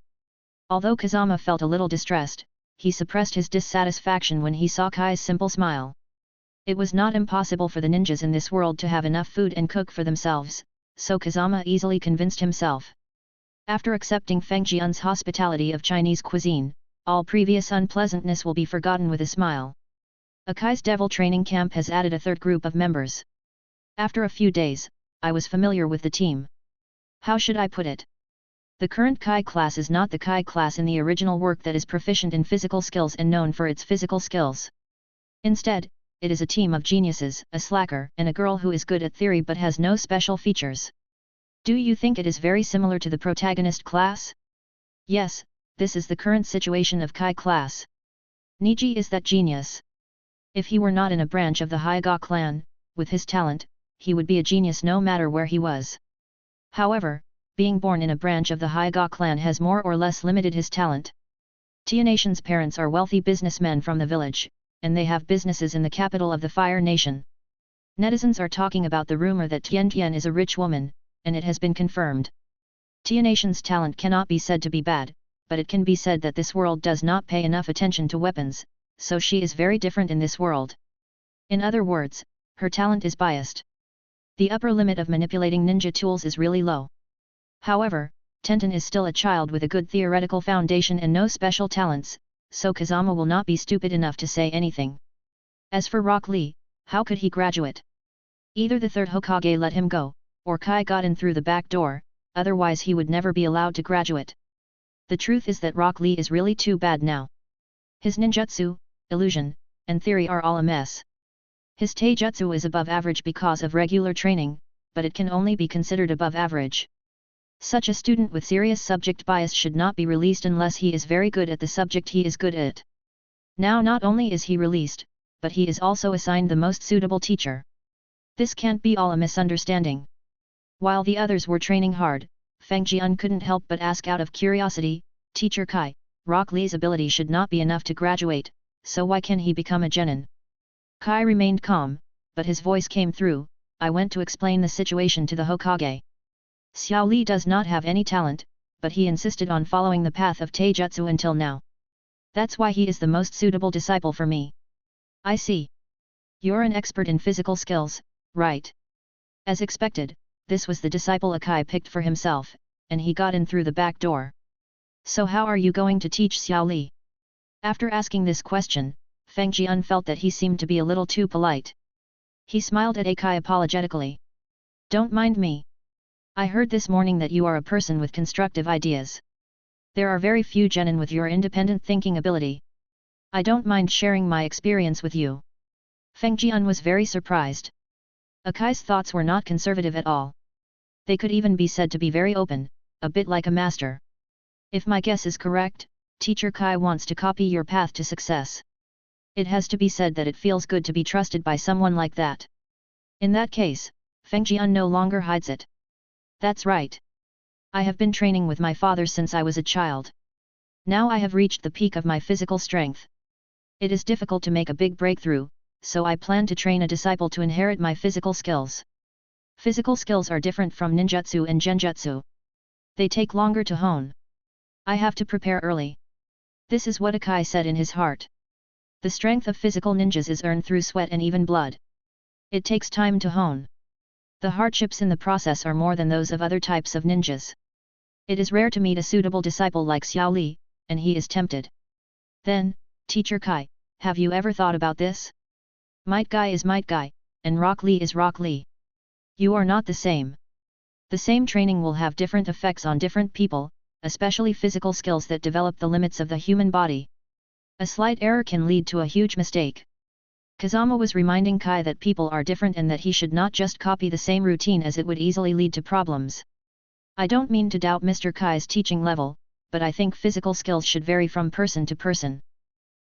Speaker 1: Although Kazama felt a little distressed, he suppressed his dissatisfaction when he saw Kai's simple smile. It was not impossible for the ninjas in this world to have enough food and cook for themselves, so Kazama easily convinced himself. After accepting Feng Jian's hospitality of Chinese cuisine, all previous unpleasantness will be forgotten with a smile. Akai's devil training camp has added a 3rd group of members. After a few days, I was familiar with the team. How should I put it? The current Kai class is not the Kai class in the original work that is proficient in physical skills and known for its physical skills. Instead, it is a team of geniuses, a slacker, and a girl who is good at theory but has no special features. Do you think it is very similar to the protagonist class? Yes, this is the current situation of Kai class. Niji is that genius. If he were not in a branch of the Hyga clan, with his talent, he would be a genius no matter where he was. However, being born in a branch of the Hyga clan has more or less limited his talent. Tia Nation's parents are wealthy businessmen from the village, and they have businesses in the capital of the Fire Nation. Netizens are talking about the rumor that Tian Tian is a rich woman, and it has been confirmed. Tia Nation's talent cannot be said to be bad, but it can be said that this world does not pay enough attention to weapons, so she is very different in this world. In other words, her talent is biased. The upper limit of manipulating ninja tools is really low. However, Tenten is still a child with a good theoretical foundation and no special talents, so Kazama will not be stupid enough to say anything. As for Rock Lee, how could he graduate? Either the 3rd Hokage let him go, or Kai got in through the back door, otherwise he would never be allowed to graduate. The truth is that Rock Lee is really too bad now. His ninjutsu, illusion, and theory are all a mess. His taijutsu is above average because of regular training, but it can only be considered above average. Such a student with serious subject bias should not be released unless he is very good at the subject he is good at. Now not only is he released, but he is also assigned the most suitable teacher. This can't be all a misunderstanding. While the others were training hard, Feng Jian couldn't help but ask out of curiosity, Teacher Kai, Rock Lee's ability should not be enough to graduate, so why can he become a genin? Kai remained calm, but his voice came through, I went to explain the situation to the Hokage. Xiao Li does not have any talent, but he insisted on following the path of Taijutsu until now. That's why he is the most suitable disciple for me. I see. You're an expert in physical skills, right? As expected, this was the disciple Akai picked for himself, and he got in through the back door. So how are you going to teach Xiao Li? After asking this question, Feng Jian felt that he seemed to be a little too polite. He smiled at Akai apologetically. Don't mind me. I heard this morning that you are a person with constructive ideas. There are very few genin with your independent thinking ability. I don't mind sharing my experience with you. Feng Jian was very surprised. Akai's thoughts were not conservative at all. They could even be said to be very open, a bit like a master. If my guess is correct, Teacher Kai wants to copy your path to success. It has to be said that it feels good to be trusted by someone like that. In that case, Feng Jian no longer hides it. That's right. I have been training with my father since I was a child. Now I have reached the peak of my physical strength. It is difficult to make a big breakthrough, so I plan to train a disciple to inherit my physical skills. Physical skills are different from ninjutsu and genjutsu. They take longer to hone. I have to prepare early. This is what Akai said in his heart. The strength of physical ninjas is earned through sweat and even blood. It takes time to hone. The hardships in the process are more than those of other types of ninjas. It is rare to meet a suitable disciple like Xiao Li, and he is tempted. Then, Teacher Kai, have you ever thought about this? Might Guy is Might Guy, and Rock Lee is Rock Lee. You are not the same. The same training will have different effects on different people, especially physical skills that develop the limits of the human body. A slight error can lead to a huge mistake. Kazama was reminding Kai that people are different and that he should not just copy the same routine as it would easily lead to problems. I don't mean to doubt Mr. Kai's teaching level, but I think physical skills should vary from person to person.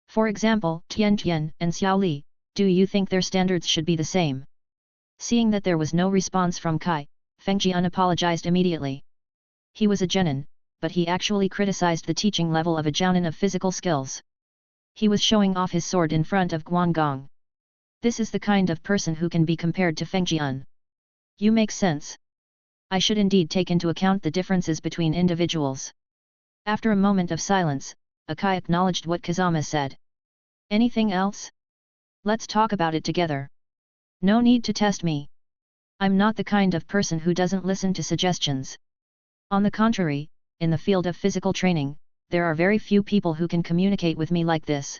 Speaker 1: For example, Tian Tian and Xiao Li, do you think their standards should be the same? Seeing that there was no response from Kai, Feng Jian apologized immediately. He was a genin, but he actually criticized the teaching level of a jounin of physical skills. He was showing off his sword in front of Guangong. This is the kind of person who can be compared to Feng Jian. You make sense. I should indeed take into account the differences between individuals. After a moment of silence, Akai acknowledged what Kazama said. Anything else? Let's talk about it together. No need to test me. I'm not the kind of person who doesn't listen to suggestions. On the contrary, in the field of physical training, there are very few people who can communicate with me like this.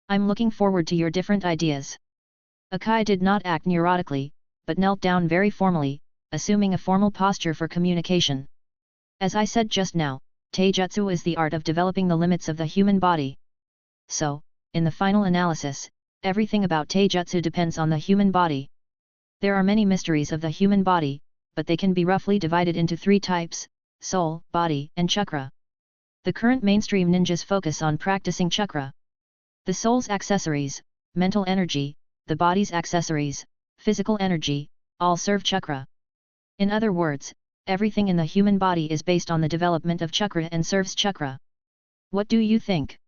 Speaker 1: I'm looking forward to your different ideas. Akai did not act neurotically, but knelt down very formally, assuming a formal posture for communication. As I said just now, Taijutsu is the art of developing the limits of the human body. So, in the final analysis, everything about Taijutsu depends on the human body. There are many mysteries of the human body, but they can be roughly divided into three types: soul, body, and chakra. The current mainstream ninjas focus on practicing chakra. The soul's accessories, mental energy, the body's accessories, physical energy, all serve chakra. In other words, everything in the human body is based on the development of chakra and serves chakra. What do you think?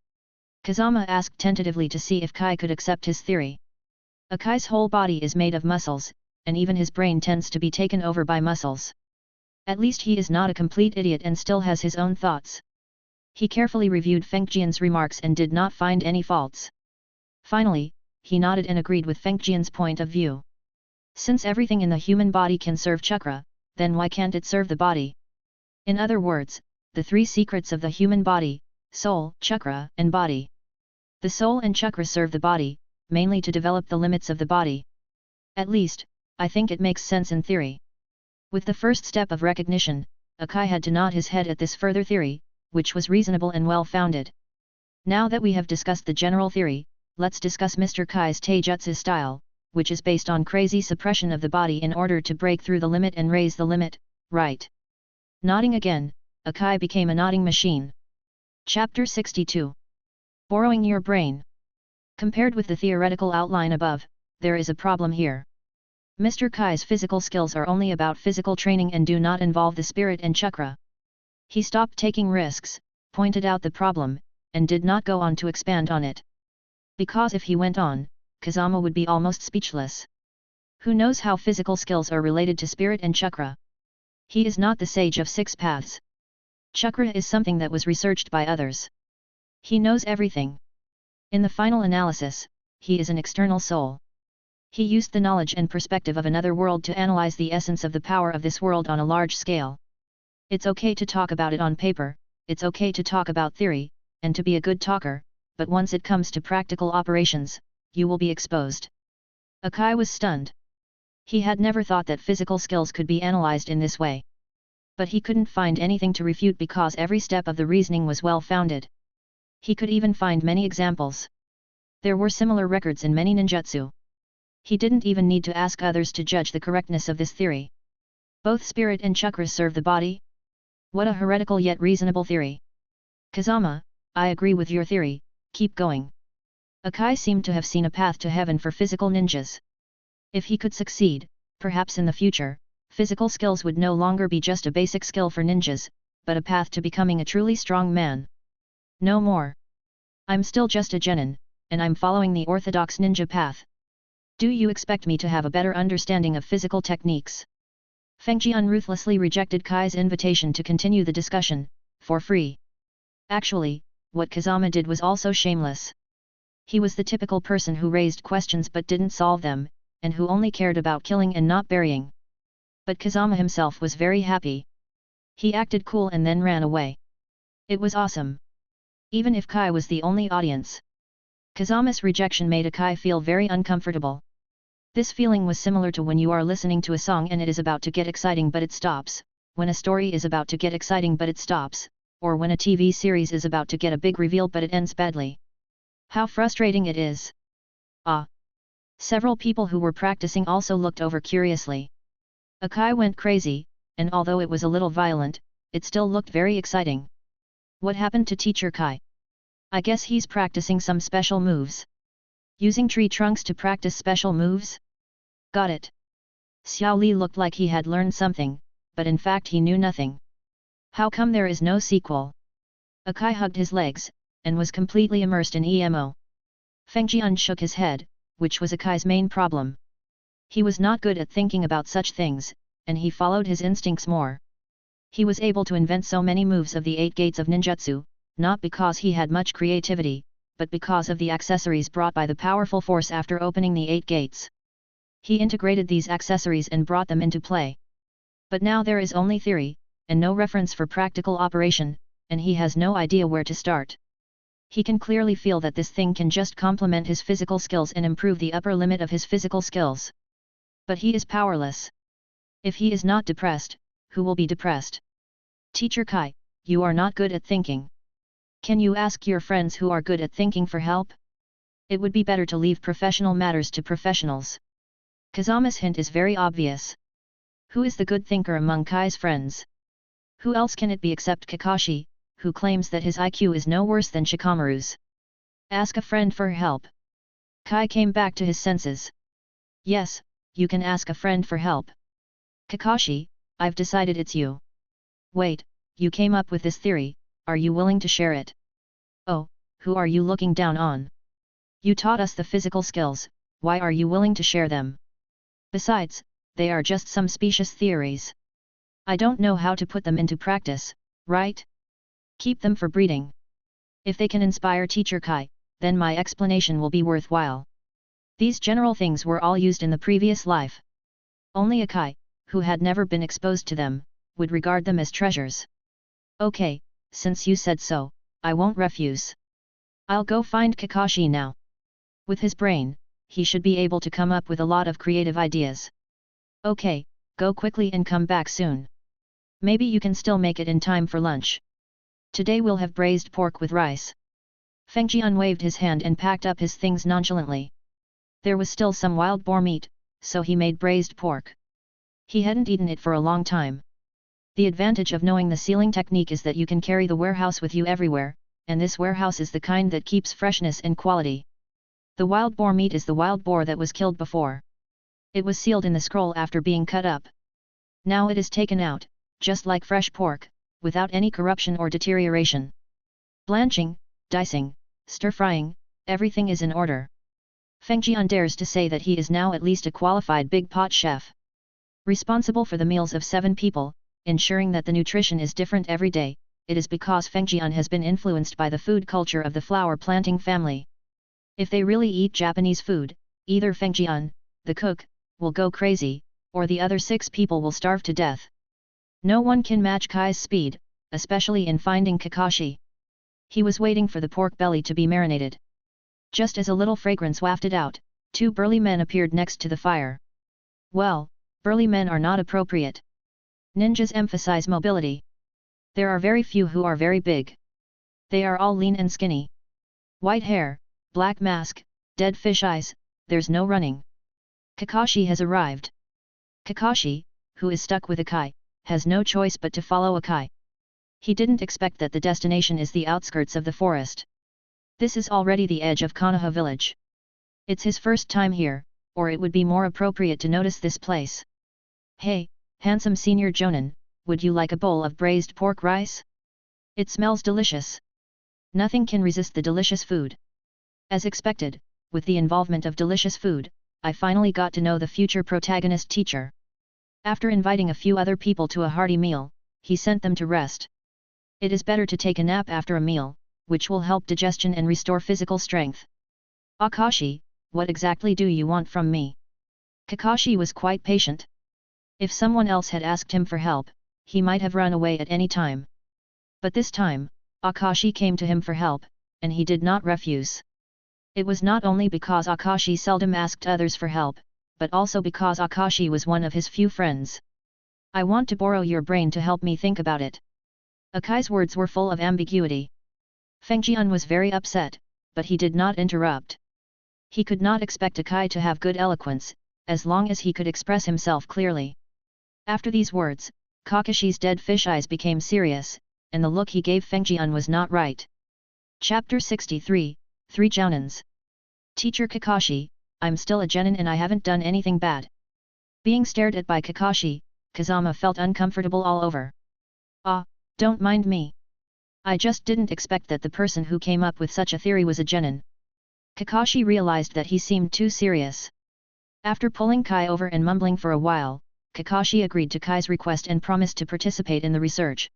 Speaker 1: Kazama asked tentatively to see if Kai could accept his theory. Akai's whole body is made of muscles, and even his brain tends to be taken over by muscles. At least he is not a complete idiot and still has his own thoughts. He carefully reviewed Feng Jian's remarks and did not find any faults. Finally, he nodded and agreed with Feng Jian's point of view. Since everything in the human body can serve chakra, then why can't it serve the body? In other words, the three secrets of the human body: soul, chakra, and body. The soul and chakra serve the body, mainly to develop the limits of the body. At least, I think it makes sense in theory. With the first step of recognition, Akai had to nod his head at this further theory, which was reasonable and well-founded. Now that we have discussed the general theory, let's discuss Mr. Kai's Taijutsu style, which is based on crazy suppression of the body in order to break through the limit and raise the limit, right? Nodding again, Akai became a nodding machine. Chapter 62. Borrowing your brain. Compared with the theoretical outline above, there is a problem here. Mr. Kai's physical skills are only about physical training and do not involve the spirit and chakra. He stopped taking risks, pointed out the problem, and did not go on to expand on it. Because if he went on, Kazama would be almost speechless. Who knows how physical skills are related to spirit and chakra? He is not the sage of 6 paths. Chakra is something that was researched by others. He knows everything. In the final analysis, he is an external soul. He used the knowledge and perspective of another world to analyze the essence of the power of this world on a large scale. It's okay to talk about it on paper, it's okay to talk about theory, and to be a good talker, but once it comes to practical operations, you will be exposed. Akai was stunned. He had never thought that physical skills could be analyzed in this way. But he couldn't find anything to refute because every step of the reasoning was well-founded. He could even find many examples. There were similar records in many ninjutsu. He didn't even need to ask others to judge the correctness of this theory. Both spirit and chakra serve the body? What a heretical yet reasonable theory. Kazama, I agree with your theory, keep going. Akai seemed to have seen a path to heaven for physical ninjas. If he could succeed, perhaps in the future, physical skills would no longer be just a basic skill for ninjas, but a path to becoming a truly strong man. No more. I'm still just a genin, and I'm following the orthodox ninja path. Do you expect me to have a better understanding of physical techniques? Fengjian ruthlessly rejected Kai's invitation to continue the discussion, for free. Actually, what Kazama did was also shameless. He was the typical person who raised questions but didn't solve them, and who only cared about killing and not burying. But Kazama himself was very happy. He acted cool and then ran away. It was awesome. Even if Kai was the only audience. Kazama's rejection made Akai feel very uncomfortable. This feeling was similar to when you are listening to a song and it is about to get exciting but it stops, when a story is about to get exciting but it stops, or when a TV series is about to get a big reveal but it ends badly. How frustrating it is. Ah! Several people who were practicing also looked over curiously. Akai went crazy, and although it was a little violent, it still looked very exciting. What happened to Teacher Kai? I guess he's practicing some special moves. Using tree trunks to practice special moves? Got it. Xiao Li looked like he had learned something, but in fact he knew nothing. How come there is no sequel? Akai hugged his legs, and was completely immersed in EMO. Fengjian shook his head, which was Akai's main problem. He was not good at thinking about such things, and he followed his instincts more. He was able to invent so many moves of the 8 gates of ninjutsu, not because he had much creativity, but because of the accessories brought by the powerful force after opening the 8 gates. He integrated these accessories and brought them into play. But now there is only theory, and no reference for practical operation, and he has no idea where to start. He can clearly feel that this thing can just complement his physical skills and improve the upper limit of his physical skills. But he is powerless. If he is not depressed, who will be depressed? Teacher Kai, you are not good at thinking. Can you ask your friends who are good at thinking for help? It would be better to leave professional matters to professionals. Kazama's hint is very obvious. Who is the good thinker among Kai's friends? Who else can it be except Kakashi, who claims that his IQ is no worse than Shikamaru's? Ask a friend for help. Kai came back to his senses. Yes, you can ask a friend for help. Kakashi, I've decided it's you. Wait, you came up with this theory, are you willing to share it? Oh, who are you looking down on? You taught us the physical skills, why are you willing to share them? Besides, they are just some specious theories. I don't know how to put them into practice, right? Keep them for breeding. If they can inspire Teacher Kai, then my explanation will be worthwhile. These general things were all used in the previous life. Only Akai, who had never been exposed to them, would regard them as treasures. Okay, since you said so, I won't refuse. I'll go find Kakashi now. With his brain, he should be able to come up with a lot of creative ideas. Okay, go quickly and come back soon. Maybe you can still make it in time for lunch. Today we'll have braised pork with rice. Fengjian waved his hand and packed up his things nonchalantly. There was still some wild boar meat, so he made braised pork. He hadn't eaten it for a long time. The advantage of knowing the sealing technique is that you can carry the warehouse with you everywhere, and this warehouse is the kind that keeps freshness and quality. The wild boar meat is the wild boar that was killed before. It was sealed in the scroll after being cut up. Now it is taken out, just like fresh pork, without any corruption or deterioration. Blanching, dicing, stir-frying, everything is in order. Feng Jian dares to say that he is now at least a qualified big pot chef. Responsible for the meals of 7 people, ensuring that the nutrition is different every day. It is because Feng Jian has been influenced by the food culture of the flower planting family. If they really eat Japanese food, either Feng Jian, the cook, will go crazy, or the other 6 people will starve to death. No one can match Kai's speed, especially in finding Kakashi. He was waiting for the pork belly to be marinated. Just as a little fragrance wafted out, 2 burly men appeared next to the fire. Well, burly men are not appropriate. Ninjas emphasize mobility. There are very few who are very big. They are all lean and skinny. White hair, black mask, dead fish eyes, there's no running. Kakashi has arrived. Kakashi, who is stuck with Akai, has no choice but to follow Akai. He didn't expect that the destination is the outskirts of the forest. This is already the edge of Konoha village. It's his first time here, or it would be more appropriate to notice this place. Hey, handsome senior Jonin, would you like a bowl of braised pork rice? It smells delicious. Nothing can resist the delicious food. As expected, with the involvement of delicious food, I finally got to know the future protagonist teacher. After inviting a few other people to a hearty meal, he sent them to rest. It is better to take a nap after a meal, which will help digestion and restore physical strength. Akashi, what exactly do you want from me? Kakashi was quite patient. If someone else had asked him for help, he might have run away at any time. But this time, Akashi came to him for help, and he did not refuse. It was not only because Akashi seldom asked others for help, but also because Akashi was one of his few friends. I want to borrow your brain to help me think about it. Akai's words were full of ambiguity. Feng Jian was very upset, but he did not interrupt. He could not expect Akai to have good eloquence, as long as he could express himself clearly. After these words, Kakashi's dead fish eyes became serious, and the look he gave Feng Jian was not right. Chapter 63, 3 Jounins. Teacher Kakashi, I'm still a genin and I haven't done anything bad. Being stared at by Kakashi, Kazama felt uncomfortable all over. Ah, don't mind me. I just didn't expect that the person who came up with such a theory was a genin. Kakashi realized that he seemed too serious. After pulling Kai over and mumbling for a while, Kakashi agreed to Kai's request and promised to participate in the research.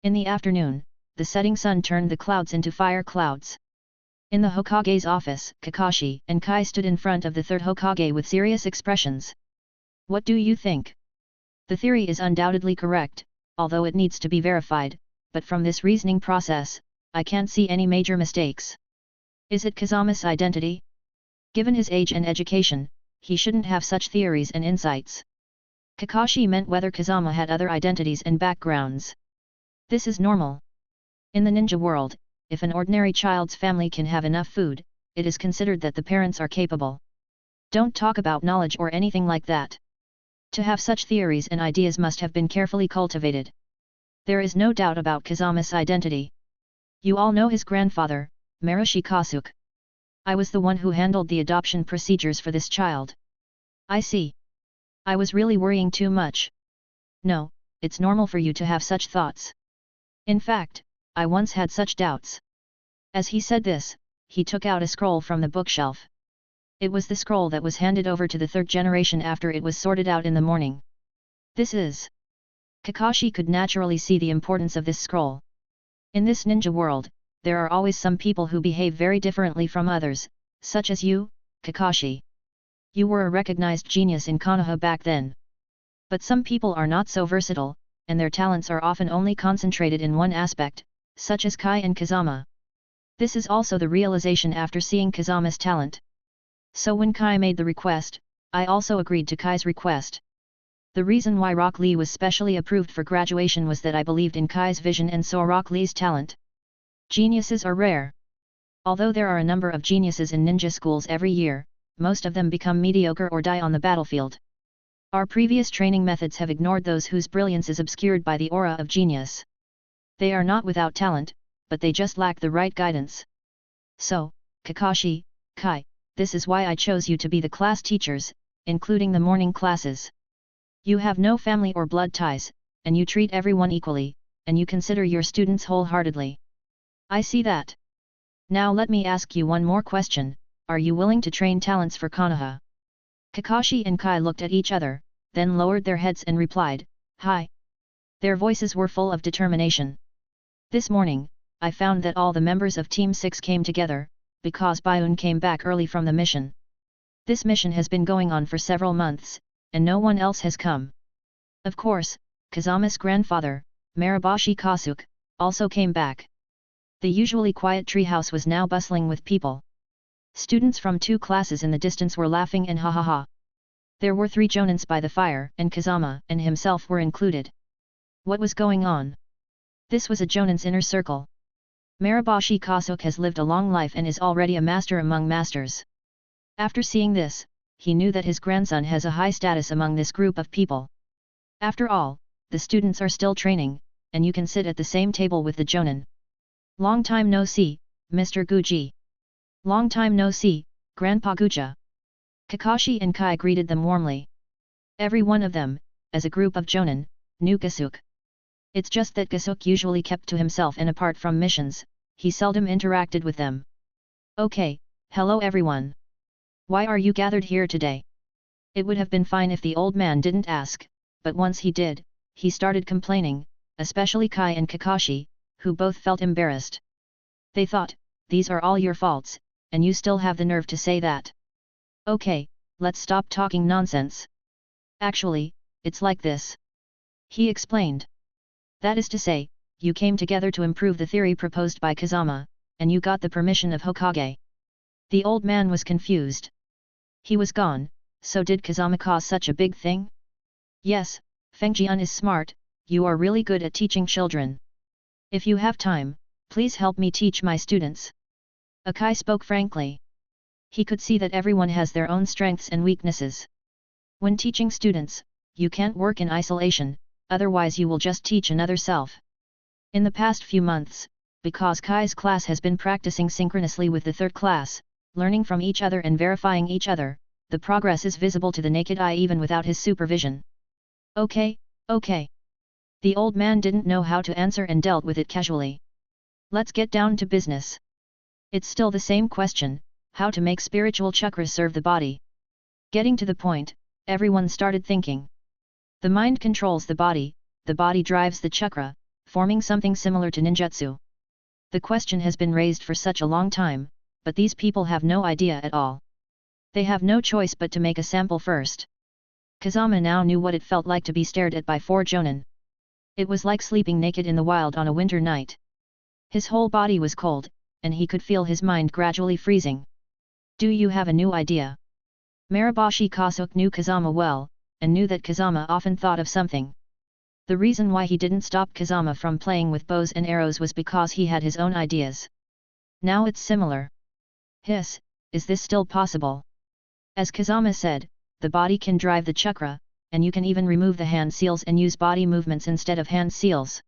Speaker 1: In the afternoon, the setting sun turned the clouds into fire clouds. In the Hokage's office, Kakashi and Kai stood in front of the third Hokage with serious expressions. What do you think? The theory is undoubtedly correct, although it needs to be verified, but from this reasoning process, I can't see any major mistakes. Is it Kazama's identity? Given his age and education, he shouldn't have such theories and insights. Kakashi meant whether Kazama had other identities and backgrounds. This is normal. In the ninja world, if an ordinary child's family can have enough food, it is considered that the parents are capable. Don't talk about knowledge or anything like that. To have such theories and ideas must have been carefully cultivated. There is no doubt about Kazama's identity. You all know his grandfather, Marushi Kasuke. I was the one who handled the adoption procedures for this child. I see. I was really worrying too much. No, it's normal for you to have such thoughts. In fact, I once had such doubts. As he said this, he took out a scroll from the bookshelf. It was the scroll that was handed over to the third generation after it was sorted out in the morning. This is... Kakashi could naturally see the importance of this scroll. In this ninja world, there are always some people who behave very differently from others, such as you, Kakashi. You were a recognized genius in Konoha back then. But some people are not so versatile, and their talents are often only concentrated in one aspect, such as Kai and Kazama. This is also the realization after seeing Kazama's talent. So when Kai made the request, I also agreed to Kai's request. The reason why Rock Lee was specially approved for graduation was that I believed in Kai's vision and saw Rock Lee's talent. Geniuses are rare. Although there are a number of geniuses in ninja schools every year, most of them become mediocre or die on the battlefield. Our previous training methods have ignored those whose brilliance is obscured by the aura of genius. They are not without talent, but they just lack the right guidance. So, Kakashi, Kai, this is why I chose you to be the class teachers, including the morning classes. You have no family or blood ties, and you treat everyone equally, and you consider your students wholeheartedly. I see that. Now let me ask you one more question, are you willing to train talents for Konoha? Kakashi and Kai looked at each other, then lowered their heads and replied, "Hi." Their voices were full of determination. This morning, I found that all the members of Team 6 came together, because Byun came back early from the mission. This mission has been going on for several months, and no one else has come. Of course, Kazama's grandfather, Maraboshi Kasuke, also came back. The usually quiet treehouse was now bustling with people. Students from 2 classes in the distance were laughing and ha ha ha. There were 3 jonins by the fire, and Kazama and himself were included. What was going on? This was a jonin's inner circle. Maraboshi Kasuke has lived a long life and is already a master among masters. After seeing this, he knew that his grandson has a high status among this group of people. After all, the students are still training, and you can sit at the same table with the jonin. Long time no see, Mr. Guji. Long time no see, Grandpa Guja. Kakashi and Kai greeted them warmly. Every one of them, as a group of jonin, knew Kasuke. It's just that Kasuke usually kept to himself and apart from missions, he seldom interacted with them. Okay, hello everyone. Why are you gathered here today? It would have been fine if the old man didn't ask, but once he did, he started complaining, especially Kai and Kakashi, who both felt embarrassed. They thought, these are all your faults, and you still have the nerve to say that. Okay, let's stop talking nonsense. Actually, it's like this. He explained. That is to say, you came together to improve the theory proposed by Kazama, and you got the permission of Hokage. The old man was confused. He was gone, so did Kazama cause such a big thing? Yes, Fengjian is smart, you are really good at teaching children. If you have time, please help me teach my students. Akai spoke frankly. He could see that everyone has their own strengths and weaknesses. When teaching students, you can't work in isolation, otherwise you will just teach another self. In the past few months, because Kai's class has been practicing synchronously with the 3rd class, learning from each other and verifying each other, the progress is visible to the naked eye even without his supervision. Okay. The old man didn't know how to answer and dealt with it casually. Let's get down to business. It's still the same question, how to make spiritual chakras serve the body. Getting to the point, everyone started thinking. The mind controls the body drives the chakra, forming something similar to ninjutsu. The question has been raised for such a long time, but these people have no idea at all. They have no choice but to make a sample first. Kazama now knew what it felt like to be stared at by 4 jonin. It was like sleeping naked in the wild on a winter night. His whole body was cold, and he could feel his mind gradually freezing. Do you have a new idea? Maraboshi Kasuke knew Kazama well, and knew that Kazama often thought of something. The reason why he didn't stop Kazama from playing with bows and arrows was because he had his own ideas. Now it's similar. Hiss, is this still possible? As Kazama said, the body can drive the chakra, and you can even remove the hand seals and use body movements instead of hand seals.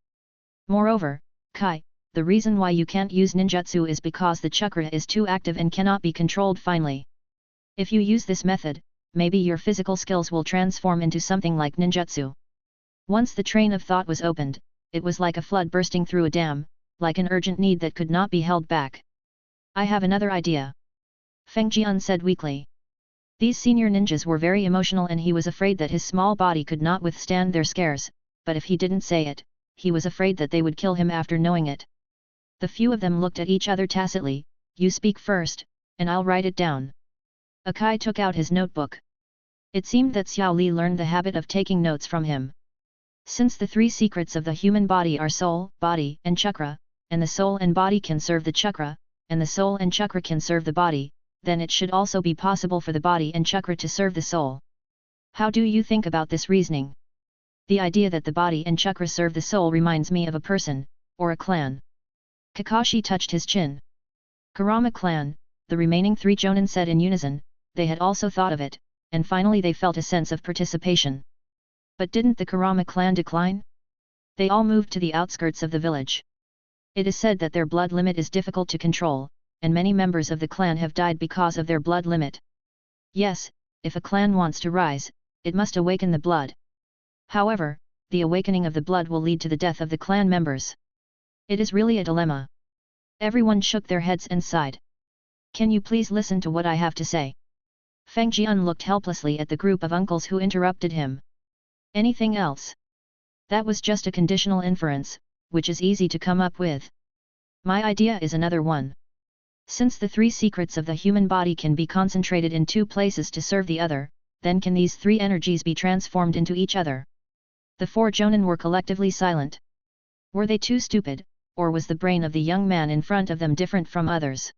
Speaker 1: Moreover, Kai, the reason why you can't use ninjutsu is because the chakra is too active and cannot be controlled finely. If you use this method, maybe your physical skills will transform into something like ninjutsu. Once the train of thought was opened, it was like a flood bursting through a dam, like an urgent need that could not be held back. I have another idea. Feng Jian said weakly. These senior ninjas were very emotional and he was afraid that his small body could not withstand their scares, but if he didn't say it, he was afraid that they would kill him after knowing it. The few of them looked at each other tacitly. You speak first, and I'll write it down. Akai took out his notebook. It seemed that Xiao Li learned the habit of taking notes from him. Since the 3 secrets of the human body are soul, body, and chakra, and the soul and body can serve the chakra, and the soul and chakra can serve the body, then it should also be possible for the body and chakra to serve the soul. How do you think about this reasoning? The idea that the body and chakra serve the soul reminds me of a person, or a clan. Kakashi touched his chin. Kurama clan, the remaining 3 jonin said in unison, they had also thought of it, and finally they felt a sense of participation. But didn't the Kurama clan decline? They all moved to the outskirts of the village. It is said that their blood limit is difficult to control, and many members of the clan have died because of their blood limit. Yes, if a clan wants to rise, it must awaken the blood. However, the awakening of the blood will lead to the death of the clan members. It is really a dilemma. Everyone shook their heads and sighed. Can you please listen to what I have to say? Feng Jian looked helplessly at the group of uncles who interrupted him. Anything else? That was just a conditional inference, which is easy to come up with. My idea is another one. Since the three secrets of the human body can be concentrated in two places to serve the other, then can these three energies be transformed into each other? The four Jonin were collectively silent. Were they too stupid, or was the brain of the young man in front of them different from others?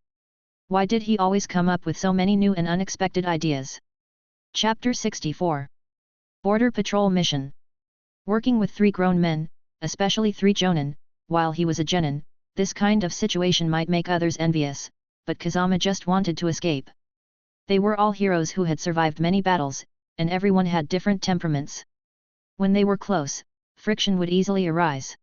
Speaker 1: Why did he always come up with so many new and unexpected ideas? Chapter 64. Border Patrol Mission. Working with three grown men, especially three Jonin, while he was a genin, this kind of situation might make others envious, but Kazama just wanted to escape. They were all heroes who had survived many battles, and everyone had different temperaments. When they were close, friction would easily arise.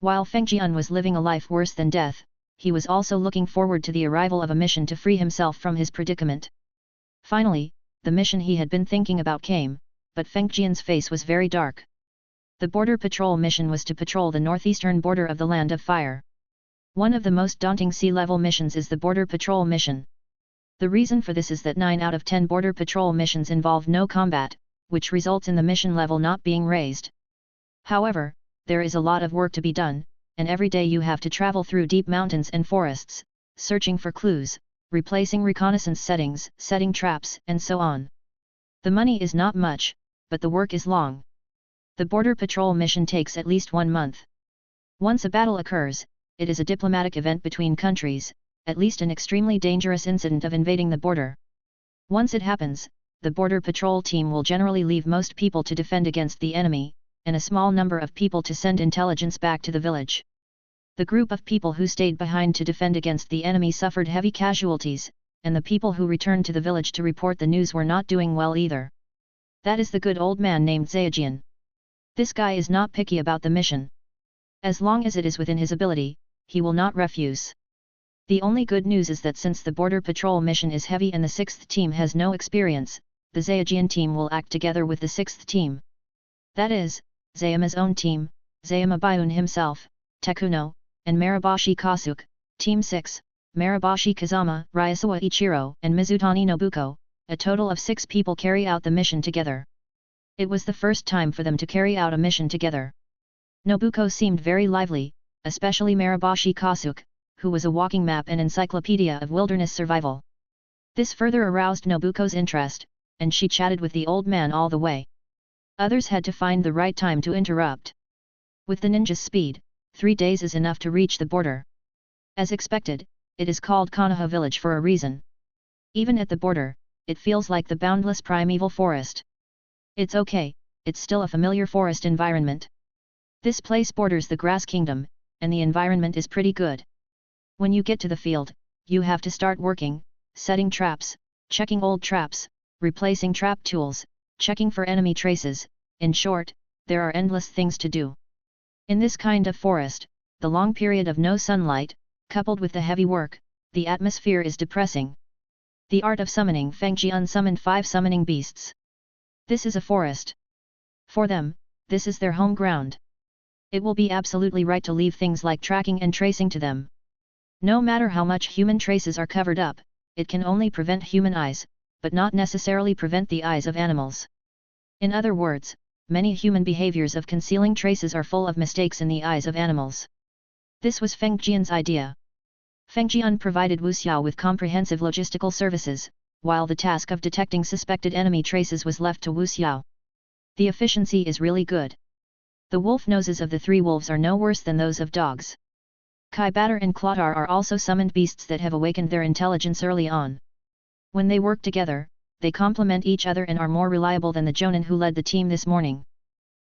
Speaker 1: While Feng Jian was living a life worse than death, he was also looking forward to the arrival of a mission to free himself from his predicament. Finally, the mission he had been thinking about came, but Feng Jian's face was very dark. The border patrol mission was to patrol the northeastern border of the Land of Fire. One of the most daunting sea-level missions is the border patrol mission. The reason for this is that 9 out of 10 border patrol missions involve no combat, which results in the mission level not being raised. However, there is a lot of work to be done, and every day you have to travel through deep mountains and forests, searching for clues, replacing reconnaissance settings, setting traps, and so on. The money is not much, but the work is long. The border patrol mission takes at least 1 month. Once a battle occurs, it is a diplomatic event between countries, at least an extremely dangerous incident of invading the border. Once it happens, the border patrol team will generally leave most people to defend against the enemy, and a small number of people to send intelligence back to the village. The group of people who stayed behind to defend against the enemy suffered heavy casualties, and the people who returned to the village to report the news were not doing well either. That is the good old man named Zaojian. This guy is not picky about the mission. As long as it is within his ability, he will not refuse. The only good news is that since the border patrol mission is heavy and the 6th team has no experience, the Zaojian team will act together with the 6th team. That is, Zayama's own team, Zayama Bayun himself, Tekuno, and Maraboshi Kasuke, Team 6, Maraboshi Kazama, Ryasawa Ichiro, and Mizutani Nobuko, a total of 6 people carry out the mission together. It was the first time for them to carry out a mission together. Nobuko seemed very lively, especially Maraboshi Kasuke, who was a walking map and encyclopedia of wilderness survival. This further aroused Nobuko's interest, and she chatted with the old man all the way. Others had to find the right time to interrupt. With the ninja's speed, 3 days is enough to reach the border. As expected, it is called Konoha village for a reason. Even at the border, it feels like the boundless primeval forest. It's okay, it's still a familiar forest environment. This place borders the Grass Kingdom, and the environment is pretty good. When you get to the field, you have to start working, setting traps, checking old traps, replacing trap tools, checking for enemy traces. In short, there are endless things to do. In this kind of forest, the long period of no sunlight, coupled with the heavy work, the atmosphere is depressing. The art of summoning. Feng Jian summoned 5 summoning beasts. This is a forest. For them, this is their home ground. It will be absolutely right to leave things like tracking and tracing to them. No matter how much human traces are covered up, it can only prevent human eyes, but not necessarily prevent the eyes of animals. In other words, many human behaviors of concealing traces are full of mistakes in the eyes of animals. This was Feng Jian's idea. Feng Jian provided Wu Xiao with comprehensive logistical services, while the task of detecting suspected enemy traces was left to Wu Xiao. The efficiency is really good. The wolf noses of the 3 wolves are no worse than those of dogs. Kai Batter and Clotar are also summoned beasts that have awakened their intelligence early on. When they work together, they complement each other and are more reliable than the Jonin who led the team this morning.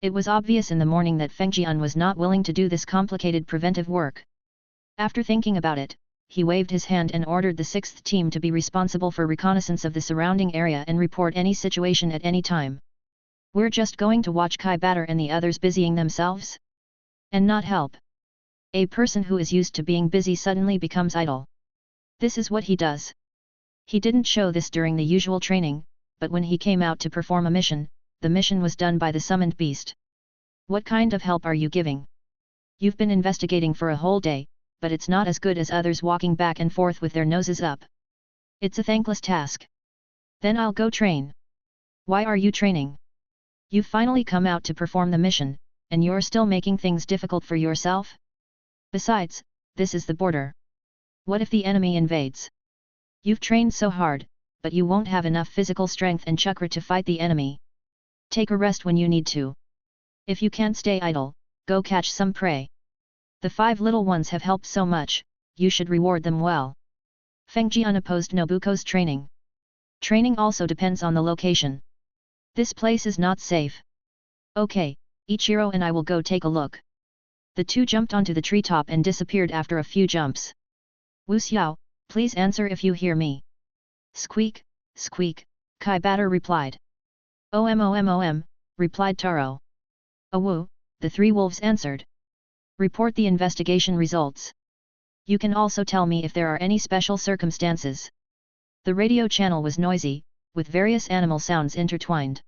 Speaker 1: It was obvious in the morning that Feng Jian was not willing to do this complicated preventive work. After thinking about it, he waved his hand and ordered the 6th team to be responsible for reconnaissance of the surrounding area and report any situation at any time. We're just going to watch Kai Batter and the others busying themselves? And not help. A person who is used to being busy suddenly becomes idle. This is what he does. He didn't show this during the usual training, but when he came out to perform a mission, the mission was done by the summoned beast. What kind of help are you giving? You've been investigating for a whole day, but it's not as good as others walking back and forth with their noses up. It's a thankless task. Then I'll go train. Why are you training? You've finally come out to perform the mission, and you're still making things difficult for yourself? Besides, this is the border. What if the enemy invades? You've trained so hard, but you won't have enough physical strength and chakra to fight the enemy. Take a rest when you need to. If you can't stay idle, go catch some prey. The 5 little ones have helped so much, you should reward them well. Feng Jian opposed Nobuko's training. Training also depends on the location. This place is not safe. Okay, Ichiro and I will go take a look. The two jumped onto the treetop and disappeared after a few jumps. Wu Xiao, please answer if you hear me. Squeak, squeak, Kai Batter replied. OM, replied Taro. Awu, the 3 wolves answered. Report the investigation results. You can also tell me if there are any special circumstances. The radio channel was noisy, with various animal sounds intertwined.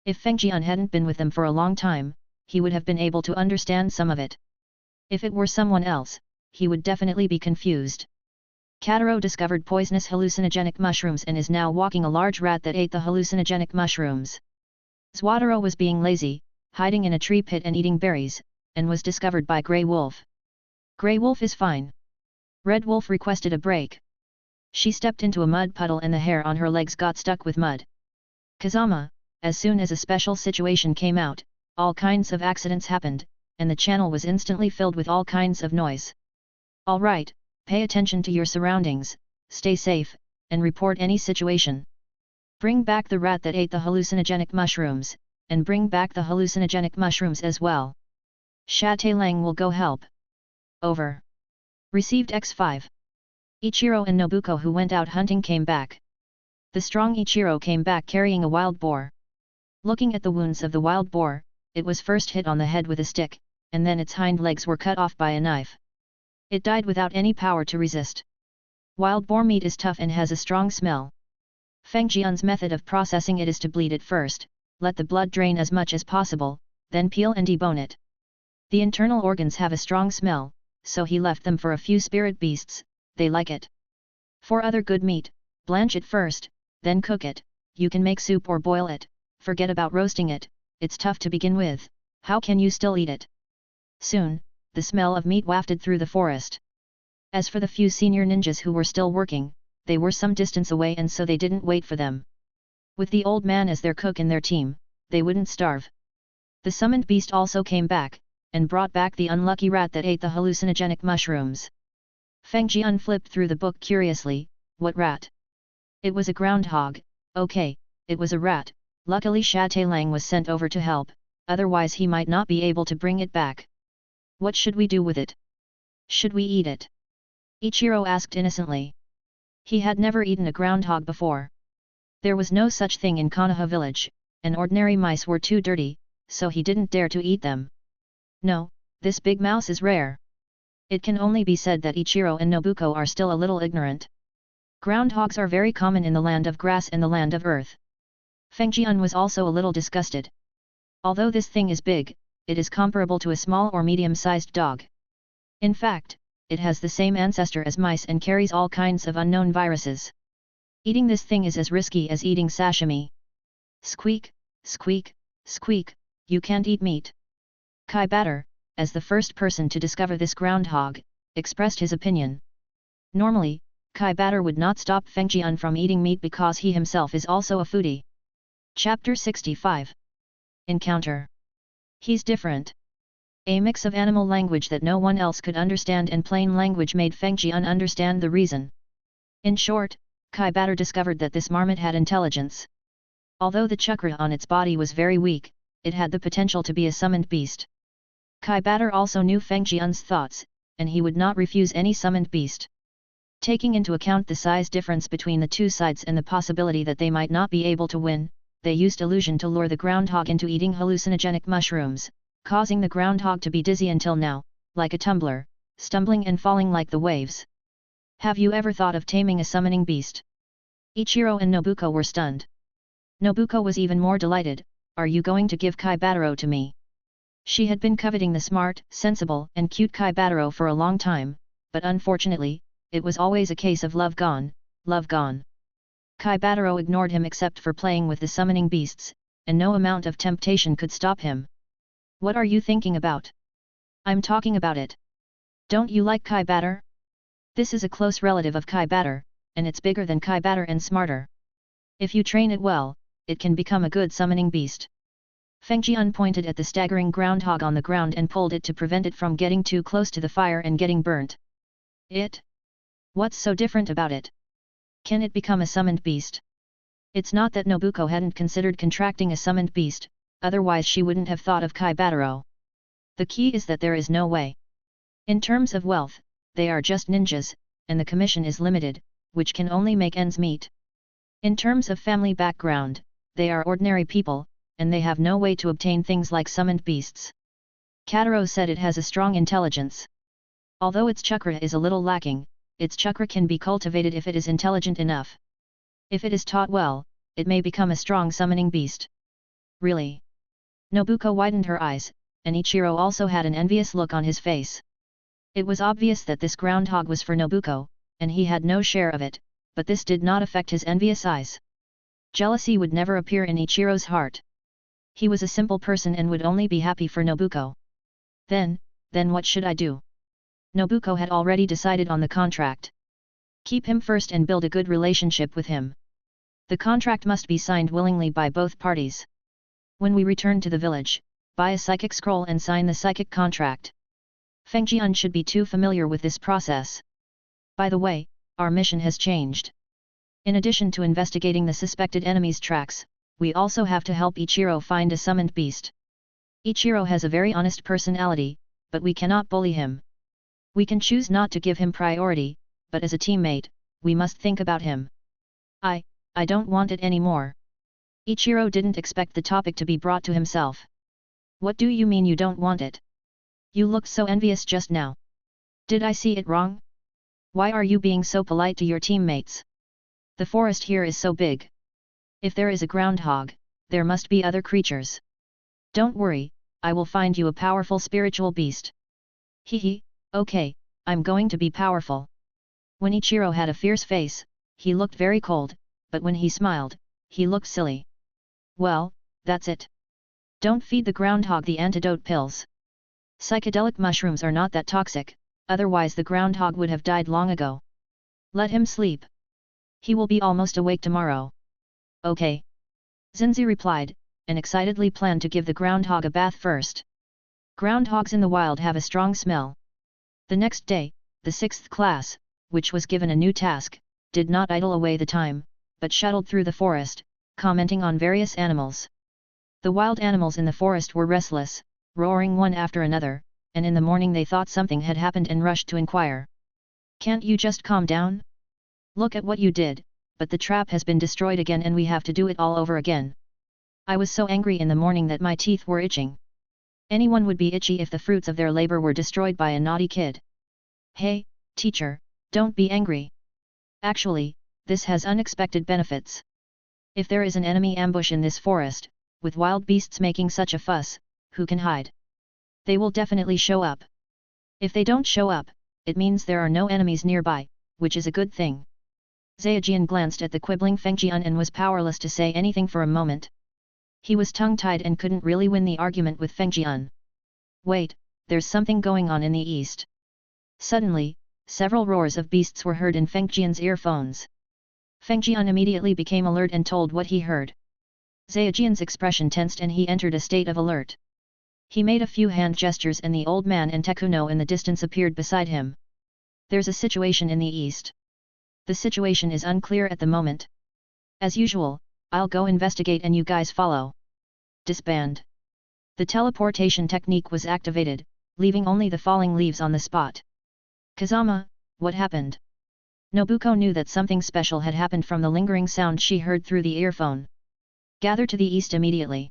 Speaker 1: If Feng Jian hadn't been with them for a long time, he would have been able to understand some of it. If it were someone else, he would definitely be confused. Kataro discovered poisonous hallucinogenic mushrooms and is now walking a large rat that ate the hallucinogenic mushrooms. Zwataro was being lazy, hiding in a tree pit and eating berries, and was discovered by Grey Wolf. Grey Wolf is fine. Red Wolf requested a break. She stepped into a mud puddle and the hair on her legs got stuck with mud. Kazama, as soon as a special situation came out, all kinds of accidents happened, and the channel was instantly filled with all kinds of noise. Alright, pay attention to your surroundings, stay safe, and report any situation. Bring back the rat that ate the hallucinogenic mushrooms, and bring back the hallucinogenic mushrooms as well. Sha-Tai Lang will go help. Over. Received X5. Ichiro and Nobuko who went out hunting came back. The strong Ichiro came back carrying a wild boar. Looking at the wounds of the wild boar, it was first hit on the head with a stick, and then its hind legs were cut off by a knife. It died without any power to resist. Wild boar meat is tough and has a strong smell. Feng Jian's method of processing it is to bleed it first, let the blood drain as much as possible, then peel and debone it. The internal organs have a strong smell, so he left them for a few spirit beasts, they like it. For other good meat, blanch it first, then cook it, you can make soup or boil it, forget about roasting it, it's tough to begin with, how can you still eat it? Soon, the smell of meat wafted through the forest. As for the few senior ninjas who were still working, they were some distance away and so they didn't wait for them. With the old man as their cook in their team, they wouldn't starve. The summoned beast also came back, and brought back the unlucky rat that ate the hallucinogenic mushrooms. Feng Jian flipped through the book curiously, what rat? It was a groundhog, okay, it was a rat, luckily Sha-Tai Lang was sent over to help, otherwise he might not be able to bring it back. What should we do with it? Should we eat it? Ichiro asked innocently. He had never eaten a groundhog before. There was no such thing in Konoha village, and ordinary mice were too dirty, so he didn't dare to eat them. No, this big mouse is rare. It can only be said that Ichiro and Nobuko are still a little ignorant. Groundhogs are very common in the land of grass and the land of earth. Feng Jian was also a little disgusted. Although this thing is big, it is comparable to a small or medium-sized dog. In fact, it has the same ancestor as mice and carries all kinds of unknown viruses. Eating this thing is as risky as eating sashimi. Squeak, squeak, squeak, you can't eat meat. Kai Batter, as the first person to discover this groundhog, expressed his opinion. Normally, Kai Batter would not stop Feng Jian from eating meat because he himself is also a foodie. Chapter 65. Encounter. He's different. A mix of animal language that no one else could understand and plain language made Feng Jian understand the reason. In short, Kai Batter discovered that this marmot had intelligence. Although the chakra on its body was very weak, it had the potential to be a summoned beast. Kai Batter also knew Feng Jian's thoughts, and he would not refuse any summoned beast. Taking into account the size difference between the two sides and the possibility that they might not be able to win, they used illusion to lure the groundhog into eating hallucinogenic mushrooms, causing the groundhog to be dizzy until now, like a tumbler, stumbling and falling like the waves. Have you ever thought of taming a summoning beast? Ichiro and Nobuko were stunned. Nobuko was even more delighted. Are you going to give Kaibataro to me? She had been coveting the smart, sensible and cute Kaibataro for a long time, but unfortunately, it was always a case of love gone, love gone. Kaibataro ignored him except for playing with the summoning beasts, and no amount of temptation could stop him. What are you thinking about? I'm talking about it. Don't you like Kaibatar? This is a close relative of Kaibatar, and it's bigger than Kaibatar and smarter. If you train it well, it can become a good summoning beast. Feng Jian pointed at the staggering groundhog on the ground and pulled it to prevent it from getting too close to the fire and getting burnt. It? What's so different about it? Can it become a summoned beast? It's not that Nobuko hadn't considered contracting a summoned beast, otherwise she wouldn't have thought of Kaibataro. The key is that there is no way. In terms of wealth, they are just ninjas, and the commission is limited, which can only make ends meet. In terms of family background, they are ordinary people, and they have no way to obtain things like summoned beasts. Kataro said it has a strong intelligence. Although its chakra is a little lacking, its chakra can be cultivated if it is intelligent enough. If it is taught well, it may become a strong summoning beast. Really? Nobuko widened her eyes, and Ichiro also had an envious look on his face. It was obvious that this groundhog was for Nobuko, and he had no share of it, but this did not affect his envious eyes. Jealousy would never appear in Ichiro's heart. He was a simple person and would only be happy for Nobuko. Then what should I do? Nobuko had already decided on the contract. Keep him first and build a good relationship with him. The contract must be signed willingly by both parties. When we return to the village, buy a psychic scroll and sign the psychic contract. Feng Jian should be too familiar with this process. By the way, our mission has changed. In addition to investigating the suspected enemy's tracks, we also have to help Ichiro find a summoned beast. Ichiro has a very honest personality, but we cannot bully him. We can choose not to give him priority, but as a teammate, we must think about him. I don't want it anymore. Ichiro didn't expect the topic to be brought to himself. What do you mean you don't want it? You looked so envious just now. Did I see it wrong? Why are you being so polite to your teammates? The forest here is so big. If there is a groundhog, there must be other creatures. Don't worry, I will find you a powerful spiritual beast. Hehe, okay, I'm going to be powerful. When Ichiro had a fierce face, he looked very cold, but when he smiled, he looked silly. Well, that's it. Don't feed the groundhog the antidote pills. Psychedelic mushrooms are not that toxic, otherwise the groundhog would have died long ago. Let him sleep. He will be almost awake tomorrow. Okay. Zinzi replied, and excitedly planned to give the groundhog a bath first. Groundhogs in the wild have a strong smell. The next day, the 6th class, which was given a new task, did not idle away the time, but shuttled through the forest, commenting on various animals. The wild animals in the forest were restless, roaring one after another, and in the morning they thought something had happened and rushed to inquire. Can't you just calm down? Look at what you did, but the trap has been destroyed again and we have to do it all over again. I was so angry in the morning that my teeth were itching. Anyone would be itchy if the fruits of their labor were destroyed by a naughty kid. Hey, teacher, don't be angry. Actually, this has unexpected benefits. If there is an enemy ambush in this forest, with wild beasts making such a fuss, who can hide? They will definitely show up. If they don't show up, it means there are no enemies nearby, which is a good thing. Zaojian glanced at the quibbling Feng Jian and was powerless to say anything for a moment. He was tongue-tied and couldn't really win the argument with Feng Jian. Wait, there's something going on in the east. Suddenly, several roars of beasts were heard in Feng Jian's earphones. Feng Jian immediately became alert and told what he heard. Zaojian's expression tensed and he entered a state of alert. He made a few hand gestures and the old man and Tekuno in the distance appeared beside him. There's a situation in the east. The situation is unclear at the moment. As usual, I'll go investigate and you guys follow. Disband. The teleportation technique was activated, leaving only the falling leaves on the spot. Kazama, what happened? Nobuko knew that something special had happened from the lingering sound she heard through the earphone. Gather to the east immediately.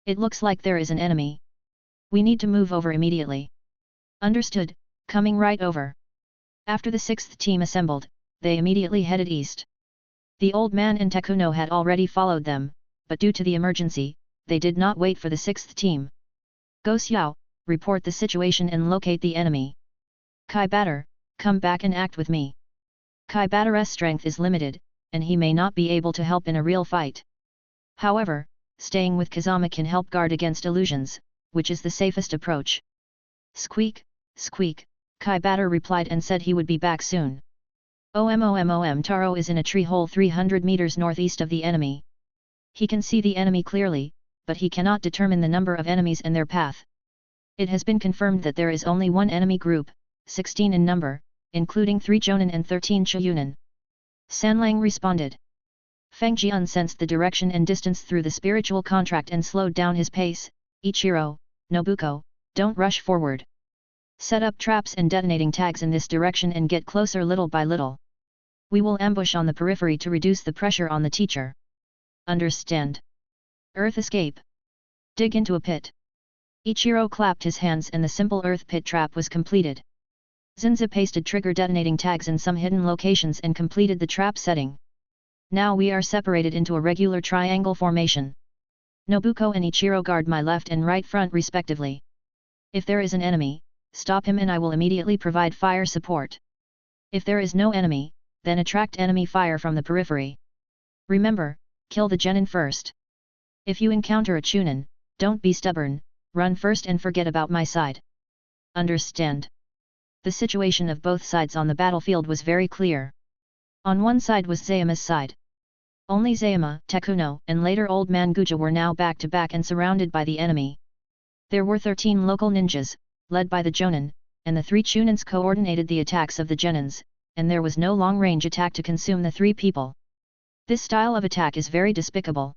Speaker 1: It looks like there is an enemy. We need to move over immediately. Understood, coming right over. After the 6th team assembled, they immediately headed east. The old man and Tekuno had already followed them, but due to the emergency, they did not wait for the sixth team. Go Xiao, report the situation and locate the enemy. Kai Batter, come back and act with me. Kai Batter's strength is limited, and he may not be able to help in a real fight. However, staying with Kazama can help guard against illusions, which is the safest approach. Squeak, squeak, Kai Batter replied and said he would be back soon. OMOMOM Taro is in a tree hole 300 meters northeast of the enemy. He can see the enemy clearly, but he cannot determine the number of enemies and their path. It has been confirmed that there is only one enemy group, 16 in number, including 3 Jonin and 13 Chuyunin. Sanlang responded. Feng Jian sensed the direction and distance through the spiritual contract and slowed down his pace. Ichiro, Nobuko, don't rush forward. Set up traps and detonating tags in this direction and get closer little by little. We will ambush on the periphery to reduce the pressure on the teacher. Understand? Earth escape. Dig into a pit. Ichiro clapped his hands and the simple earth pit trap was completed. Zinza pasted trigger detonating tags in some hidden locations and completed the trap setting. Now we are separated into a regular triangle formation. Nobuko and Ichiro guard my left and right front respectively. If there is an enemy, stop him and I will immediately provide fire support. If there is no enemy, then attract enemy fire from the periphery. Remember, kill the genin first. If you encounter a Chunin, don't be stubborn, run first and forget about my side. Understand? The situation of both sides on the battlefield was very clear. On one side was Zayama's side. Only Zayama, Takuno, and later Old Man Guja were now back to back and surrounded by the enemy. There were 13 local ninjas, led by the Jonin, and the 3 Chunins coordinated the attacks of the Genins, and there was no long-range attack to consume the 3 people. This style of attack is very despicable.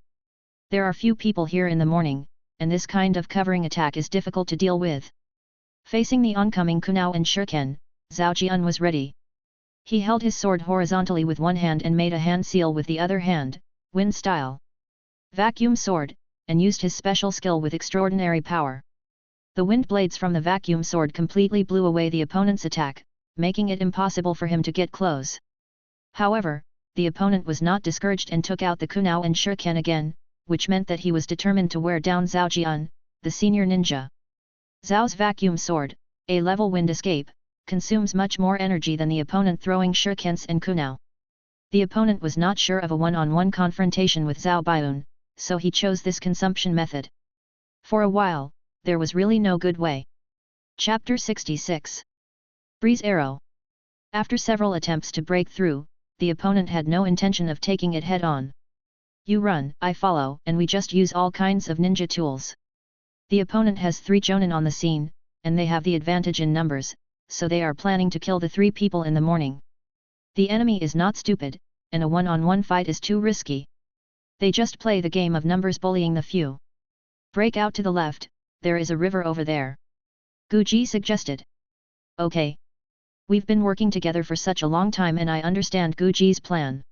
Speaker 1: There are few people here in the morning, and this kind of covering attack is difficult to deal with. Facing the oncoming Kunao and Shuriken, Zhao Jian was ready. He held his sword horizontally with one hand and made a hand seal with the other hand, wind style. Vacuum sword, and used his special skill with extraordinary power. The wind blades from the vacuum sword completely blew away the opponent's attack, making it impossible for him to get close. However, the opponent was not discouraged and took out the Kunao and Shuriken again, which meant that he was determined to wear down Zhao Jian, the senior ninja. Zhao's vacuum sword, A-level wind escape, consumes much more energy than the opponent throwing shurikens and kunao. The opponent was not sure of a one-on-one confrontation with Zhao Baiyun, so he chose this consumption method. For a while, there was really no good way. Chapter 66. Breeze Arrow. After several attempts to break through, the opponent had no intention of taking it head-on. You run, I follow, and we just use all kinds of ninja tools. The opponent has 3 Jonin on the scene, and they have the advantage in numbers, so they are planning to kill the 3 people in the morning. The enemy is not stupid, and a one-on-one fight is too risky. They just play the game of numbers bullying the few. Break out to the left, there is a river over there. Guji suggested. Okay. We've been working together for such a long time and I understand Guji's plan.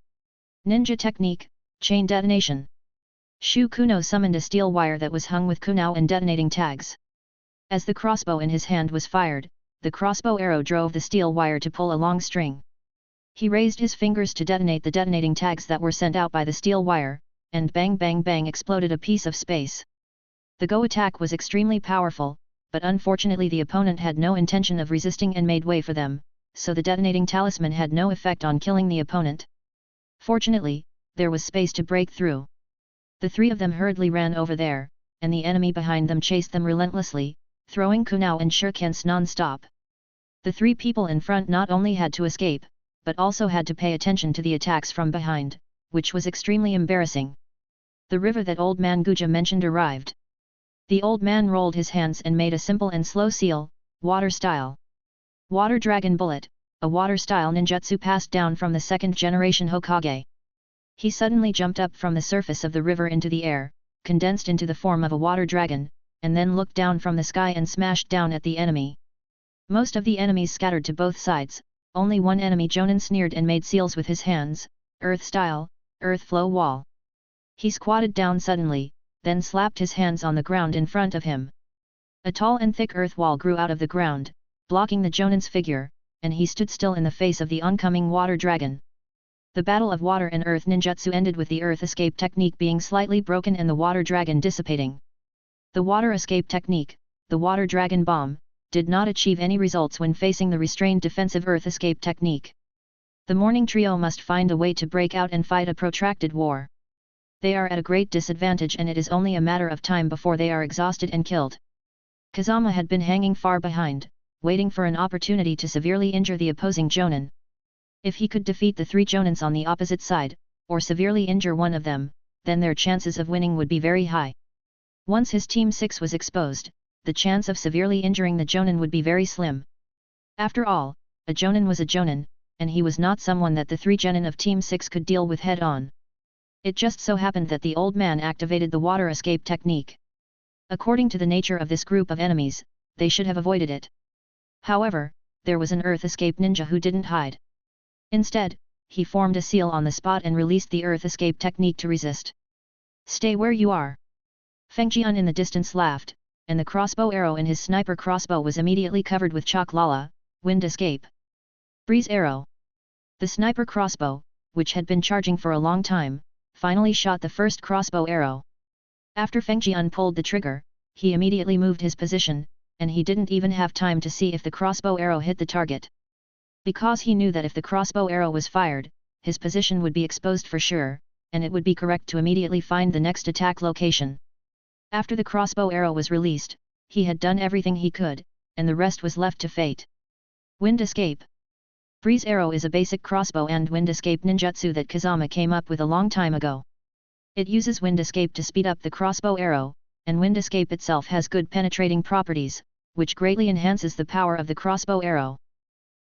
Speaker 1: Ninja technique, chain detonation. Shu Kuno summoned a steel wire that was hung with kunao and detonating tags. As the crossbow in his hand was fired, the crossbow arrow drove the steel wire to pull a long string. He raised his fingers to detonate the detonating tags that were sent out by the steel wire, and bang bang bang exploded a piece of space. The go attack was extremely powerful, but unfortunately the opponent had no intention of resisting and made way for them, so the detonating talisman had no effect on killing the opponent. Fortunately, there was space to break through. The 3 of them hurriedly ran over there, and the enemy behind them chased them relentlessly, throwing kunao and shurikens non-stop. The 3 people in front not only had to escape, but also had to pay attention to the attacks from behind, which was extremely embarrassing. The river that Old Man Guja mentioned arrived. The old man rolled his hands and made a simple and slow seal, water style. Water Dragon Bullet, a water style ninjutsu passed down from the 2nd generation Hokage. He suddenly jumped up from the surface of the river into the air, condensed into the form of a water dragon, and then looked down from the sky and smashed down at the enemy. Most of the enemies scattered to both sides, only one enemy Jonin sneered and made seals with his hands, earth style, earth flow wall. He squatted down suddenly, then slapped his hands on the ground in front of him. A tall and thick earth wall grew out of the ground, blocking the Jonin's figure, and he stood still in the face of the oncoming water dragon. The battle of water and earth ninjutsu ended with the earth escape technique being slightly broken and the water dragon dissipating. The water escape technique, the water dragon bomb, did not achieve any results when facing the restrained defensive earth escape technique. The morning trio must find a way to break out and fight a protracted war. They are at a great disadvantage and it is only a matter of time before they are exhausted and killed. Kazama had been hanging far behind, waiting for an opportunity to severely injure the opposing jonin. If he could defeat the 3 jonins on the opposite side, or severely injure one of them, then their chances of winning would be very high. Once his Team 6 was exposed, the chance of severely injuring the jonin would be very slim. After all, a jonin was a jonin, and he was not someone that the 3 genin of Team 6 could deal with head-on. It just so happened that the old man activated the water escape technique. According to the nature of this group of enemies, they should have avoided it. However, there was an earth escape ninja who didn't hide. Instead, he formed a seal on the spot and released the earth escape technique to resist. "Stay where you are." Feng Jian in the distance laughed, and the crossbow arrow in his sniper crossbow was immediately covered with chalk lala, wind escape. Breeze arrow. The sniper crossbow, which had been charging for a long time, finally shot the first crossbow arrow. After Feng Jian pulled the trigger, he immediately moved his position, and he didn't even have time to see if the crossbow arrow hit the target. Because he knew that if the crossbow arrow was fired, his position would be exposed for sure, and it would be correct to immediately find the next attack location. After the crossbow arrow was released, he had done everything he could, and the rest was left to fate. Wind escape. Breeze arrow is a basic crossbow and wind escape ninjutsu that Kazama came up with a long time ago. It uses wind escape to speed up the crossbow arrow, and wind escape itself has good penetrating properties, which greatly enhances the power of the crossbow arrow.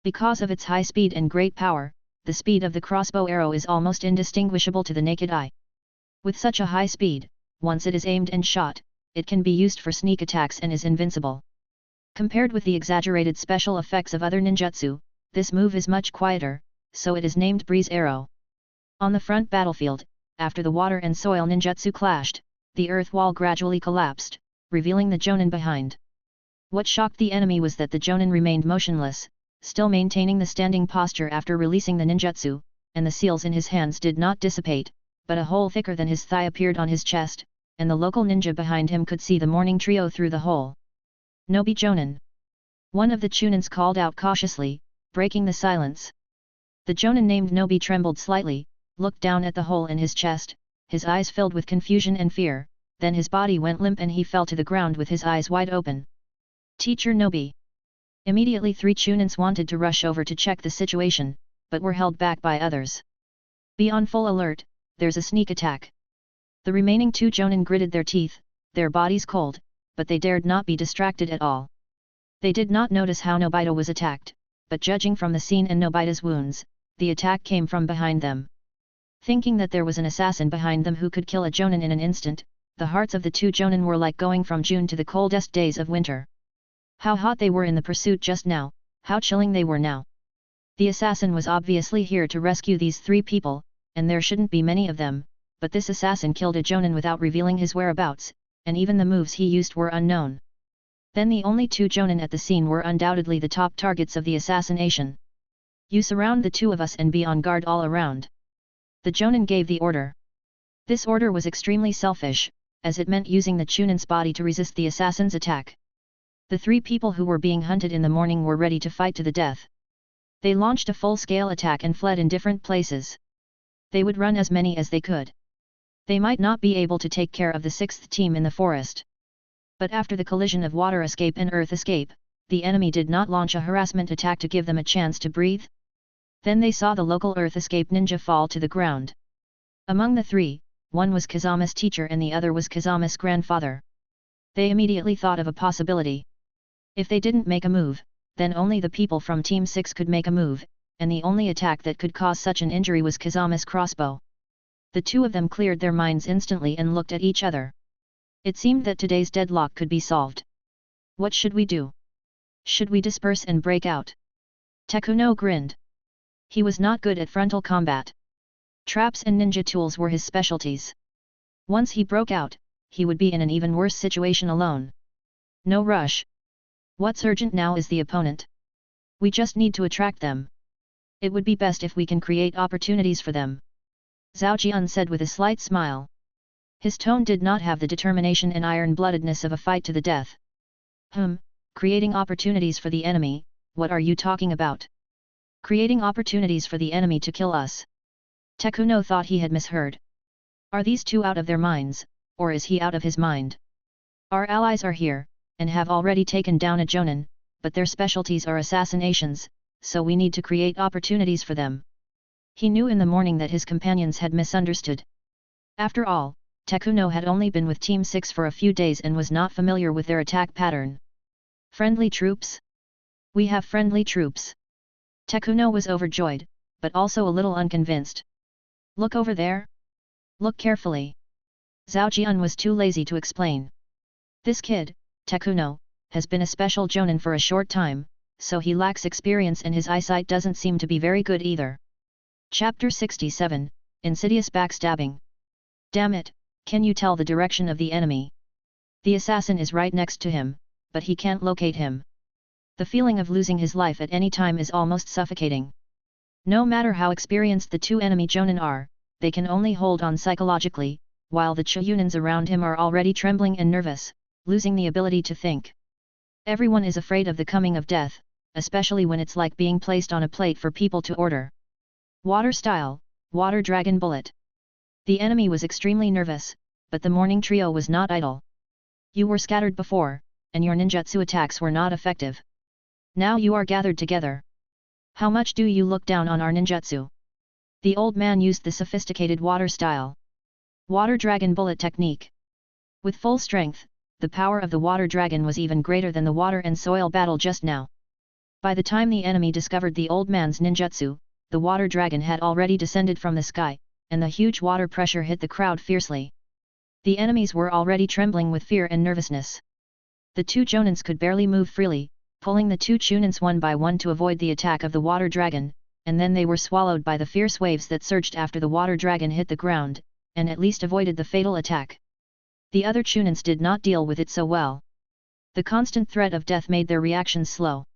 Speaker 1: Because of its high speed and great power, the speed of the crossbow arrow is almost indistinguishable to the naked eye. With such a high speed, once it is aimed and shot, it can be used for sneak attacks and is invincible. Compared with the exaggerated special effects of other ninjutsu, this move is much quieter, so it is named Breeze Arrow. On the front battlefield, after the water and soil ninjutsu clashed, the earth wall gradually collapsed, revealing the jonin behind. What shocked the enemy was that the jonin remained motionless, still maintaining the standing posture after releasing the ninjutsu, and the seals in his hands did not dissipate, but a hole thicker than his thigh appeared on his chest, and the local ninja behind him could see the morning trio through the hole. "Nobi jonin." One of the chunins called out cautiously, breaking the silence. The jonin named Nobi trembled slightly, looked down at the hole in his chest, his eyes filled with confusion and fear, then his body went limp and he fell to the ground with his eyes wide open. "Teacher Nobi." Immediately 3 chunins wanted to rush over to check the situation, but were held back by others. "Be on full alert, there's a sneak attack." The remaining 2 jonin gritted their teeth, their bodies cold, but they dared not be distracted at all. They did not notice how Nobita was attacked, but judging from the scene and Nobita's wounds, the attack came from behind them. Thinking that there was an assassin behind them who could kill a jonin in an instant, the hearts of the 2 jonin were like going from June to the coldest days of winter. How hot they were in the pursuit just now, how chilling they were now. The assassin was obviously here to rescue these 3 people, and there shouldn't be many of them, but this assassin killed a jonin without revealing his whereabouts, and even the moves he used were unknown. Then the only 2 jonin at the scene were undoubtedly the top targets of the assassination. "You surround the 2 of us and be on guard all around." The jonin gave the order. This order was extremely selfish, as it meant using the chunin's body to resist the assassin's attack. The 3 people who were being hunted in the morning were ready to fight to the death. They launched a full-scale attack and fled in different places. They would run as many as they could. They might not be able to take care of the 6th team in the forest. But after the collision of water escape and earth escape, the enemy did not launch a harassment attack to give them a chance to breathe. Then they saw the local earth escape ninja fall to the ground. Among the 3, one was Kazama's teacher and the other was Kazama's grandfather. They immediately thought of a possibility. If they didn't make a move, then only the people from Team 6 could make a move, and the only attack that could cause such an injury was Kazama's crossbow. The 2 of them cleared their minds instantly and looked at each other. It seemed that today's deadlock could be solved. What should we do? Should we disperse and break out? Tekuno grinned. He was not good at frontal combat. Traps and ninja tools were his specialties. Once he broke out, he would be in an even worse situation alone. No rush. What's urgent now is the opponent. We just need to attract them. It would be best if we can create opportunities for them. Zhao Jian said with a slight smile. His tone did not have the determination and iron-bloodedness of a fight to the death. Creating opportunities for the enemy, what are you talking about? Creating opportunities for the enemy to kill us. Tekuno thought he had misheard. Are these two out of their minds, or is he out of his mind? Our allies are here, and have already taken down a Jonin, but their specialties are assassinations, so we need to create opportunities for them. He knew in the morning that his companions had misunderstood. After all, Tekuno had only been with Team 6 for a few days and was not familiar with their attack pattern. Friendly troops? We have friendly troops. Tekuno was overjoyed, but also a little unconvinced. Look over there. Look carefully. Zhao Jian was too lazy to explain. This kid, Tekuno, has been a special Jonin for a short time, so he lacks experience and his eyesight doesn't seem to be very good either. Chapter 67, Insidious Backstabbing. Damn it, can you tell the direction of the enemy? The assassin is right next to him, but he can't locate him. The feeling of losing his life at any time is almost suffocating. No matter how experienced the two enemy Jonin are, they can only hold on psychologically, while the Chuyunins around him are already trembling and nervous, losing the ability to think. Everyone is afraid of the coming of death, especially when it's like being placed on a plate for people to order. Water style, water dragon bullet. The enemy was extremely nervous, but the morning trio was not idle. You were scattered before, and your ninjutsu attacks were not effective. Now you are gathered together. How much do you look down on our ninjutsu? The old man used the sophisticated water style. Water dragon bullet technique. With full strength, the power of the water dragon was even greater than the water and soil battle just now. By the time the enemy discovered the old man's ninjutsu, the water dragon had already descended from the sky, and the huge water pressure hit the crowd fiercely. The enemies were already trembling with fear and nervousness. The two Jonins could barely move freely, pulling the two Chunins one by one to avoid the attack of the water dragon, and then they were swallowed by the fierce waves that surged after the water dragon hit the ground, and at least avoided the fatal attack. The other Chunins did not deal with it so well. The constant threat of death made their reactions slow.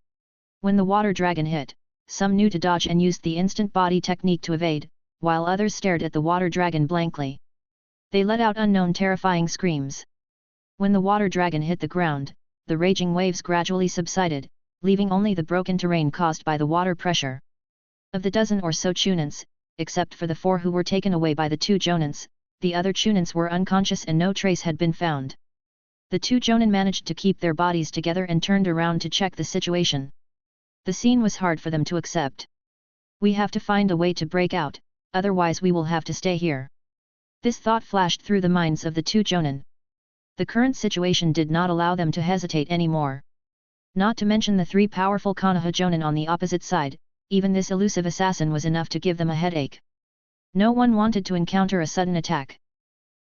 Speaker 1: When the water dragon hit, some knew to dodge and used the instant body technique to evade, while others stared at the water dragon blankly. They let out unknown terrifying screams. When the water dragon hit the ground, the raging waves gradually subsided, leaving only the broken terrain caused by the water pressure. Of the dozen or so Chunins, except for the 4 who were taken away by the 2 Jonins, the other Chunins were unconscious and no trace had been found. The 2 Jonin managed to keep their bodies together and turned around to check the situation. The scene was hard for them to accept. We have to find a way to break out, otherwise we will have to stay here. This thought flashed through the minds of the 2 Jonin. The current situation did not allow them to hesitate anymore. Not to mention the 3 powerful Konoha Jonin on the opposite side, even this elusive assassin was enough to give them a headache. No one wanted to encounter a sudden attack.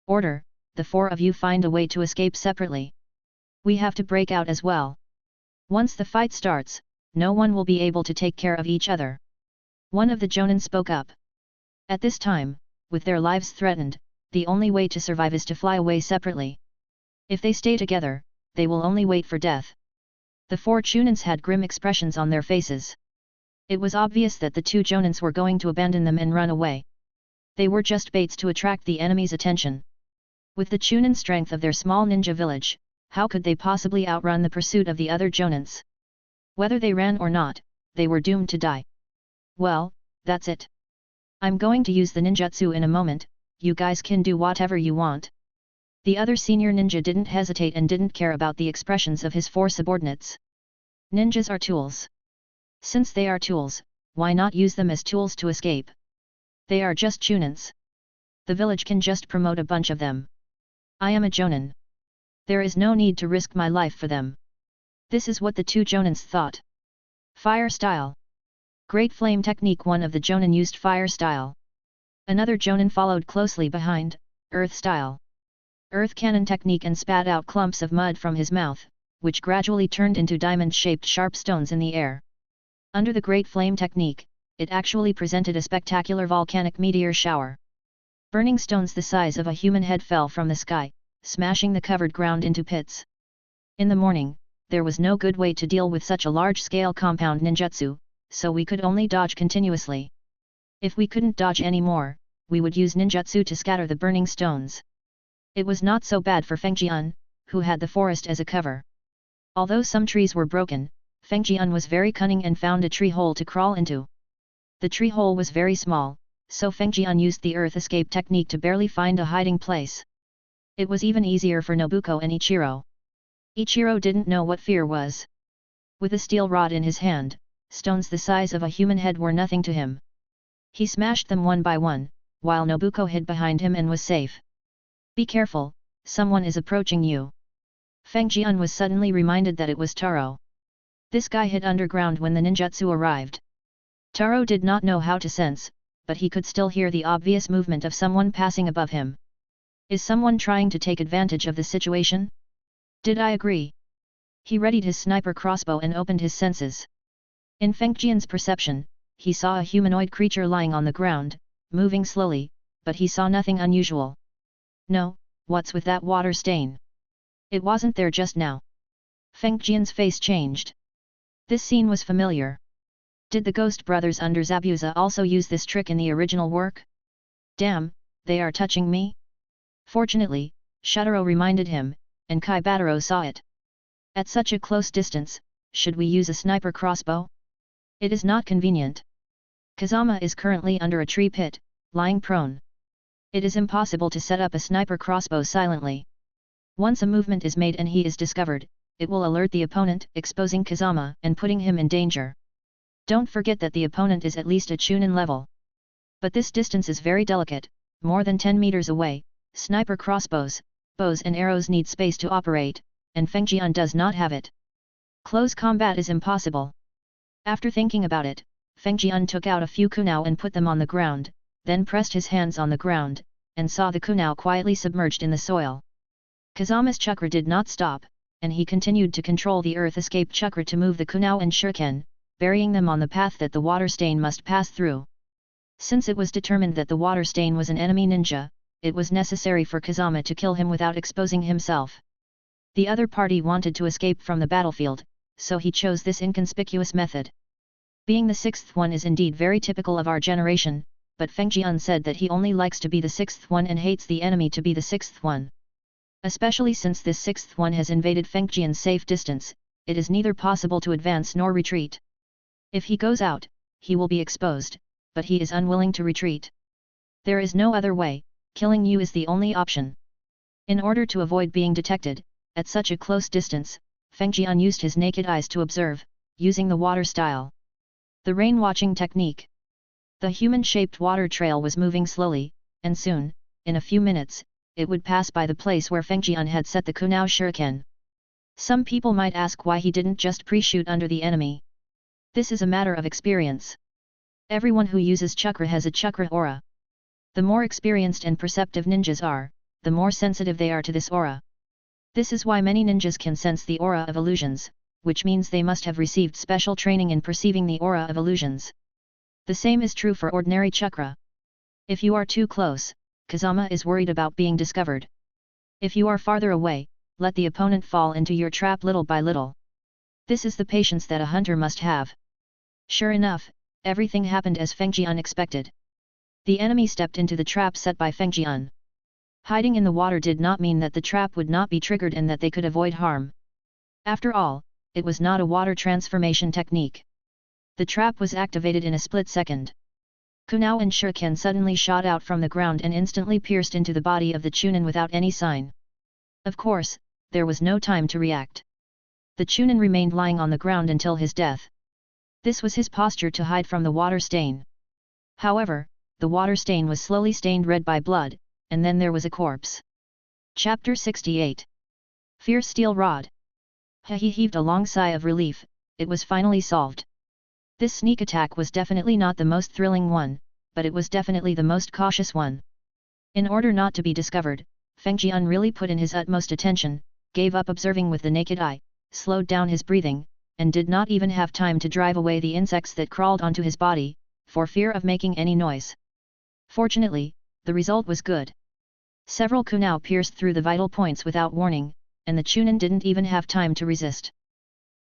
Speaker 1: Order, the 4 of you find a way to escape separately. We have to break out as well. Once the fight starts, no one will be able to take care of each other. One of the Jonin spoke up. At this time, with their lives threatened, the only way to survive is to fly away separately. If they stay together, they will only wait for death. The 4 Chunins had grim expressions on their faces. It was obvious that the 2 Jonins were going to abandon them and run away. They were just baits to attract the enemy's attention. With the Chunin strength of their small ninja village, how could they possibly outrun the pursuit of the other Jonins? Whether they ran or not, they were doomed to die. Well, that's it. I'm going to use the ninjutsu in a moment, you guys can do whatever you want. The other senior ninja didn't hesitate and didn't care about the expressions of his 4 subordinates. Ninjas are tools. Since they are tools, why not use them as tools to escape? They are just Chunins. The village can just promote a bunch of them. I am a Jonin. There is no need to risk my life for them. This is what the 2 Jonins thought. Fire style. Great flame technique. One of the Jonin used fire style. Another Jonin followed closely behind, earth style. Earth cannon technique, and spat out clumps of mud from his mouth, which gradually turned into diamond-shaped sharp stones in the air. Under the great flame technique, it actually presented a spectacular volcanic meteor shower. Burning stones the size of a human head fell from the sky, smashing the covered ground into pits. In the morning, there was no good way to deal with such a large-scale compound ninjutsu, so we could only dodge continuously. If we couldn't dodge anymore, we would use ninjutsu to scatter the burning stones. It was not so bad for Feng Jian, who had the forest as a cover. Although some trees were broken, Feng Jian was very cunning and found a tree hole to crawl into. The tree hole was very small, so Feng Jian used the earth escape technique to barely find a hiding place. It was even easier for Nobuko and Ichiro. Ichiro didn't know what fear was. With a steel rod in his hand, stones the size of a human head were nothing to him. He smashed them one by one, while Nobuko hid behind him and was safe. Be careful, someone is approaching you. Feng Jian was suddenly reminded that it was Taro. This guy hid underground when the ninjutsu arrived. Taro did not know how to sense, but he could still hear the obvious movement of someone passing above him. Is someone trying to take advantage of the situation? Did I agree? He readied his sniper crossbow and opened his senses. In Feng Jian's perception, he saw a humanoid creature lying on the ground, moving slowly, but he saw nothing unusual. No, what's with that water stain? It wasn't there just now. Feng Jian's face changed. This scene was familiar. Did the Ghost Brothers under Zabuza also use this trick in the original work? Damn, they are touching me? Fortunately, Shotaro reminded him, and Kaibataro saw it. At such a close distance, should we use a sniper crossbow? It is not convenient. Kazama is currently under a tree pit, lying prone. It is impossible to set up a sniper crossbow silently. Once a movement is made and he is discovered, it will alert the opponent, exposing Kazama and putting him in danger. Don't forget that the opponent is at least a Chunin level. But this distance is very delicate, more than 10 meters away. Sniper crossbows, bows and arrows need space to operate, and Feng Jian does not have it. Close combat is impossible. After thinking about it, Feng Jian took out a few kunao and put them on the ground, then pressed his hands on the ground, and saw the kunao quietly submerged in the soil. Kazama's chakra did not stop, and he continued to control the earth escape chakra to move the kunao and shuriken, burying them on the path that the water stain must pass through. Since it was determined that the water stain was an enemy ninja, it was necessary for Kazama to kill him without exposing himself. The other party wanted to escape from the battlefield, so he chose this inconspicuous method. Being the sixth one is indeed very typical of our generation, but Feng Jian said that he only likes to be the sixth one and hates the enemy to be the sixth one. Especially since this sixth one has invaded Feng Jian's safe distance, it is neither possible to advance nor retreat. If he goes out, he will be exposed, but he is unwilling to retreat. There is no other way, killing you is the only option. In order to avoid being detected, at such a close distance, Feng Jian used his naked eyes to observe, using the water style. The rain-watching technique. The human-shaped water trail was moving slowly, and soon, in a few minutes, it would pass by the place where Feng Jian had set the kunao shuriken. Some people might ask why he didn't just pre-shoot under the enemy. This is a matter of experience. Everyone who uses chakra has a chakra aura. The more experienced and perceptive ninjas are, the more sensitive they are to this aura. This is why many ninjas can sense the aura of illusions, which means they must have received special training in perceiving the aura of illusions. The same is true for ordinary chakra. If you are too close, Kazama is worried about being discovered. If you are farther away, let the opponent fall into your trap little by little. This is the patience that a hunter must have. Sure enough, everything happened as Feng Jian expected. The enemy stepped into the trap set by Feng Jian. Hiding in the water did not mean that the trap would not be triggered and that they could avoid harm. After all, it was not a water transformation technique. The trap was activated in a split second. Kunao and shuriken suddenly shot out from the ground and instantly pierced into the body of the Chunin without any sign. Of course, there was no time to react. The Chunin remained lying on the ground until his death. This was his posture to hide from the water stain. However, the water stain was slowly stained red by blood, and then there was a corpse. Chapter 68. Fierce Steel Rod. He heaved a long sigh of relief, it was finally solved. This sneak attack was definitely not the most thrilling one, but it was definitely the most cautious one. In order not to be discovered, Feng Jian really put in his utmost attention, gave up observing with the naked eye, slowed down his breathing, and did not even have time to drive away the insects that crawled onto his body, for fear of making any noise. Fortunately, the result was good. Several kunao pierced through the vital points without warning, and the Chunin didn't even have time to resist.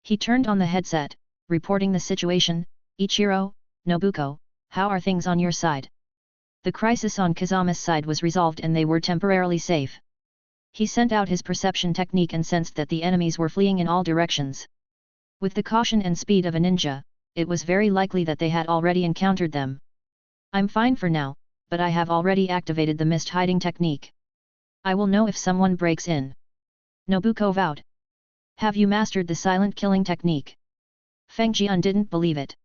Speaker 1: He turned on the headset, reporting the situation, Ichiro, Nobuko, how are things on your side? The crisis on Kazama's side was resolved and they were temporarily safe. He sent out his perception technique and sensed that the enemies were fleeing in all directions. With the caution and speed of a ninja, it was very likely that they had already encountered them. I'm fine for now, but I have already activated the mist hiding technique. I will know if someone breaks in. Nobuko vowed. Have you mastered the silent killing technique? Feng Jian didn't believe it.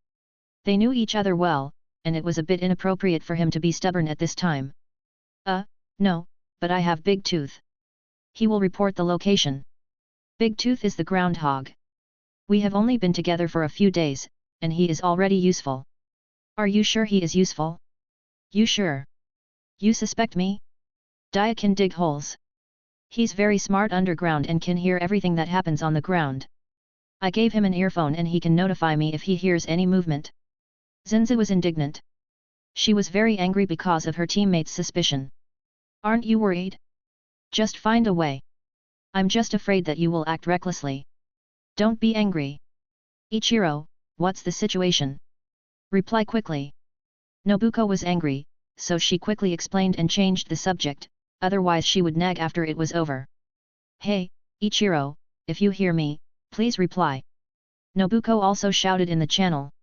Speaker 1: They knew each other well, and it was a bit inappropriate for him to be stubborn at this time. No, but I have Big Tooth. He will report the location. Big Tooth is the groundhog. We have only been together for a few days, and he is already useful. Are you sure he is useful? You sure? You suspect me? Dia can dig holes. He's very smart underground and can hear everything that happens on the ground. I gave him an earphone and he can notify me if he hears any movement. Zinza was indignant. She was very angry because of her teammates' suspicion. Aren't you worried? Just find a way. I'm just afraid that you will act recklessly. Don't be angry. Ichiro, what's the situation? Reply quickly. Nobuko was angry, so she quickly explained and changed the subject, otherwise she would nag after it was over. Hey, Ichiro, if you hear me, please reply. Nobuko also shouted in the channel.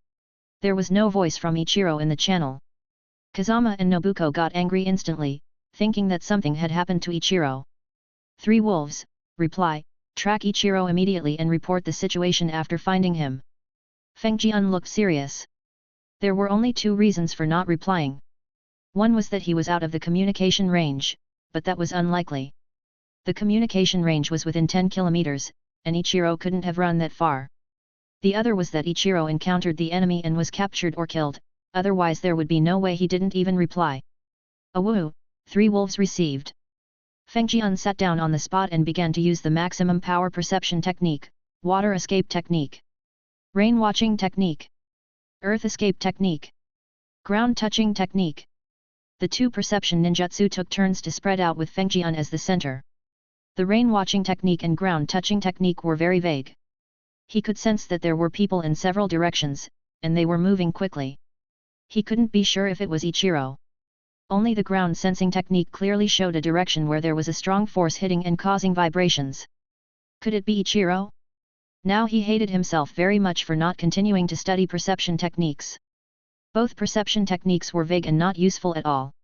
Speaker 1: There was no voice from Ichiro in the channel. Kazama and Nobuko got angry instantly, thinking that something had happened to Ichiro. Three wolves, reply, track Ichiro immediately and report the situation after finding him. Feng Jian looked serious. There were only two reasons for not replying. One was that he was out of the communication range, but that was unlikely. The communication range was within 10 kilometers, and Ichiro couldn't have run that far. The other was that Ichiro encountered the enemy and was captured or killed, otherwise there would be no way he didn't even reply. Awoo, three wolves received. Feng Jian sat down on the spot and began to use the maximum power perception technique, water escape technique, rain watching technique, earth escape technique, ground touching technique. The two perception ninjutsu took turns to spread out with Feng Jian as the center. The rain watching technique and ground touching technique were very vague. He could sense that there were people in several directions, and they were moving quickly. He couldn't be sure if it was Ichiro. Only the ground sensing technique clearly showed a direction where there was a strong force hitting and causing vibrations. Could it be Ichiro? Now he hated himself very much for not continuing to study perception techniques. Both perception techniques were vague and not useful at all.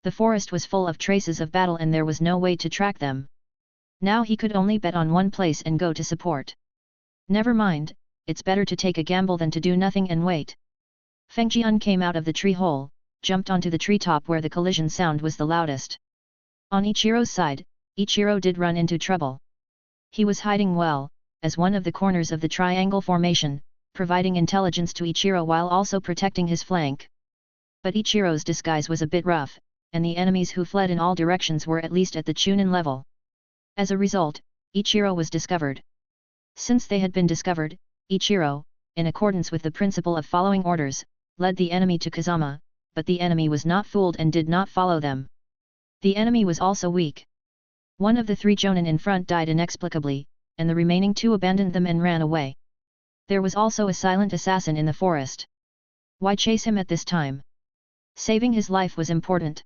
Speaker 1: The forest was full of traces of battle and there was no way to track them. Now he could only bet on one place and go to support. Never mind, it's better to take a gamble than to do nothing and wait. Feng Jian came out of the tree hole, jumped onto the treetop where the collision sound was the loudest. On Ichiro's side, Ichiro did run into trouble. He was hiding well, as one of the corners of the triangle formation, providing intelligence to Ichiro while also protecting his flank. But Ichiro's disguise was a bit rough, and the enemies who fled in all directions were at least at the Chunin level. As a result, Ichiro was discovered. Since they had been discovered, Ichiro, in accordance with the principle of following orders, led the enemy to Kazama, but the enemy was not fooled and did not follow them. The enemy was also weak. One of the three jonin in front died inexplicably, and the remaining two abandoned them and ran away. There was also a silent assassin in the forest. Why chase him at this time? Saving his life was important.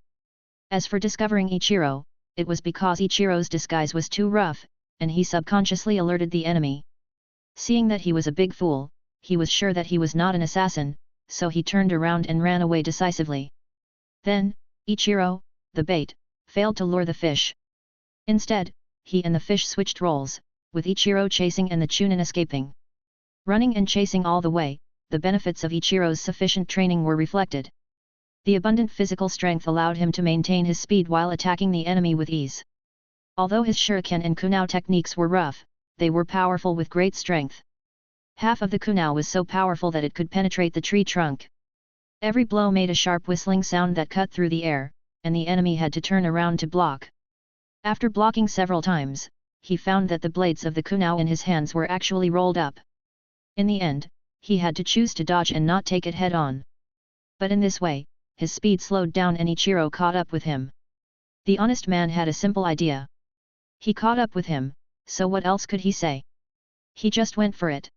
Speaker 1: As for discovering Ichiro, it was because Ichiro's disguise was too rough, and he subconsciously alerted the enemy. Seeing that he was a big fool, he was sure that he was not an assassin, so he turned around and ran away decisively. Then, Ichiro, the bait, failed to lure the fish. Instead, he and the fish switched roles, with Ichiro chasing and the Chunin escaping. Running and chasing all the way, the benefits of Ichiro's sufficient training were reflected. The abundant physical strength allowed him to maintain his speed while attacking the enemy with ease. Although his shuriken and kunao techniques were rough, they were powerful with great strength. Half of the kunao was so powerful that it could penetrate the tree trunk. Every blow made a sharp whistling sound that cut through the air, and the enemy had to turn around to block. After blocking several times, he found that the blades of the kunao in his hands were actually rolled up. In the end, he had to choose to dodge and not take it head-on. But in this way, his speed slowed down and Ichiro caught up with him. The honest man had a simple idea. He caught up with him, so what else could he say? He just went for it.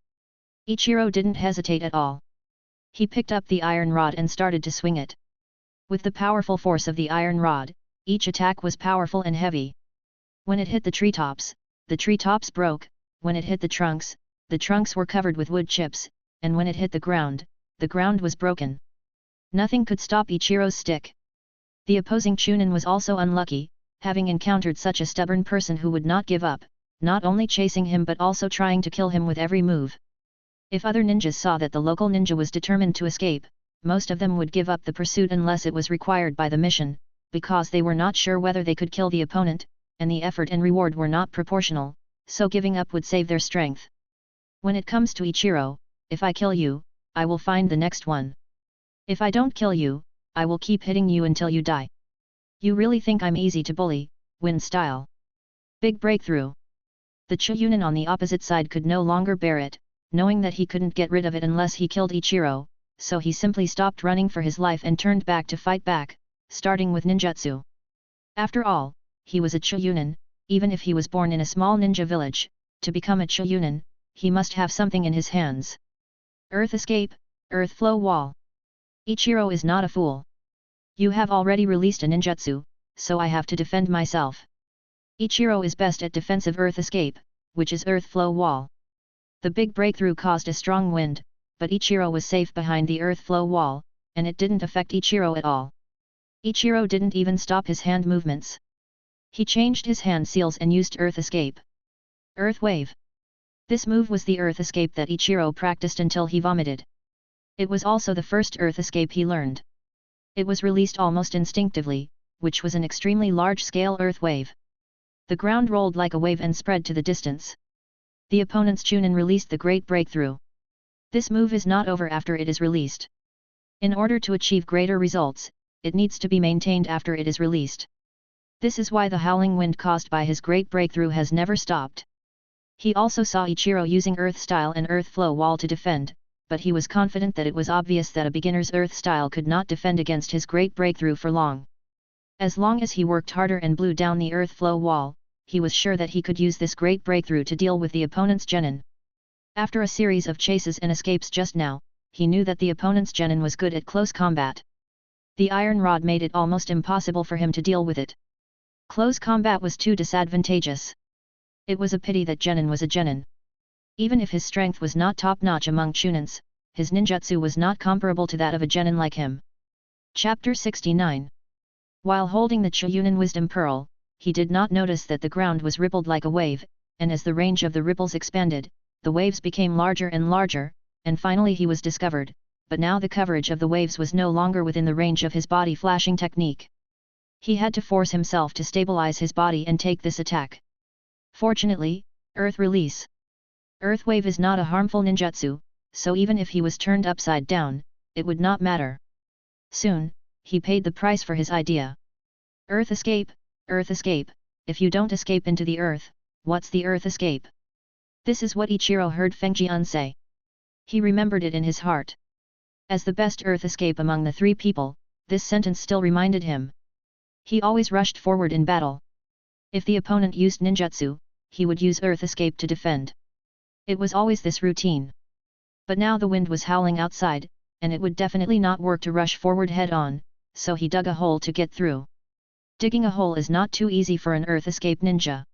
Speaker 1: Ichiro didn't hesitate at all. He picked up the iron rod and started to swing it. With the powerful force of the iron rod, each attack was powerful and heavy. When it hit the treetops broke, when it hit the trunks were covered with wood chips, and when it hit the ground was broken. Nothing could stop Ichiro's stick. The opposing Chunin was also unlucky, having encountered such a stubborn person who would not give up, not only chasing him but also trying to kill him with every move. If other ninjas saw that the local ninja was determined to escape, most of them would give up the pursuit unless it was required by the mission, because they were not sure whether they could kill the opponent, and the effort and reward were not proportional, so giving up would save their strength. When it comes to Ichiro, if I kill you, I will find the next one. If I don't kill you, I will keep hitting you until you die. You really think I'm easy to bully, Win style. Big breakthrough. The Chunin on the opposite side could no longer bear it, knowing that he couldn't get rid of it unless he killed Ichiro, so he simply stopped running for his life and turned back to fight back, starting with ninjutsu. After all, he was a Chunin, even if he was born in a small ninja village, to become a Chunin, he must have something in his hands. Earth escape, earth flow wall. Ichiro is not a fool. You have already released a ninjutsu, so I have to defend myself. Ichiro is best at defensive earth escape, which is earth flow wall. The big breakthrough caused a strong wind, but Ichiro was safe behind the earth flow wall, and it didn't affect Ichiro at all. Ichiro didn't even stop his hand movements. He changed his hand seals and used earth escape. Earth wave. This move was the earth escape that Ichiro practiced until he vomited. It was also the first earth escape he learned. It was released almost instinctively, which was an extremely large-scale earth wave. The ground rolled like a wave and spread to the distance. The opponent's Chunin released the great breakthrough. This move is not over after it is released. In order to achieve greater results, it needs to be maintained after it is released. This is why the howling wind caused by his great breakthrough has never stopped. He also saw Ichiro using earth style and earth flow wall to defend, but he was confident that it was obvious that a beginner's earth style could not defend against his great breakthrough for long. As long as he worked harder and blew down the earth flow wall, he was sure that he could use this great breakthrough to deal with the opponent's genin. After a series of chases and escapes just now, he knew that the opponent's genin was good at close combat. The iron rod made it almost impossible for him to deal with it. Close combat was too disadvantageous. It was a pity that genin was a genin. Even if his strength was not top-notch among Chunins, his ninjutsu was not comparable to that of a genin like him. Chapter 69. While holding the Chunin Wisdom Pearl, he did not notice that the ground was rippled like a wave, and as the range of the ripples expanded, the waves became larger and larger, and finally he was discovered, but now the coverage of the waves was no longer within the range of his body flashing technique. He had to force himself to stabilize his body and take this attack. Fortunately, Earth Release. Earth Wave is not a harmful ninjutsu, so even if he was turned upside down, it would not matter. Soon, he paid the price for his idea. Earth Escape, if you don't escape into the earth, what's the earth escape? This is what Ichiro heard Feng Jian say. He remembered it in his heart. As the best earth escape among the three people, this sentence still reminded him. He always rushed forward in battle. If the opponent used ninjutsu, he would use earth escape to defend. It was always this routine. But now the wind was howling outside, and it would definitely not work to rush forward head-on, so he dug a hole to get through. Digging a hole is not too easy for an earth escape ninja.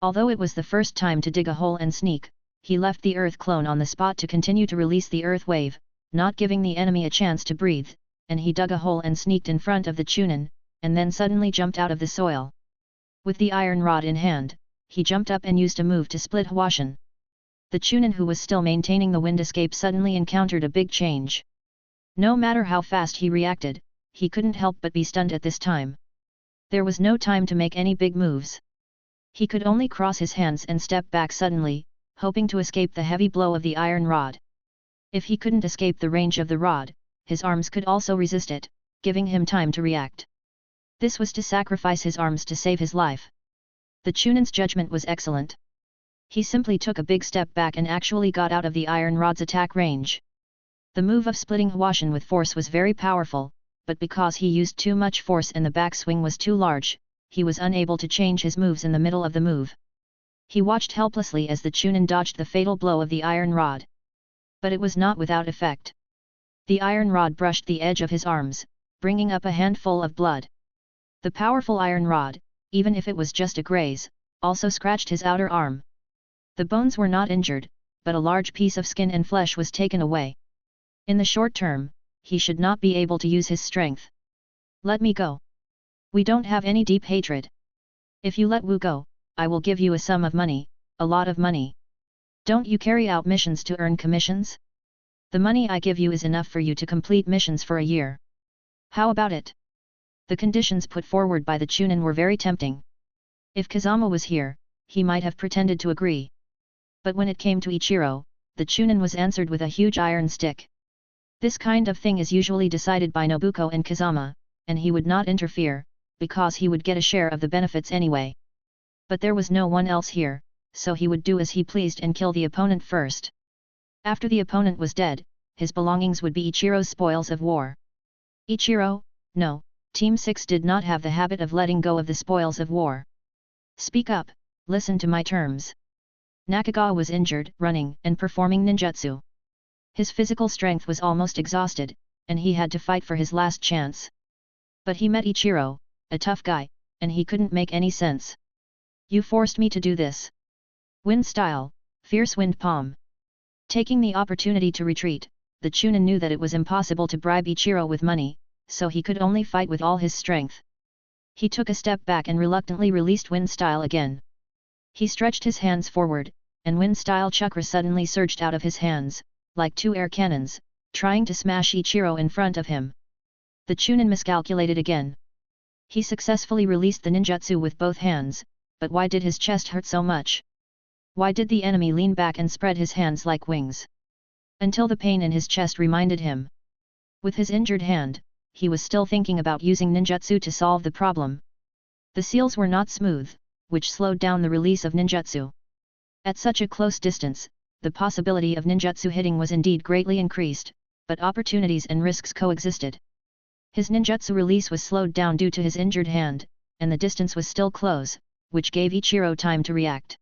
Speaker 1: Although it was the first time to dig a hole and sneak, he left the earth clone on the spot to continue to release the earth wave, not giving the enemy a chance to breathe, and he dug a hole and sneaked in front of the Chunin, and then suddenly jumped out of the soil. With the iron rod in hand, he jumped up and used a move to split Hwashin. The Chunin who was still maintaining the wind escape suddenly encountered a big change. No matter how fast he reacted, he couldn't help but be stunned at this time. There was no time to make any big moves. He could only cross his hands and step back suddenly, hoping to escape the heavy blow of the iron rod. If he couldn't escape the range of the rod, his arms could also resist it, giving him time to react. This was to sacrifice his arms to save his life. The Chunin's judgment was excellent. He simply took a big step back and actually got out of the iron rod's attack range. The move of splitting Hwashin with force was very powerful, but because he used too much force and the backswing was too large, he was unable to change his moves in the middle of the move. He watched helplessly as the Chunin dodged the fatal blow of the iron rod. But it was not without effect. The iron rod brushed the edge of his arms, bringing up a handful of blood. The powerful iron rod, even if it was just a graze, also scratched his outer arm. The bones were not injured, but a large piece of skin and flesh was taken away. In the short term, he should not be able to use his strength. Let me go. We don't have any deep hatred. If you let Wu go, I will give you a sum of money, a lot of money. Don't you carry out missions to earn commissions? The money I give you is enough for you to complete missions for a year. How about it? The conditions put forward by the Chunin were very tempting. If Kazama was here, he might have pretended to agree. But when it came to Ichiro, the Chunin was answered with a huge iron stick. This kind of thing is usually decided by Nobuko and Kazama, and he would not interfere, because he would get a share of the benefits anyway. But there was no one else here, so he would do as he pleased and kill the opponent first. After the opponent was dead, his belongings would be Ichiro's spoils of war. Ichiro, no, Team 6 did not have the habit of letting go of the spoils of war. Speak up, listen to my terms. Nakagawa was injured, running and performing ninjutsu. His physical strength was almost exhausted, and he had to fight for his last chance. But he met Ichiro, a tough guy, and he couldn't make any sense. You forced me to do this. Wind style, fierce wind palm. Taking the opportunity to retreat, the Chunin knew that it was impossible to bribe Ichiro with money, so he could only fight with all his strength. He took a step back and reluctantly released wind style again. He stretched his hands forward, and wind style chakra suddenly surged out of his hands, like two air cannons, trying to smash Ichiro in front of him. The Chunin miscalculated again. He successfully released the ninjutsu with both hands, but why did his chest hurt so much? Why did the enemy lean back and spread his hands like wings? Until the pain in his chest reminded him. With his injured hand, he was still thinking about using ninjutsu to solve the problem. The seals were not smooth, which slowed down the release of ninjutsu. At such a close distance, the possibility of ninjutsu hitting was indeed greatly increased, but opportunities and risks coexisted. His ninjutsu release was slowed down due to his injured hand, and the distance was still close, which gave Ichiro time to react.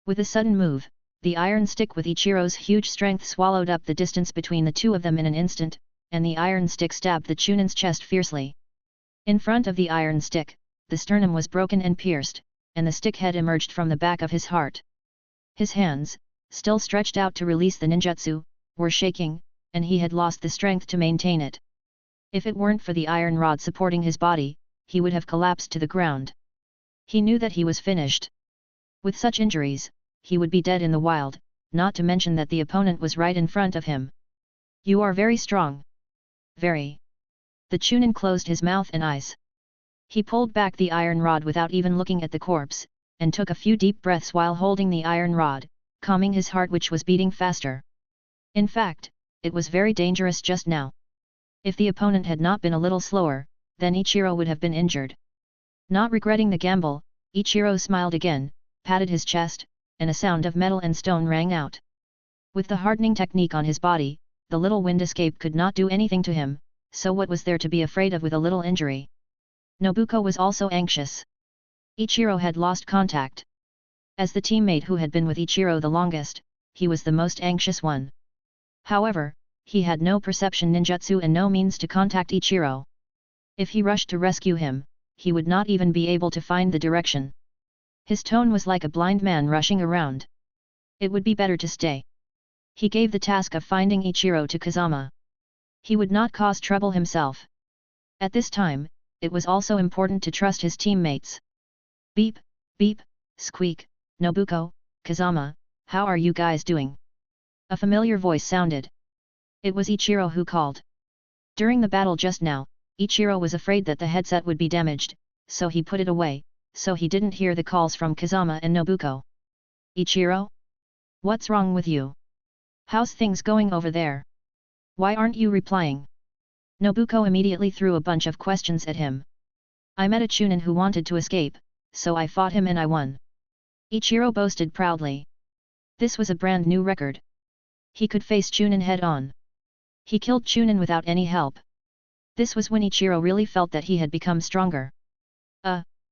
Speaker 1: With a sudden move, the iron stick with Ichiro's huge strength swallowed up the distance between the two of them in an instant, and the iron stick stabbed the Chunin's chest fiercely. In front of the iron stick, the sternum was broken and pierced, and the stick head emerged from the back of his heart. His hands, still stretched out to release the ninjutsu, were shaking, and he had lost the strength to maintain it. If it weren't for the iron rod supporting his body, he would have collapsed to the ground. He knew that he was finished. With such injuries, he would be dead in the wild, not to mention that the opponent was right in front of him. You are very strong. Very. The Chunin closed his mouth and eyes. He pulled back the iron rod without even looking at the corpse, and took a few deep breaths while holding the iron rod, calming his heart which was beating faster. In fact, it was very dangerous just now. If the opponent had not been a little slower, then Ichiro would have been injured. Not regretting the gamble, Ichiro smiled again, patted his chest, and a sound of metal and stone rang out. With the hardening technique on his body, the little wind escape could not do anything to him, so what was there to be afraid of with a little injury? Nobuko was also anxious. Ichiro had lost contact. As the teammate who had been with Ichiro the longest, he was the most anxious one. However, he had no perception ninjutsu and no means to contact Ichiro. If he rushed to rescue him, he would not even be able to find the direction. His tone was like a blind man rushing around. It would be better to stay. He gave the task of finding Ichiro to Kazama. He would not cause trouble himself. At this time, it was also important to trust his teammates. Beep, beep, squeak, Nobuko, Kazama, how are you guys doing? A familiar voice sounded. It was Ichiro who called. During the battle just now, Ichiro was afraid that the headset would be damaged, so he put it away, so he didn't hear the calls from Kazama and Nobuko. Ichiro? What's wrong with you? How's things going over there? Why aren't you replying? Nobuko immediately threw a bunch of questions at him. I met a Chunin who wanted to escape, so I fought him and I won. Ichiro boasted proudly. This was a brand new record. He could face Chunin head-on. He killed Chunin without any help. This was when Ichiro really felt that he had become stronger.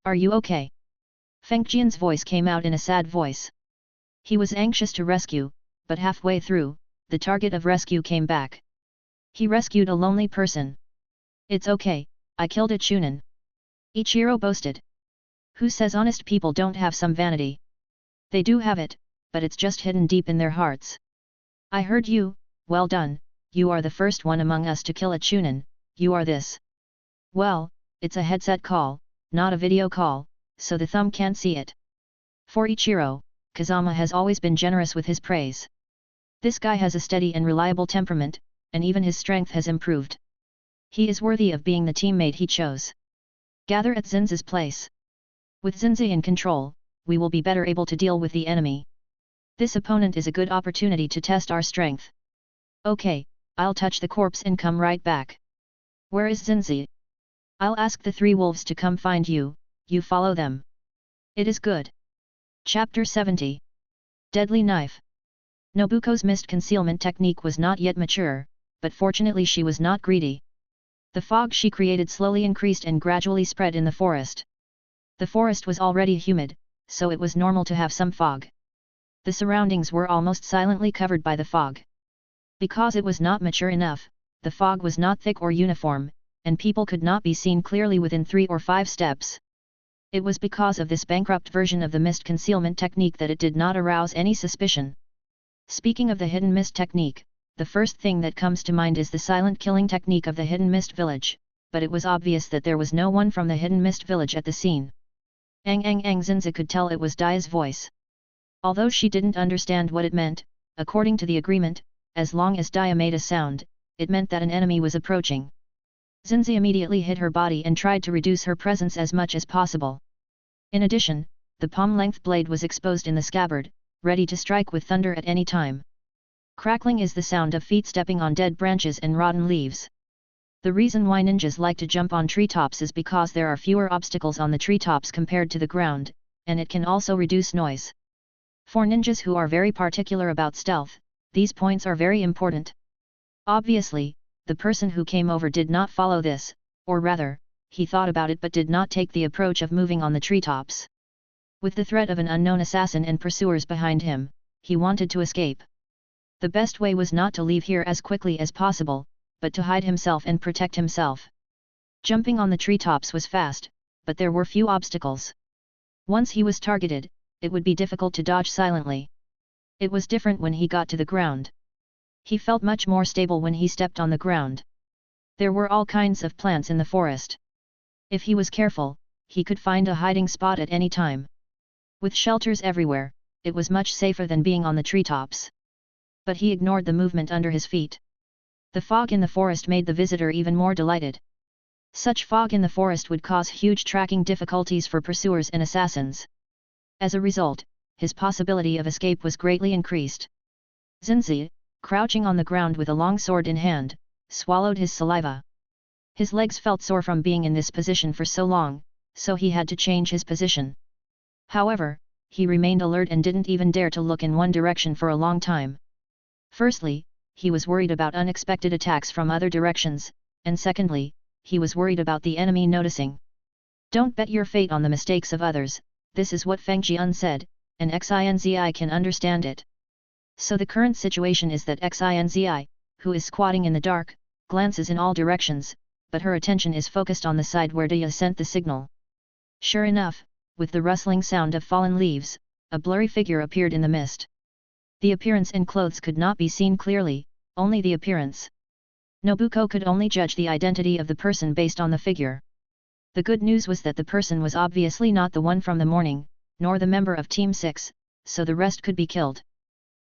Speaker 1: Are you okay? Fengjian's voice came out in a sad voice. He was anxious to rescue, but halfway through, the target of rescue came back. He rescued a lonely person. It's okay, I killed a Chunin. Ichiro boasted. Who says honest people don't have some vanity? They do have it, but it's just hidden deep in their hearts. I heard you, well done, you are the first one among us to kill a Chunin, you are this. Well, it's a headset call, not a video call, so the thumb can't see it. For Ichiro, Kazama has always been generous with his praise. This guy has a steady and reliable temperament, and even his strength has improved. He is worthy of being the teammate he chose. Gather at Zinza's place. With Zinza in control, we will be better able to deal with the enemy. This opponent is a good opportunity to test our strength. Okay, I'll touch the corpse and come right back. Where is Zinza? I'll ask the 3 wolves to come find you, you follow them. It is good. Chapter 70. Deadly Knife. Nobuko's mist concealment technique was not yet mature, but fortunately she was not greedy. The fog she created slowly increased and gradually spread in the forest. The forest was already humid, so it was normal to have some fog. The surroundings were almost silently covered by the fog. Because it was not mature enough, the fog was not thick or uniform, and people could not be seen clearly within 3 or 5 steps. It was because of this bankrupt version of the mist concealment technique that it did not arouse any suspicion. Speaking of the hidden mist technique, the first thing that comes to mind is the silent killing technique of the hidden mist village, but it was obvious that there was no one from the hidden mist village at the scene. Zinza could tell it was Daya's voice. Although she didn't understand what it meant, according to the agreement, as long as Daya made a sound, it meant that an enemy was approaching. Zinza immediately hid her body and tried to reduce her presence as much as possible. In addition, the palm-length blade was exposed in the scabbard, ready to strike with thunder at any time. Crackling is the sound of feet stepping on dead branches and rotten leaves. The reason why ninjas like to jump on treetops is because there are fewer obstacles on the treetops compared to the ground, and it can also reduce noise. For ninjas who are very particular about stealth, these points are very important. Obviously, the person who came over did not follow this, or rather, he thought about it but did not take the approach of moving on the treetops. With the threat of an unknown assassin and pursuers behind him, he wanted to escape. The best way was not to leave here as quickly as possible, but to hide himself and protect himself. Jumping on the treetops was fast, but there were few obstacles. Once he was targeted, it would be difficult to dodge silently. It was different when he got to the ground. He felt much more stable when he stepped on the ground. There were all kinds of plants in the forest. If he was careful, he could find a hiding spot at any time. With shelters everywhere, it was much safer than being on the treetops. But he ignored the movement under his feet. The fog in the forest made the visitor even more delighted. Such fog in the forest would cause huge tracking difficulties for pursuers and assassins. As a result, his possibility of escape was greatly increased. Zinza, crouching on the ground with a long sword in hand, swallowed his saliva. His legs felt sore from being in this position for so long, so he had to change his position. However, he remained alert and didn't even dare to look in one direction for a long time. Firstly, he was worried about unexpected attacks from other directions, and secondly, he was worried about the enemy noticing. Don't bet your fate on the mistakes of others, this is what Feng Jian said, and Xinzi can understand it. So the current situation is that Xinzi, who is squatting in the dark, glances in all directions, but her attention is focused on the side where Daya sent the signal. Sure enough, with the rustling sound of fallen leaves, a blurry figure appeared in the mist. The appearance and clothes could not be seen clearly, only the appearance. Nobuko could only judge the identity of the person based on the figure. The good news was that the person was obviously not the one from the morning, nor the member of Team 6, so the rest could be killed.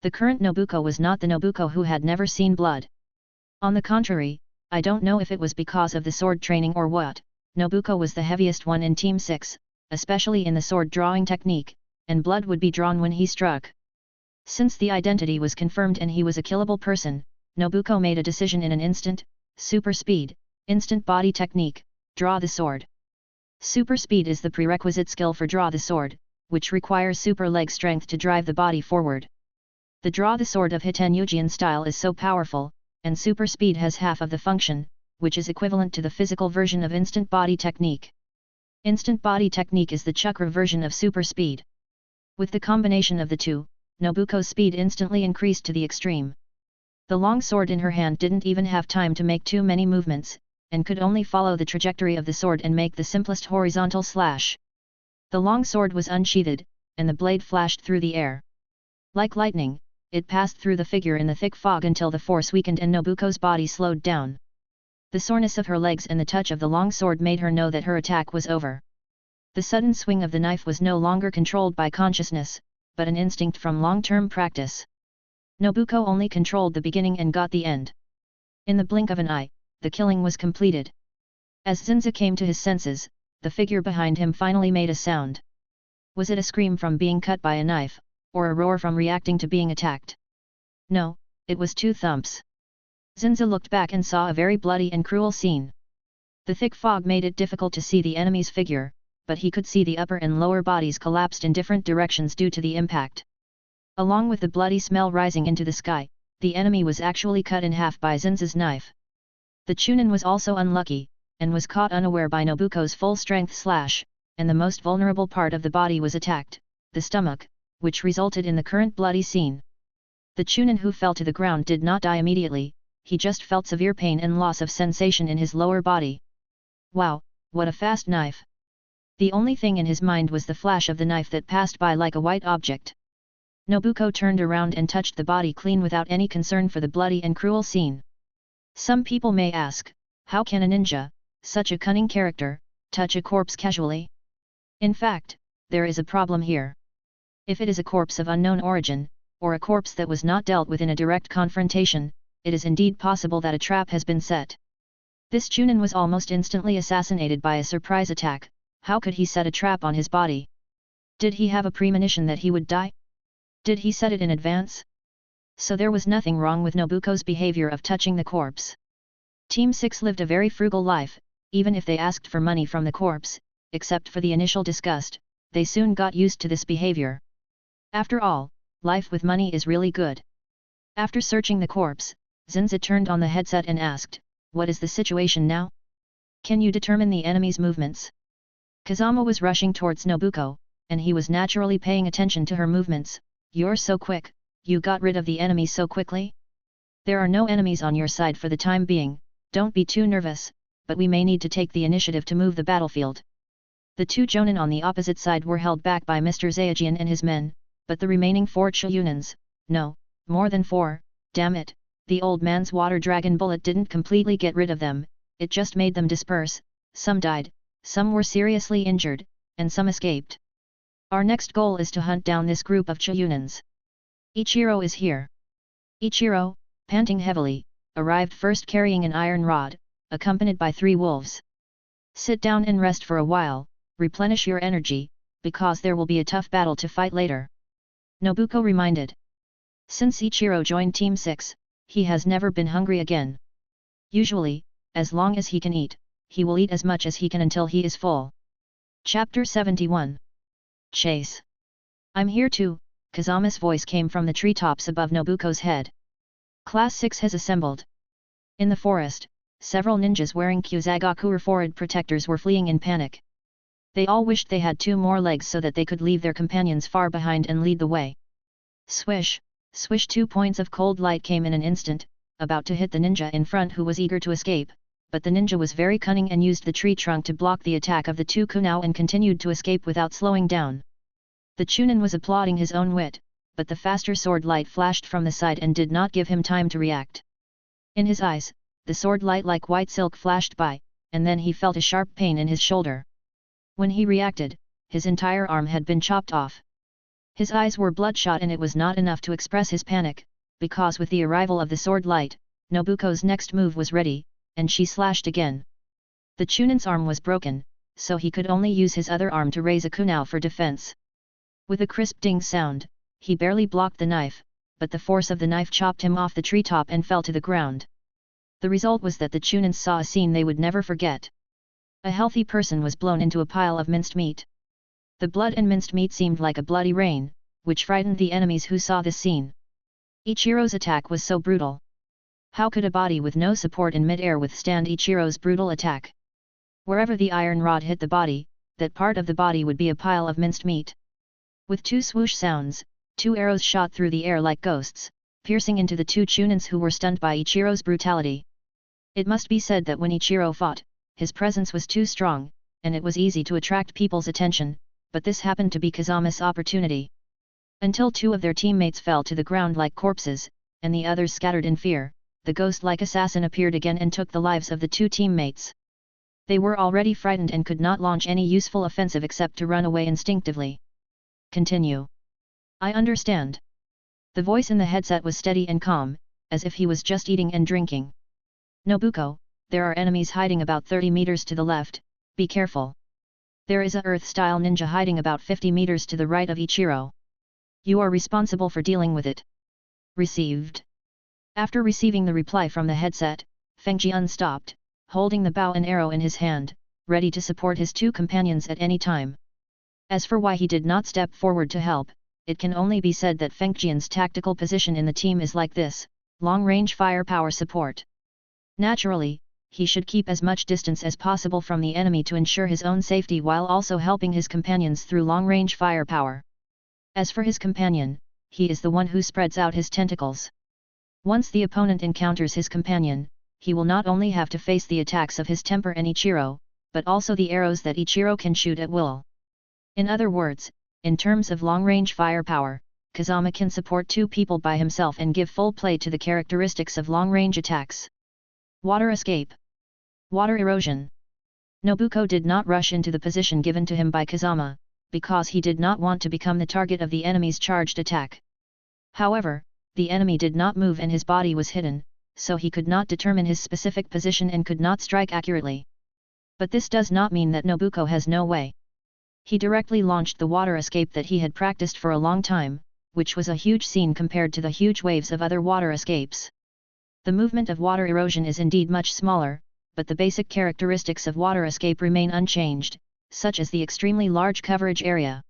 Speaker 1: The current Nobuko was not the Nobuko who had never seen blood. On the contrary, I don't know if it was because of the sword training or what, Nobuko was the heaviest one in Team 6, especially in the sword drawing technique, and blood would be drawn when he struck. Since the identity was confirmed and he was a killable person, Nobuko made a decision in an instant: super speed, instant body technique, draw the sword. Super speed is the prerequisite skill for draw the sword, which requires super leg strength to drive the body forward. The draw the sword of Hitenryujian style is so powerful, and super speed has half of the function, which is equivalent to the physical version of instant body technique. Instant body technique is the chakra version of super speed. With the combination of the two, Nobuko's speed instantly increased to the extreme. The long sword in her hand didn't even have time to make too many movements, and could only follow the trajectory of the sword and make the simplest horizontal slash. The long sword was unsheathed, and the blade flashed through the air. Like lightning, it passed through the figure in the thick fog until the force weakened and Nobuko's body slowed down. The soreness of her legs and the touch of the long sword made her know that her attack was over. The sudden swing of the knife was no longer controlled by consciousness, but an instinct from long-term practice. Nobuko only controlled the beginning and got the end. In the blink of an eye, the killing was completed. As Zinza came to his senses, the figure behind him finally made a sound. Was it a scream from being cut by a knife, or a roar from reacting to being attacked? No, it was two thumps. Zinza looked back and saw a very bloody and cruel scene. The thick fog made it difficult to see the enemy's figure, but he could see the upper and lower bodies collapsed in different directions due to the impact. Along with the bloody smell rising into the sky, the enemy was actually cut in half by Zinza's knife. The Chunin was also unlucky, and was caught unaware by Nobuko's full-strength slash, and the most vulnerable part of the body was attacked, the stomach, which resulted in the current bloody scene. The Chunin who fell to the ground did not die immediately, he just felt severe pain and loss of sensation in his lower body. Wow, what a fast knife! The only thing in his mind was the flash of the knife that passed by like a white object. Nobuko turned around and touched the body clean without any concern for the bloody and cruel scene. Some people may ask, how can a ninja, such a cunning character, touch a corpse casually? In fact, there is a problem here. If it is a corpse of unknown origin, or a corpse that was not dealt with in a direct confrontation, it is indeed possible that a trap has been set. This Chunin was almost instantly assassinated by a surprise attack. How could he set a trap on his body? Did he have a premonition that he would die? Did he set it in advance? So there was nothing wrong with Nobuko's behavior of touching the corpse. Team 6 lived a very frugal life, even if they asked for money from the corpse, except for the initial disgust, they soon got used to this behavior. After all, life with money is really good. After searching the corpse, Zinza turned on the headset and asked, what is the situation now? Can you determine the enemy's movements? Kazama was rushing towards Nobuko, and he was naturally paying attention to her movements. You're so quick, you got rid of the enemy so quickly? There are no enemies on your side for the time being, don't be too nervous, but we may need to take the initiative to move the battlefield. The two Jonin on the opposite side were held back by Mr. Zayajian and his men, but the remaining 4 Chiyunins, no, more than 4, damn it, the old man's water dragon bullet didn't completely get rid of them, it just made them disperse, some died, some were seriously injured, and some escaped. Our next goal is to hunt down this group of Chiyunins. Ichiro is here. Ichiro, panting heavily, arrived first carrying an iron rod, accompanied by 3 wolves. Sit down and rest for a while, replenish your energy, because there will be a tough battle to fight later. Nobuko reminded. Since Ichiro joined Team 6, he has never been hungry again. Usually, as long as he can eat, he will eat as much as he can until he is full. Chapter 71. Chase. I'm here too, Kazama's voice came from the treetops above Nobuko's head. Class 6 has assembled. In the forest, several ninjas wearing Kyuzagaku forehead protectors were fleeing in panic. They all wished they had 2 more legs so that they could leave their companions far behind and lead the way. Swish, swish, 2 points of cold light came in an instant, about to hit the ninja in front who was eager to escape, but the ninja was very cunning and used the tree trunk to block the attack of the 2 kunao and continued to escape without slowing down. The Chunin was applauding his own wit, but the faster sword light flashed from the side and did not give him time to react. In his eyes, the sword light like white silk flashed by, and then he felt a sharp pain in his shoulder. When he reacted, his entire arm had been chopped off. His eyes were bloodshot and it was not enough to express his panic, because with the arrival of the sword light, Nobuko's next move was ready, and she slashed again. The Chunin's arm was broken, so he could only use his other arm to raise a kunao for defense. With a crisp ding sound, he barely blocked the knife, but the force of the knife chopped him off the treetop and fell to the ground. The result was that the Chunins saw a scene they would never forget. A healthy person was blown into a pile of minced meat. The blood and minced meat seemed like a bloody rain, which frightened the enemies who saw this scene. Ichiro's attack was so brutal. How could a body with no support in mid-air withstand Ichiro's brutal attack? Wherever the iron rod hit the body, that part of the body would be a pile of minced meat. With 2 swoosh sounds, 2 arrows shot through the air like ghosts, piercing into the two Chunins who were stunned by Ichiro's brutality. It must be said that when Ichiro fought, his presence was too strong, and it was easy to attract people's attention, but this happened to be Kazama's opportunity. Until two of their teammates fell to the ground like corpses, and the others scattered in fear, the ghost-like assassin appeared again and took the lives of the two teammates. They were already frightened and could not launch any useful offensive except to run away instinctively. Continue. I understand. The voice in the headset was steady and calm, as if he was just eating and drinking. Nobuko, there are enemies hiding about 30 meters to the left, be careful. There is a Earth-style ninja hiding about 50 meters to the right of Ichiro. You are responsible for dealing with it. Received. After receiving the reply from the headset, Feng Jian stopped, holding the bow and arrow in his hand, ready to support his two companions at any time. As for why he did not step forward to help, it can only be said that Feng Jian's tactical position in the team is like this, long-range firepower support. Naturally, he should keep as much distance as possible from the enemy to ensure his own safety while also helping his companions through long-range firepower. As for his companion, he is the one who spreads out his tentacles. Once the opponent encounters his companion, he will not only have to face the attacks of his temper and Ichiro, but also the arrows that Ichiro can shoot at will. In other words, in terms of long-range firepower, Kazama can support two people by himself and give full play to the characteristics of long-range attacks. Water escape. Water erosion. Nobuko did not rush into the position given to him by Kazama, because he did not want to become the target of the enemy's charged attack. However, the enemy did not move and his body was hidden, so he could not determine his specific position and could not strike accurately. But this does not mean that Nobuko has no way. He directly launched the water escape that he had practiced for a long time, which was a huge scene compared to the huge waves of other water escapes. The movement of water erosion is indeed much smaller, but the basic characteristics of water escape remain unchanged, such as the extremely large coverage area.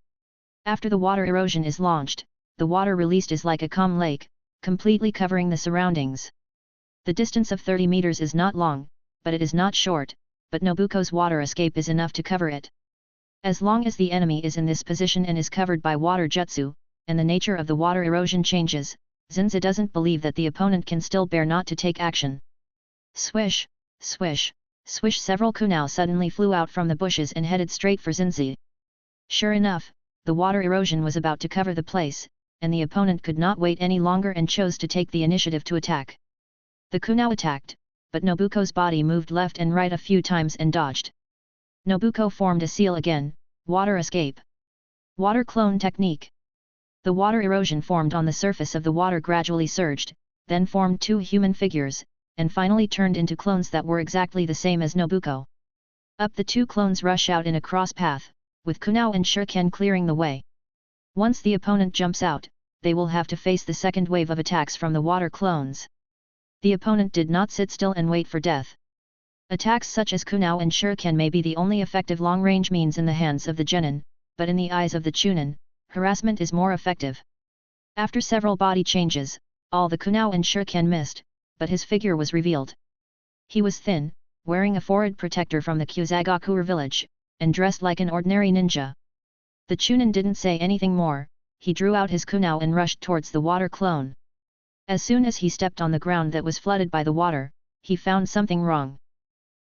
Speaker 1: After the water erosion is launched, the water released is like a calm lake, completely covering the surroundings. The distance of 30 meters is not long, but it is not short, but Nobuko's water escape is enough to cover it. As long as the enemy is in this position and is covered by water jutsu, and the nature of the water erosion changes, Zinza doesn't believe that the opponent can still bear not to take action. Swish, swish, swish. Several kunao suddenly flew out from the bushes and headed straight for Zinzi. Sure enough, the water erosion was about to cover the place, and the opponent could not wait any longer and chose to take the initiative to attack. The kunao attacked, but Nobuko's body moved left and right a few times and dodged. Nobuko formed a seal again, water escape. Water clone technique. The water erosion formed on the surface of the water gradually surged, then formed two human figures, and finally turned into clones that were exactly the same as Nobuko. Up the two clones rush out in a cross path, with Kunao and Shuriken clearing the way. Once the opponent jumps out, they will have to face the second wave of attacks from the water clones. The opponent did not sit still and wait for death. Attacks such as Kunao and Shuriken may be the only effective long-range means in the hands of the genin, but in the eyes of the Chunin, harassment is more effective. After several body changes, all the Kunao and Shuriken missed, but his figure was revealed. He was thin, wearing a forehead protector from the Kyuzagakuer village, and dressed like an ordinary ninja. The Chunin didn't say anything more, he drew out his kunao and rushed towards the water clone. As soon as he stepped on the ground that was flooded by the water, he found something wrong.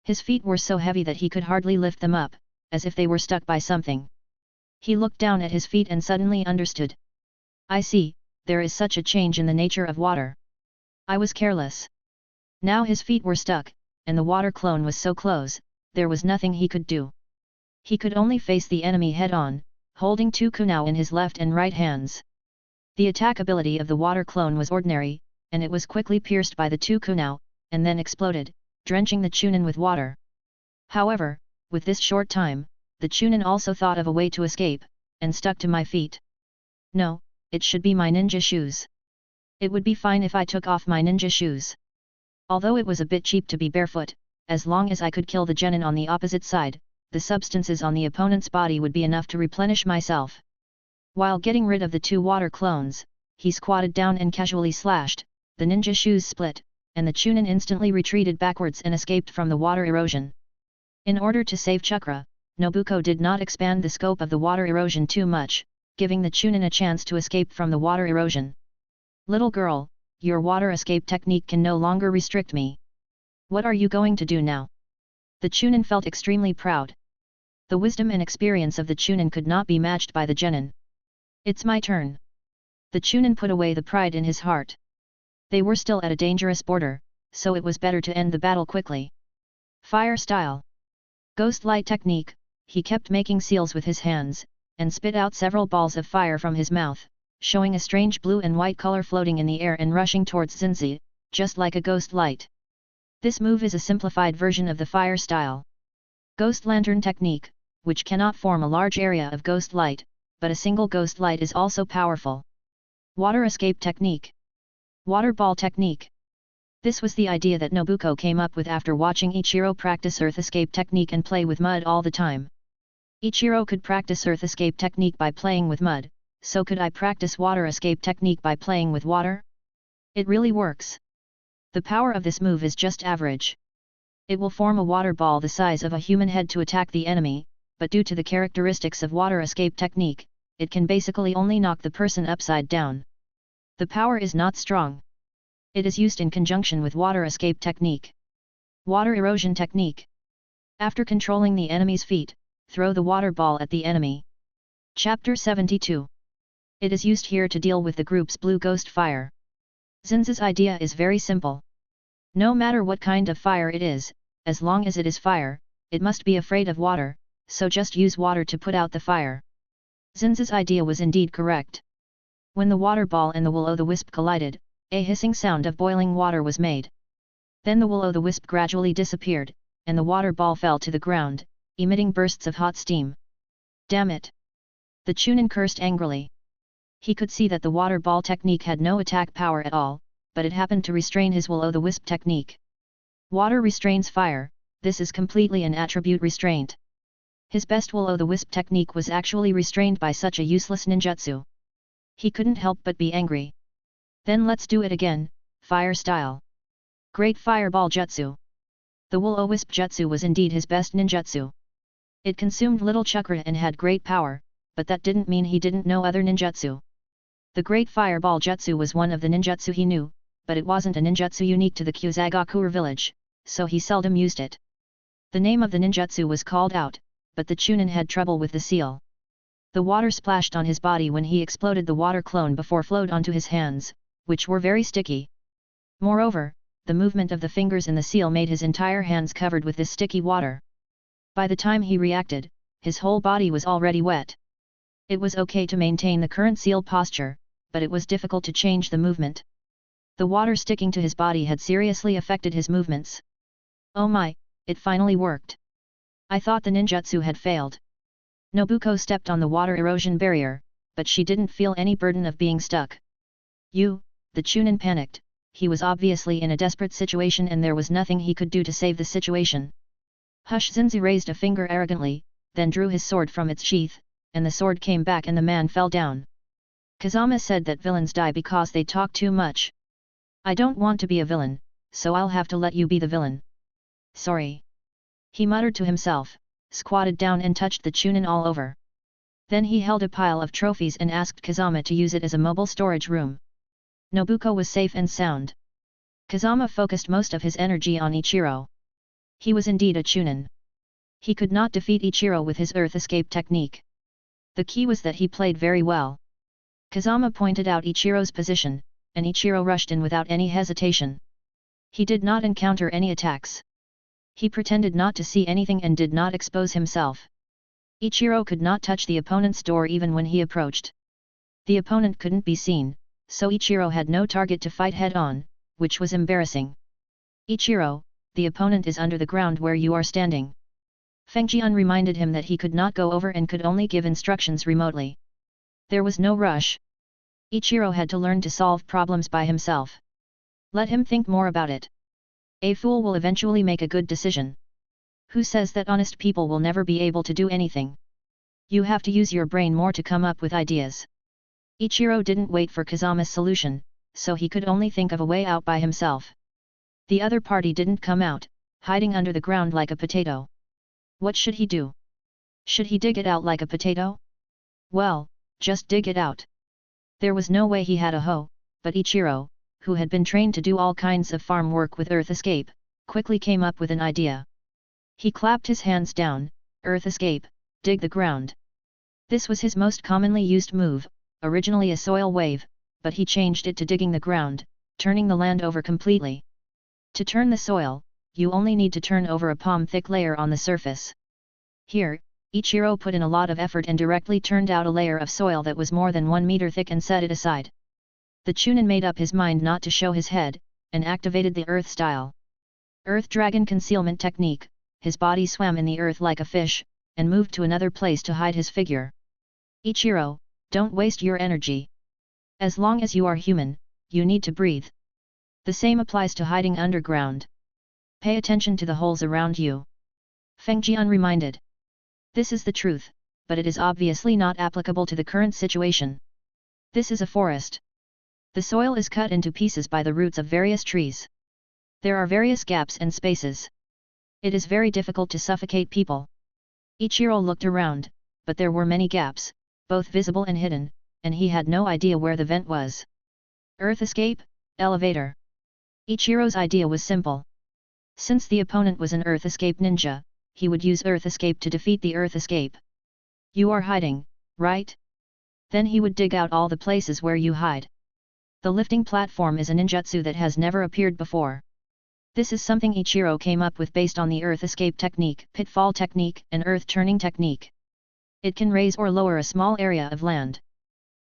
Speaker 1: His feet were so heavy that he could hardly lift them up, as if they were stuck by something. He looked down at his feet and suddenly understood. I see, there is such a change in the nature of water. I was careless. Now his feet were stuck, and the water clone was so close, there was nothing he could do. He could only face the enemy head-on, holding two kunao in his left and right hands. The attack ability of the water clone was ordinary, and it was quickly pierced by the two kunao, and then exploded, drenching the Chunin with water. However, with this short time, the Chunin also thought of a way to escape, and stuck to my feet. No, it should be my ninja shoes. It would be fine if I took off my ninja shoes. Although it was a bit cheap to be barefoot, as long as I could kill the genin on the opposite side, the substances on the opponent's body would be enough to replenish myself. While getting rid of the two water clones, he squatted down and casually slashed, the ninja shoes split, and the Chunin instantly retreated backwards and escaped from the water erosion. In order to save chakra, Nobuko did not expand the scope of the water erosion too much, giving the Chunin a chance to escape from the water erosion. Little girl, your water escape technique can no longer restrict me. What are you going to do now? The Chunin felt extremely proud. The wisdom and experience of the Chunin could not be matched by the genin. It's my turn. The Chunin put away the pride in his heart. They were still at a dangerous border, so it was better to end the battle quickly. Fire style. Ghost light technique, he kept making seals with his hands, and spit out several balls of fire from his mouth, showing a strange blue and white color floating in the air and rushing towards Xinzi, just like a ghost light. This move is a simplified version of the fire style. Ghost lantern technique, which cannot form a large area of ghost light, but a single ghost light is also powerful. Water escape technique. Water ball technique. This was the idea that Nobuko came up with after watching Ichiro practice earth escape technique and play with mud all the time. Ichiro could practice earth escape technique by playing with mud, so could I practice water escape technique by playing with water? It really works. The power of this move is just average. It will form a water ball the size of a human head to attack the enemy, but due to the characteristics of water escape technique, it can basically only knock the person upside down. The power is not strong. It is used in conjunction with water escape technique. Water erosion technique. After controlling the enemy's feet, throw the water ball at the enemy. Chapter 72. It is used here to deal with the group's blue ghost fire. Xinzi's idea is very simple. No matter what kind of fire it is, as long as it is fire, it must be afraid of water, so just use water to put out the fire. Xinzi's idea was indeed correct. When the water ball and the will-o'-the-wisp collided, a hissing sound of boiling water was made. Then the will-o'-the-wisp gradually disappeared, and the water ball fell to the ground, emitting bursts of hot steam. Damn it! The Chunin cursed angrily. He could see that the water ball technique had no attack power at all, but it happened to restrain his will-o'-the-wisp technique. Water restrains fire, this is completely an attribute restraint. His best will-o'-the-wisp technique was actually restrained by such a useless ninjutsu. He couldn't help but be angry. Then let's do it again, fire style. Great fireball jutsu. The will-o'-wisp jutsu was indeed his best ninjutsu. It consumed little chakra and had great power, but that didn't mean he didn't know other ninjutsu. The great fireball jutsu was one of the ninjutsu he knew, but it wasn't a ninjutsu unique to the Kyuzagakure village, so he seldom used it. The name of the ninjutsu was called out, but the Chunin had trouble with the seal. The water splashed on his body when he exploded the water clone before flowed onto his hands, which were very sticky. Moreover, the movement of the fingers in the seal made his entire hands covered with this sticky water. By the time he reacted, his whole body was already wet. It was okay to maintain the current seal posture, but it was difficult to change the movement. The water sticking to his body had seriously affected his movements. Oh my, it finally worked. I thought the ninjutsu had failed. Nobuko stepped on the water erosion barrier, but she didn't feel any burden of being stuck. The Chunin panicked. He was obviously in a desperate situation and there was nothing he could do to save the situation. Hush! Xinzi raised a finger arrogantly, then drew his sword from its sheath, and the sword came back and the man fell down. Kazama said that villains die because they talk too much. I don't want to be a villain, so I'll have to let you be the villain. Sorry. He muttered to himself, squatted down and touched the Chunin all over. Then he held a pile of trophies and asked Kazama to use it as a mobile storage room. Nobuko was safe and sound. Kazama focused most of his energy on Ichiro. He was indeed a Chunin. He could not defeat Ichiro with his earth escape technique. The key was that he played very well. Kazama pointed out Ichiro's position, and Ichiro rushed in without any hesitation. He did not encounter any attacks. He pretended not to see anything and did not expose himself. Ichiro could not touch the opponent's door even when he approached. The opponent couldn't be seen, so Ichiro had no target to fight head-on, which was embarrassing. Ichiro, the opponent is under the ground where you are standing. Feng Jian reminded him that he could not go over and could only give instructions remotely. There was no rush. Ichiro had to learn to solve problems by himself. Let him think more about it. A fool will eventually make a good decision. Who says that honest people will never be able to do anything? You have to use your brain more to come up with ideas. Ichiro didn't wait for Kazama's solution, so he could only think of a way out by himself. The other party didn't come out, hiding under the ground like a potato. What should he do? Should he dig it out like a potato? Well, just dig it out. There was no way he had a hoe, but Ichiro, who had been trained to do all kinds of farm work with Earth Escape, quickly came up with an idea. He clapped his hands down, Earth Escape, dig the ground. This was his most commonly used move, originally a soil wave, but he changed it to digging the ground, turning the land over completely. To turn the soil, you only need to turn over a palm-thick layer on the surface. Here, Ichiro put in a lot of effort and directly turned out a layer of soil that was more than 1 meter thick and set it aside. The Chunin made up his mind not to show his head, and activated the Earth style. Earth Dragon Concealment Technique, his body swam in the earth like a fish, and moved to another place to hide his figure. Ichiro, don't waste your energy. As long as you are human, you need to breathe. The same applies to hiding underground. Pay attention to the holes around you. Feng Jian reminded. This is the truth, but it is obviously not applicable to the current situation. This is a forest. The soil is cut into pieces by the roots of various trees. There are various gaps and spaces. It is very difficult to suffocate people. Ichiro looked around, but there were many gaps, both visible and hidden, and he had no idea where the vent was. Earth Escape, elevator. Ichiro's idea was simple. Since the opponent was an Earth Escape ninja, he would use Earth Escape to defeat the Earth Escape. You are hiding, right? Then he would dig out all the places where you hide. The lifting platform is a ninjutsu that has never appeared before. This is something Ichiro came up with based on the Earth Escape technique, pitfall technique, and earth turning technique. It can raise or lower a small area of land.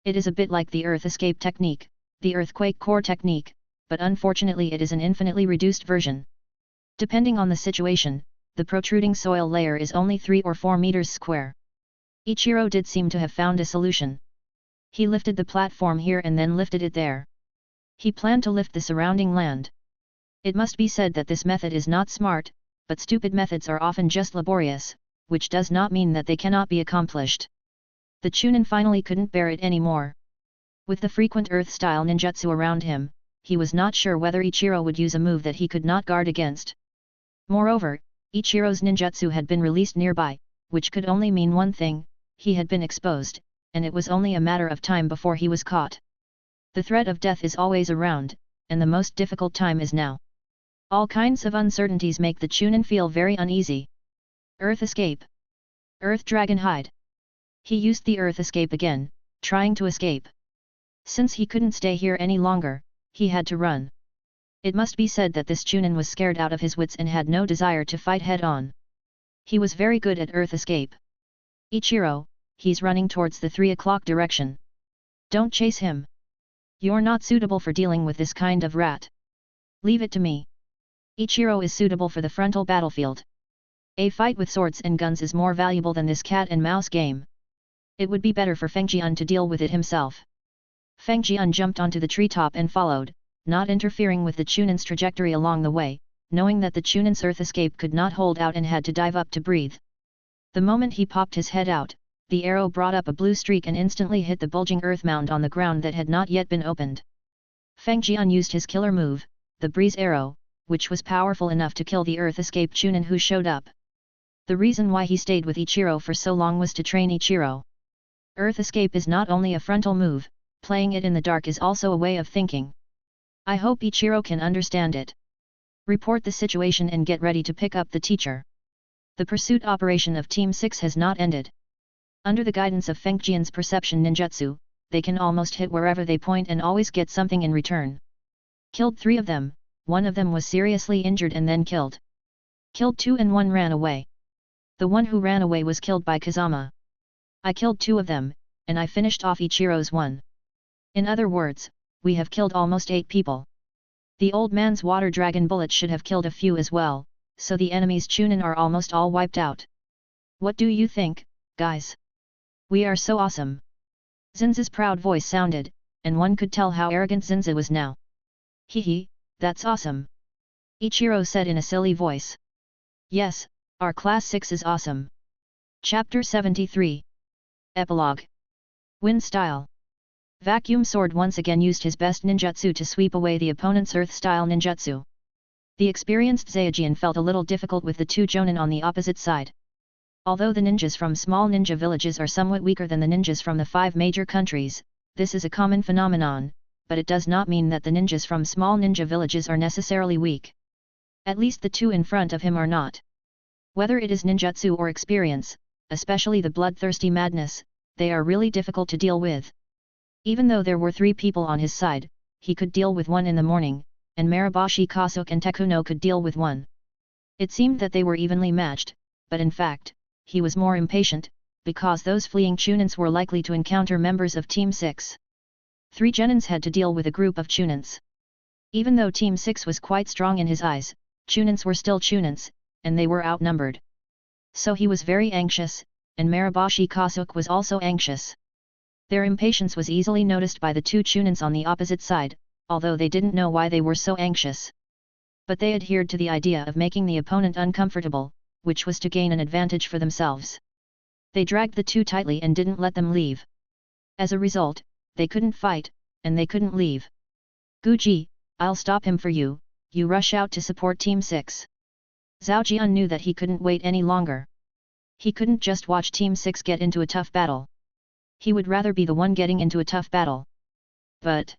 Speaker 1: It is a bit like the Earth Escape technique, the earthquake core technique, but unfortunately it is an infinitely reduced version. Depending on the situation, the protruding soil layer is only 3 or 4 meters square. Ichiro did seem to have found a solution. He lifted the platform here and then lifted it there. He planned to lift the surrounding land. It must be said that this method is not smart, but stupid methods are often just laborious, which does not mean that they cannot be accomplished. The Chunin finally couldn't bear it anymore. With the frequent earth-style ninjutsu around him, he was not sure whether Ichiro would use a move that he could not guard against. Moreover, Ichiro's ninjutsu had been released nearby, which could only mean one thing: he had been exposed, and it was only a matter of time before he was caught. The threat of death is always around, and the most difficult time is now. All kinds of uncertainties make the Chunin feel very uneasy. Earth Escape. Earth Dragon Hide. He used the Earth Escape again, trying to escape. Since he couldn't stay here any longer, he had to run. It must be said that this Chunin was scared out of his wits and had no desire to fight head-on. He was very good at Earth Escape. Ichiro, he's running towards the 3 o'clock direction. Don't chase him. You're not suitable for dealing with this kind of rat. Leave it to me. Ichiro is suitable for the frontal battlefield. A fight with swords and guns is more valuable than this cat and mouse game. It would be better for Feng Jian to deal with it himself. Feng Jian jumped onto the treetop and followed, not interfering with the Chunin's trajectory along the way, knowing that the Chunin's Earth Escape could not hold out and had to dive up to breathe. The moment he popped his head out, the arrow brought up a blue streak and instantly hit the bulging earth mound on the ground that had not yet been opened. Feng Jian used his killer move, the breeze arrow, which was powerful enough to kill the Earth Escape Chunin who showed up. The reason why he stayed with Ichiro for so long was to train Ichiro. Earth Escape is not only a frontal move, playing it in the dark is also a way of thinking. I hope Ichiro can understand it. Report the situation and get ready to pick up the teacher. The pursuit operation of Team 6 has not ended. Under the guidance of Feng Jian's perception ninjutsu, they can almost hit wherever they point and always get something in return. Killed 3 of them, 1 of them was seriously injured and then killed. Killed 2 and 1 ran away. The one who ran away was killed by Kazama. I killed 2 of them, and I finished off Ichiro's 1. In other words, we have killed almost 8 people. The old man's water dragon bullet should have killed a few as well, so the enemy's Chunin are almost all wiped out. What do you think, guys? We are so awesome. Zinza's proud voice sounded, and one could tell how arrogant Zinza was now. Hehe, that's awesome. Ichiro said in a silly voice. Yes, our class 6 is awesome. Chapter 73. Epilogue. Wind Style. Vacuum Sword once again used his best ninjutsu to sweep away the opponent's Earth-style ninjutsu. The experienced Zaojian felt a little difficult with the 2 Jonin on the opposite side. Although the ninjas from small ninja villages are somewhat weaker than the ninjas from the 5 major countries, this is a common phenomenon, but it does not mean that the ninjas from small ninja villages are necessarily weak. At least the two in front of him are not. Whether it is ninjutsu or experience, especially the bloodthirsty madness, they are really difficult to deal with. Even though there were 3 people on his side, he could deal with 1 in the morning, and Mariboshi Kasuke and Tekuno could deal with 1. It seemed that they were evenly matched, but in fact, he was more impatient, because those fleeing Chunins were likely to encounter members of Team 6. 3 Genins had to deal with a group of Chunins. Even though Team 6 was quite strong in his eyes, Chunins were still Chunins, and they were outnumbered. So he was very anxious, and Mariboshi Kasuke was also anxious. Their impatience was easily noticed by the 2 Chunins on the opposite side, although they didn't know why they were so anxious. But they adhered to the idea of making the opponent uncomfortable, which was to gain an advantage for themselves. They dragged the 2 tightly and didn't let them leave. As a result, they couldn't fight, and they couldn't leave. Guji, I'll stop him for you, you rush out to support Team 6. Zhao Jian knew that he couldn't wait any longer. He couldn't just watch Team 6 get into a tough battle. He would rather be the one getting into a tough battle. But,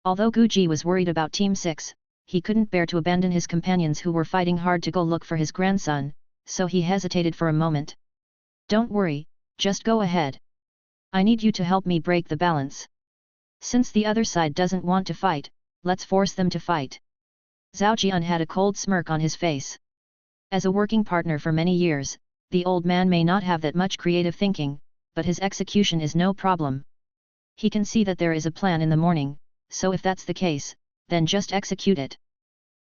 Speaker 1: although Guji was worried about Team 6, he couldn't bear to abandon his companions who were fighting hard to go look for his grandson, so he hesitated for a moment. Don't worry, just go ahead. I need you to help me break the balance. Since the other side doesn't want to fight, let's force them to fight. Zhao Jian had a cold smirk on his face. As a working partner for many years, the old man may not have that much creative thinking, but his execution is no problem. He can see that there is a plan in the morning, so if that's the case, then just execute it.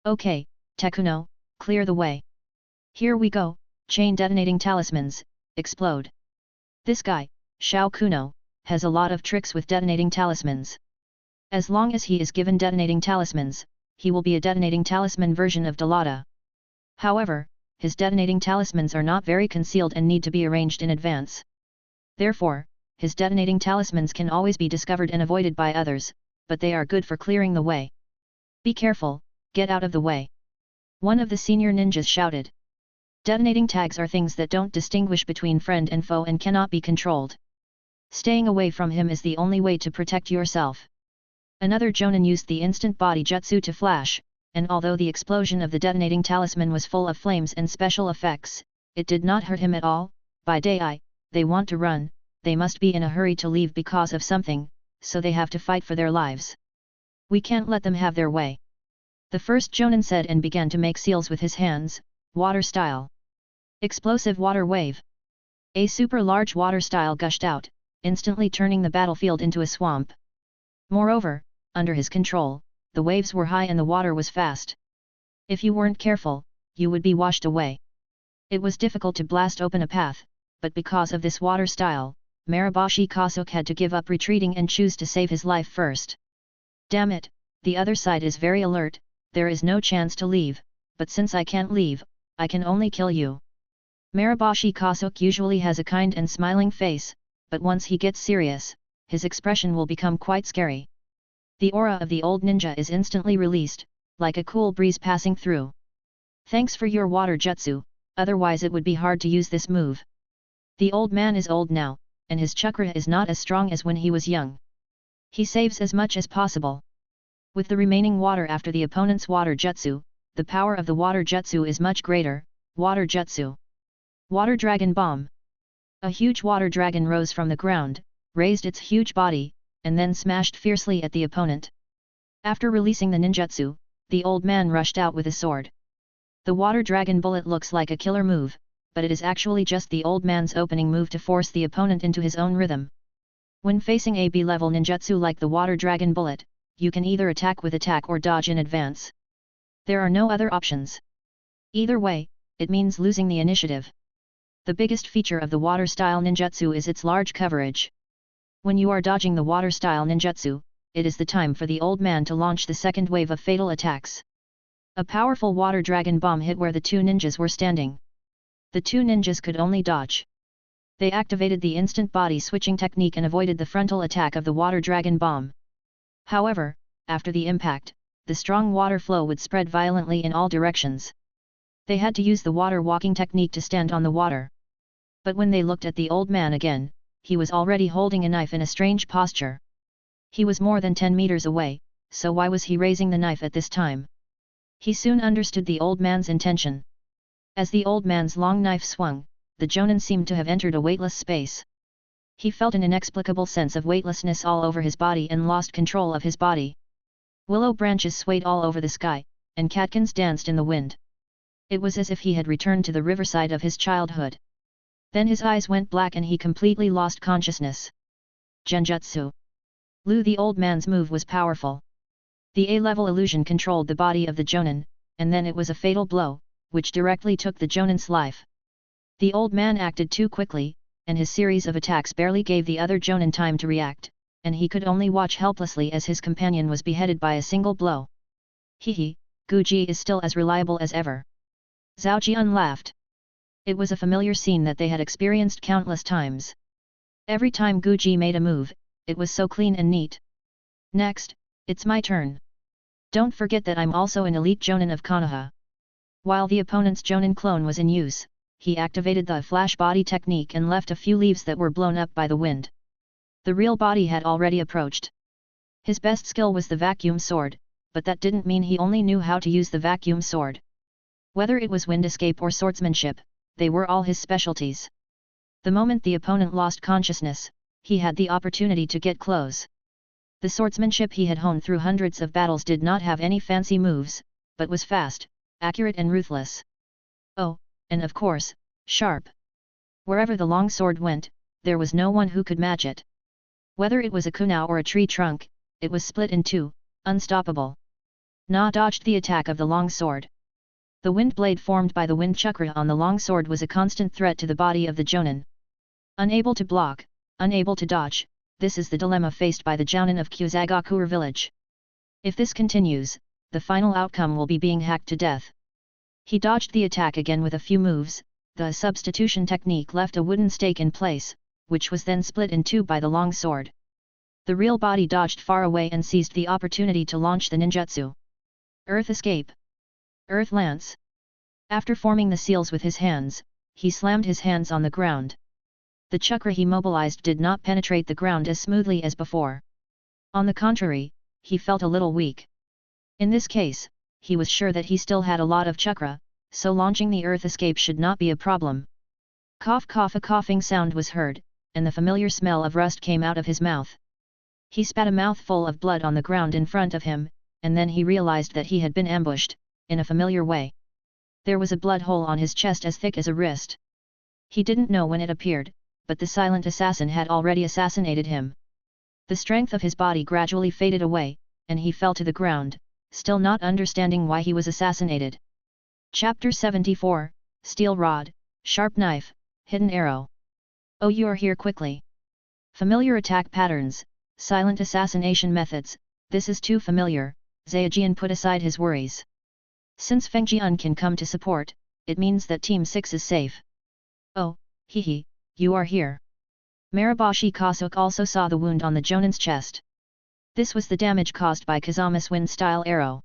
Speaker 1: Okay, Tekuno, clear the way. Here we go, chain detonating talismans, explode. This guy, Shao Kuno, has a lot of tricks with detonating talismans. As long as he is given detonating talismans, he will be a detonating talisman version of Delata. However, his detonating talismans are not very concealed and need to be arranged in advance. Therefore, his detonating talismans can always be discovered and avoided by others, but they are good for clearing the way. Be careful, get out of the way. One of the senior ninjas shouted. Detonating tags are things that don't distinguish between friend and foe and cannot be controlled. Staying away from him is the only way to protect yourself. Another Jonin used the instant body jutsu to flash, and although the explosion of the detonating talisman was full of flames and special effects, it did not hurt him at all. By day they want to run, they must be in a hurry to leave because of something, so they have to fight for their lives. We can't let them have their way. The first Jonin said and began to make seals with his hands, water style. Explosive water wave. A super large water style gushed out, instantly turning the battlefield into a swamp. Moreover, under his control, the waves were high and the water was fast. If you weren't careful, you would be washed away. It was difficult to blast open a path, but because of this water style, Mariboshi Kasuke had to give up retreating and choose to save his life first. Damn it, the other side is very alert, there is no chance to leave, but since I can't leave, I can only kill you. Mariboshi Kasuke usually has a kind and smiling face, but once he gets serious, his expression will become quite scary. The aura of the old ninja is instantly released, like a cool breeze passing through. Thanks for your water jutsu, otherwise it would be hard to use this move. The old man is old now, and his chakra is not as strong as when he was young. He saves as much as possible. With the remaining water after the opponent's water jutsu, the power of the water jutsu is much greater. Water jutsu. Water Dragon Bomb. A huge water dragon rose from the ground, raised its huge body, and then smashed fiercely at the opponent. After releasing the ninjutsu, the old man rushed out with a sword. The water dragon bullet looks like a killer move, but it is actually just the old man's opening move to force the opponent into his own rhythm. When facing a B-level ninjutsu like the water dragon bullet, you can either attack with attack or dodge in advance. There are no other options. Either way, it means losing the initiative. The biggest feature of the water-style ninjutsu is its large coverage. When you are dodging the water-style ninjutsu, it is the time for the old man to launch the second wave of fatal attacks. A powerful water dragon bomb hit where the two ninjas were standing. The two ninjas could only dodge. They activated the instant body switching technique and avoided the frontal attack of the water dragon bomb. However, after the impact, the strong water flow would spread violently in all directions. They had to use the water walking technique to stand on the water. But when they looked at the old man again, he was already holding a knife in a strange posture. He was more than 10 meters away, so why was he raising the knife at this time? He soon understood the old man's intention. As the old man's long knife swung, the Jonin seemed to have entered a weightless space. He felt an inexplicable sense of weightlessness all over his body and lost control of his body. Willow branches swayed all over the sky, and catkins danced in the wind. It was as if he had returned to the riverside of his childhood. Then his eyes went black and he completely lost consciousness. Genjutsu. Lu, the old man's move was powerful. The A-level illusion controlled the body of the Jonin, and then it was a fatal blow, which directly took the Jonin's life. The old man acted too quickly, and his series of attacks barely gave the other Jonin time to react, and he could only watch helplessly as his companion was beheaded by a single blow. Hehe, Guji is still as reliable as ever. Zhao Jian laughed. It was a familiar scene that they had experienced countless times. Every time Guji made a move, it was so clean and neat. Next, it's my turn. Don't forget that I'm also an elite Jonin of Konoha. While the opponent's Jonin clone was in use, he activated the flash body technique and left a few leaves that were blown up by the wind. The real body had already approached. His best skill was the vacuum sword, but that didn't mean he only knew how to use the vacuum sword. Whether it was wind escape or swordsmanship, they were all his specialties. The moment the opponent lost consciousness, he had the opportunity to get close. The swordsmanship he had honed through hundreds of battles did not have any fancy moves, but was fast, accurate and ruthless. Oh, and of course, sharp. Wherever the long sword went, there was no one who could match it. Whether it was a kunai or a tree trunk, it was split in two, unstoppable. Na dodged the attack of the long sword. The wind blade formed by the wind chakra on the long sword was a constant threat to the body of the Jonin. Unable to block, unable to dodge, this is the dilemma faced by the Jounin of Kusagakuer village. If this continues, the final outcome will be being hacked to death. He dodged the attack again with a few moves. The substitution technique left a wooden stake in place, which was then split in two by the long sword. The real body dodged far away and seized the opportunity to launch the ninjutsu. Earth escape. Earth lance. After forming the seals with his hands, he slammed his hands on the ground. The chakra he mobilized did not penetrate the ground as smoothly as before. On the contrary, he felt a little weak. In this case, he was sure that he still had a lot of chakra, so launching the earth escape should not be a problem. Cough cough, a coughing sound was heard, and the familiar smell of rust came out of his mouth. He spat a mouthful of blood on the ground in front of him, and then he realized that he had been ambushed, in a familiar way. There was a blood hole on his chest as thick as a wrist. He didn't know when it appeared, but the silent assassin had already assassinated him. The strength of his body gradually faded away, and he fell to the ground, still not understanding why he was assassinated. Chapter 74, Steel Rod, Sharp Knife, Hidden Arrow. Oh, you are here quickly. Familiar attack patterns, silent assassination methods, this is too familiar, Zhejian put aside his worries. Since Fengjian can come to support, it means that Team 6 is safe. Oh, hehe, you are here. Maraboshi Kasuk also saw the wound on the Jonin's chest. This was the damage caused by Kazama's wind-style arrow.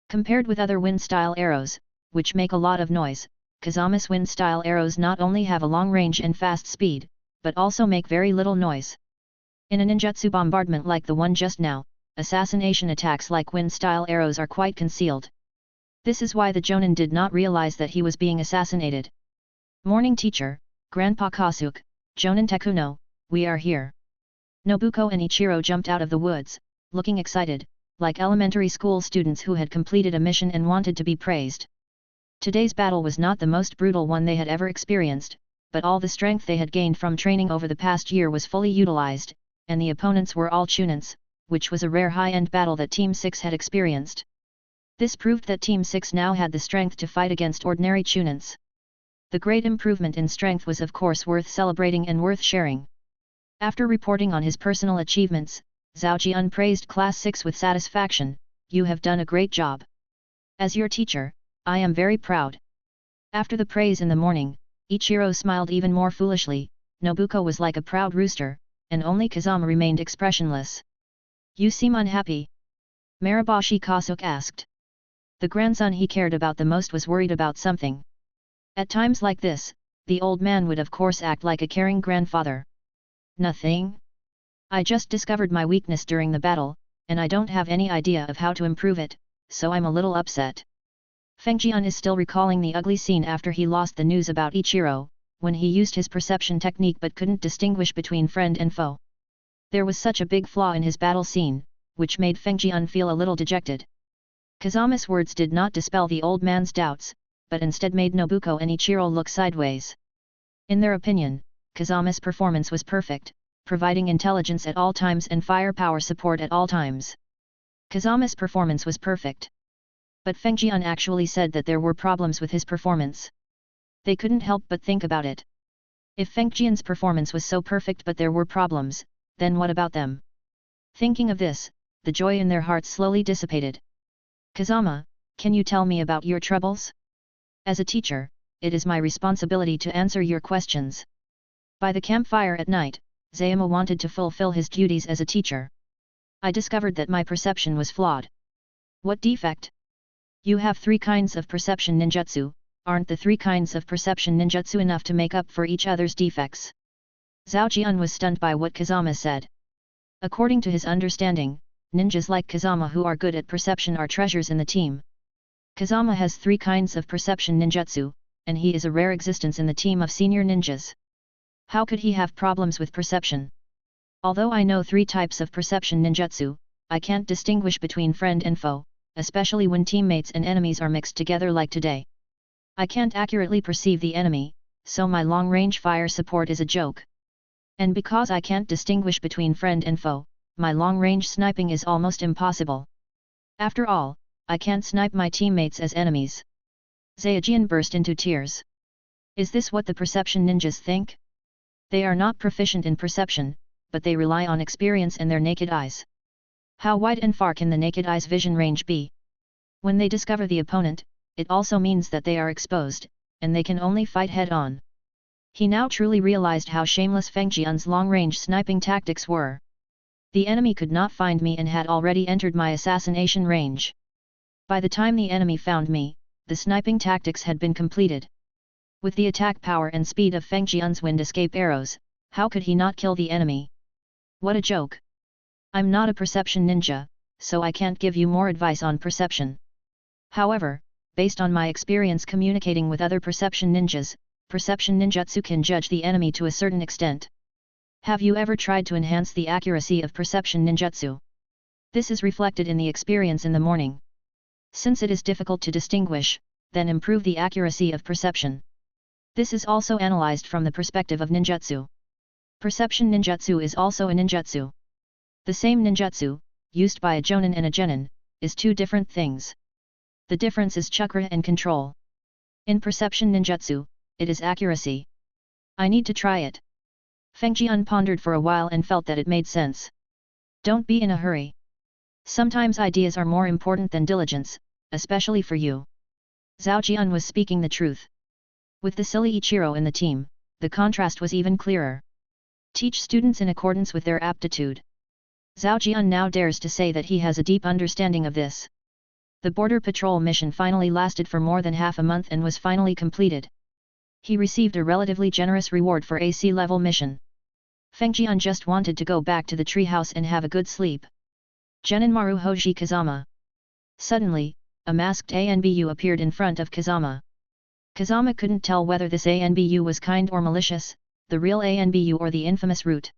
Speaker 1: Compared with other wind-style arrows, which make a lot of noise, Kazama's wind-style arrows not only have a long range and fast speed, but also make very little noise. In a ninjutsu bombardment like the one just now, assassination attacks like wind-style arrows are quite concealed. This is why the Jonin did not realize that he was being assassinated. Morning teacher, Grandpa Kasuk, Jonin Tekuno, we are here. Nobuko and Ichiro jumped out of the woods, looking excited, like elementary school students who had completed a mission and wanted to be praised. Today's battle was not the most brutal one they had ever experienced, but all the strength they had gained from training over the past year was fully utilized, and the opponents were all Chunins, which was a rare high-end battle that Team 6 had experienced. This proved that Team 6 now had the strength to fight against ordinary Chunins. The great improvement in strength was of course worth celebrating and worth sharing. After reporting on his personal achievements, Zhao Jian praised Class 6 with satisfaction. You have done a great job. As your teacher, I am very proud. After the praise in the morning, Ichiro smiled even more foolishly. Nobuko was like a proud rooster, and only Kazama remained expressionless. You seem unhappy. Maraboshi Kasuk asked. The grandson he cared about the most was worried about something. At times like this, the old man would of course act like a caring grandfather. Nothing? I just discovered my weakness during the battle, and I don't have any idea of how to improve it, so I'm a little upset. Feng Jian is still recalling the ugly scene after he lost the news about Ichiro, when he used his perception technique but couldn't distinguish between friend and foe. There was such a big flaw in his battle scene, which made Feng Jian feel a little dejected. Kazama's words did not dispel the old man's doubts, but instead made Nobuko and Ichiro look sideways. In their opinion, Kazama's performance was perfect, providing intelligence at all times and firepower support at all times. Kazama's performance was perfect. But Feng Jian actually said that there were problems with his performance. They couldn't help but think about it. If Feng Jian's performance was so perfect but there were problems, then what about them? Thinking of this, the joy in their hearts slowly dissipated. Kazama, can you tell me about your troubles? As a teacher, it is my responsibility to answer your questions. By the campfire at night, Zayama wanted to fulfill his duties as a teacher. I discovered that my perception was flawed. What defect? You have 3 kinds of perception ninjutsu, aren't the 3 kinds of perception ninjutsu enough to make up for each other's defects? Zhao Jian was stunned by what Kazama said. According to his understanding, ninjas like Kazama who are good at perception are treasures in the team. Kazama has 3 kinds of perception ninjutsu, and he is a rare existence in the team of senior ninjas. How could he have problems with perception? Although I know 3 types of perception ninjutsu, I can't distinguish between friend and foe, especially when teammates and enemies are mixed together like today. I can't accurately perceive the enemy, so my long-range fire support is a joke. And because I can't distinguish between friend and foe, my long-range sniping is almost impossible. After all, I can't snipe my teammates as enemies. Zayajian burst into tears. Is this what the perception ninjas think? They are not proficient in perception, but they rely on experience and their naked eyes. How wide and far can the naked eye's vision range be? When they discover the opponent, it also means that they are exposed, and they can only fight head-on. He now truly realized how shameless Feng Jian's long-range sniping tactics were. The enemy could not find me and had already entered my assassination range. By the time the enemy found me, the sniping tactics had been completed. With the attack power and speed of Feng Jian's wind escape arrows, how could he not kill the enemy? What a joke! I'm not a perception ninja, so I can't give you more advice on perception. However, based on my experience communicating with other perception ninjas, perception ninjutsu can judge the enemy to a certain extent. Have you ever tried to enhance the accuracy of perception ninjutsu? This is reflected in the experience in the morning. Since it is difficult to distinguish, then improve the accuracy of perception. This is also analyzed from the perspective of ninjutsu. Perception ninjutsu is also a ninjutsu. The same ninjutsu, used by a jonin and a genin, is 2 different things. The difference is chakra and control. In perception ninjutsu, it is accuracy. I need to try it. Feng Jian pondered for a while and felt that it made sense. Don't be in a hurry. Sometimes ideas are more important than diligence, especially for you. Zhao Jian was speaking the truth. With the silly Ichiro in the team, the contrast was even clearer. Teach students in accordance with their aptitude. Zhao Jian now dares to say that he has a deep understanding of this. The border patrol mission finally lasted for more than half a month and was finally completed. He received a relatively generous reward for a C-level mission. Feng Jian just wanted to go back to the treehouse and have a good sleep. Geninmaru Hoji Kazama. Suddenly, a masked ANBU appeared in front of Kazama. Kazama couldn't tell whether this ANBU was kind or malicious, the real ANBU or the infamous root.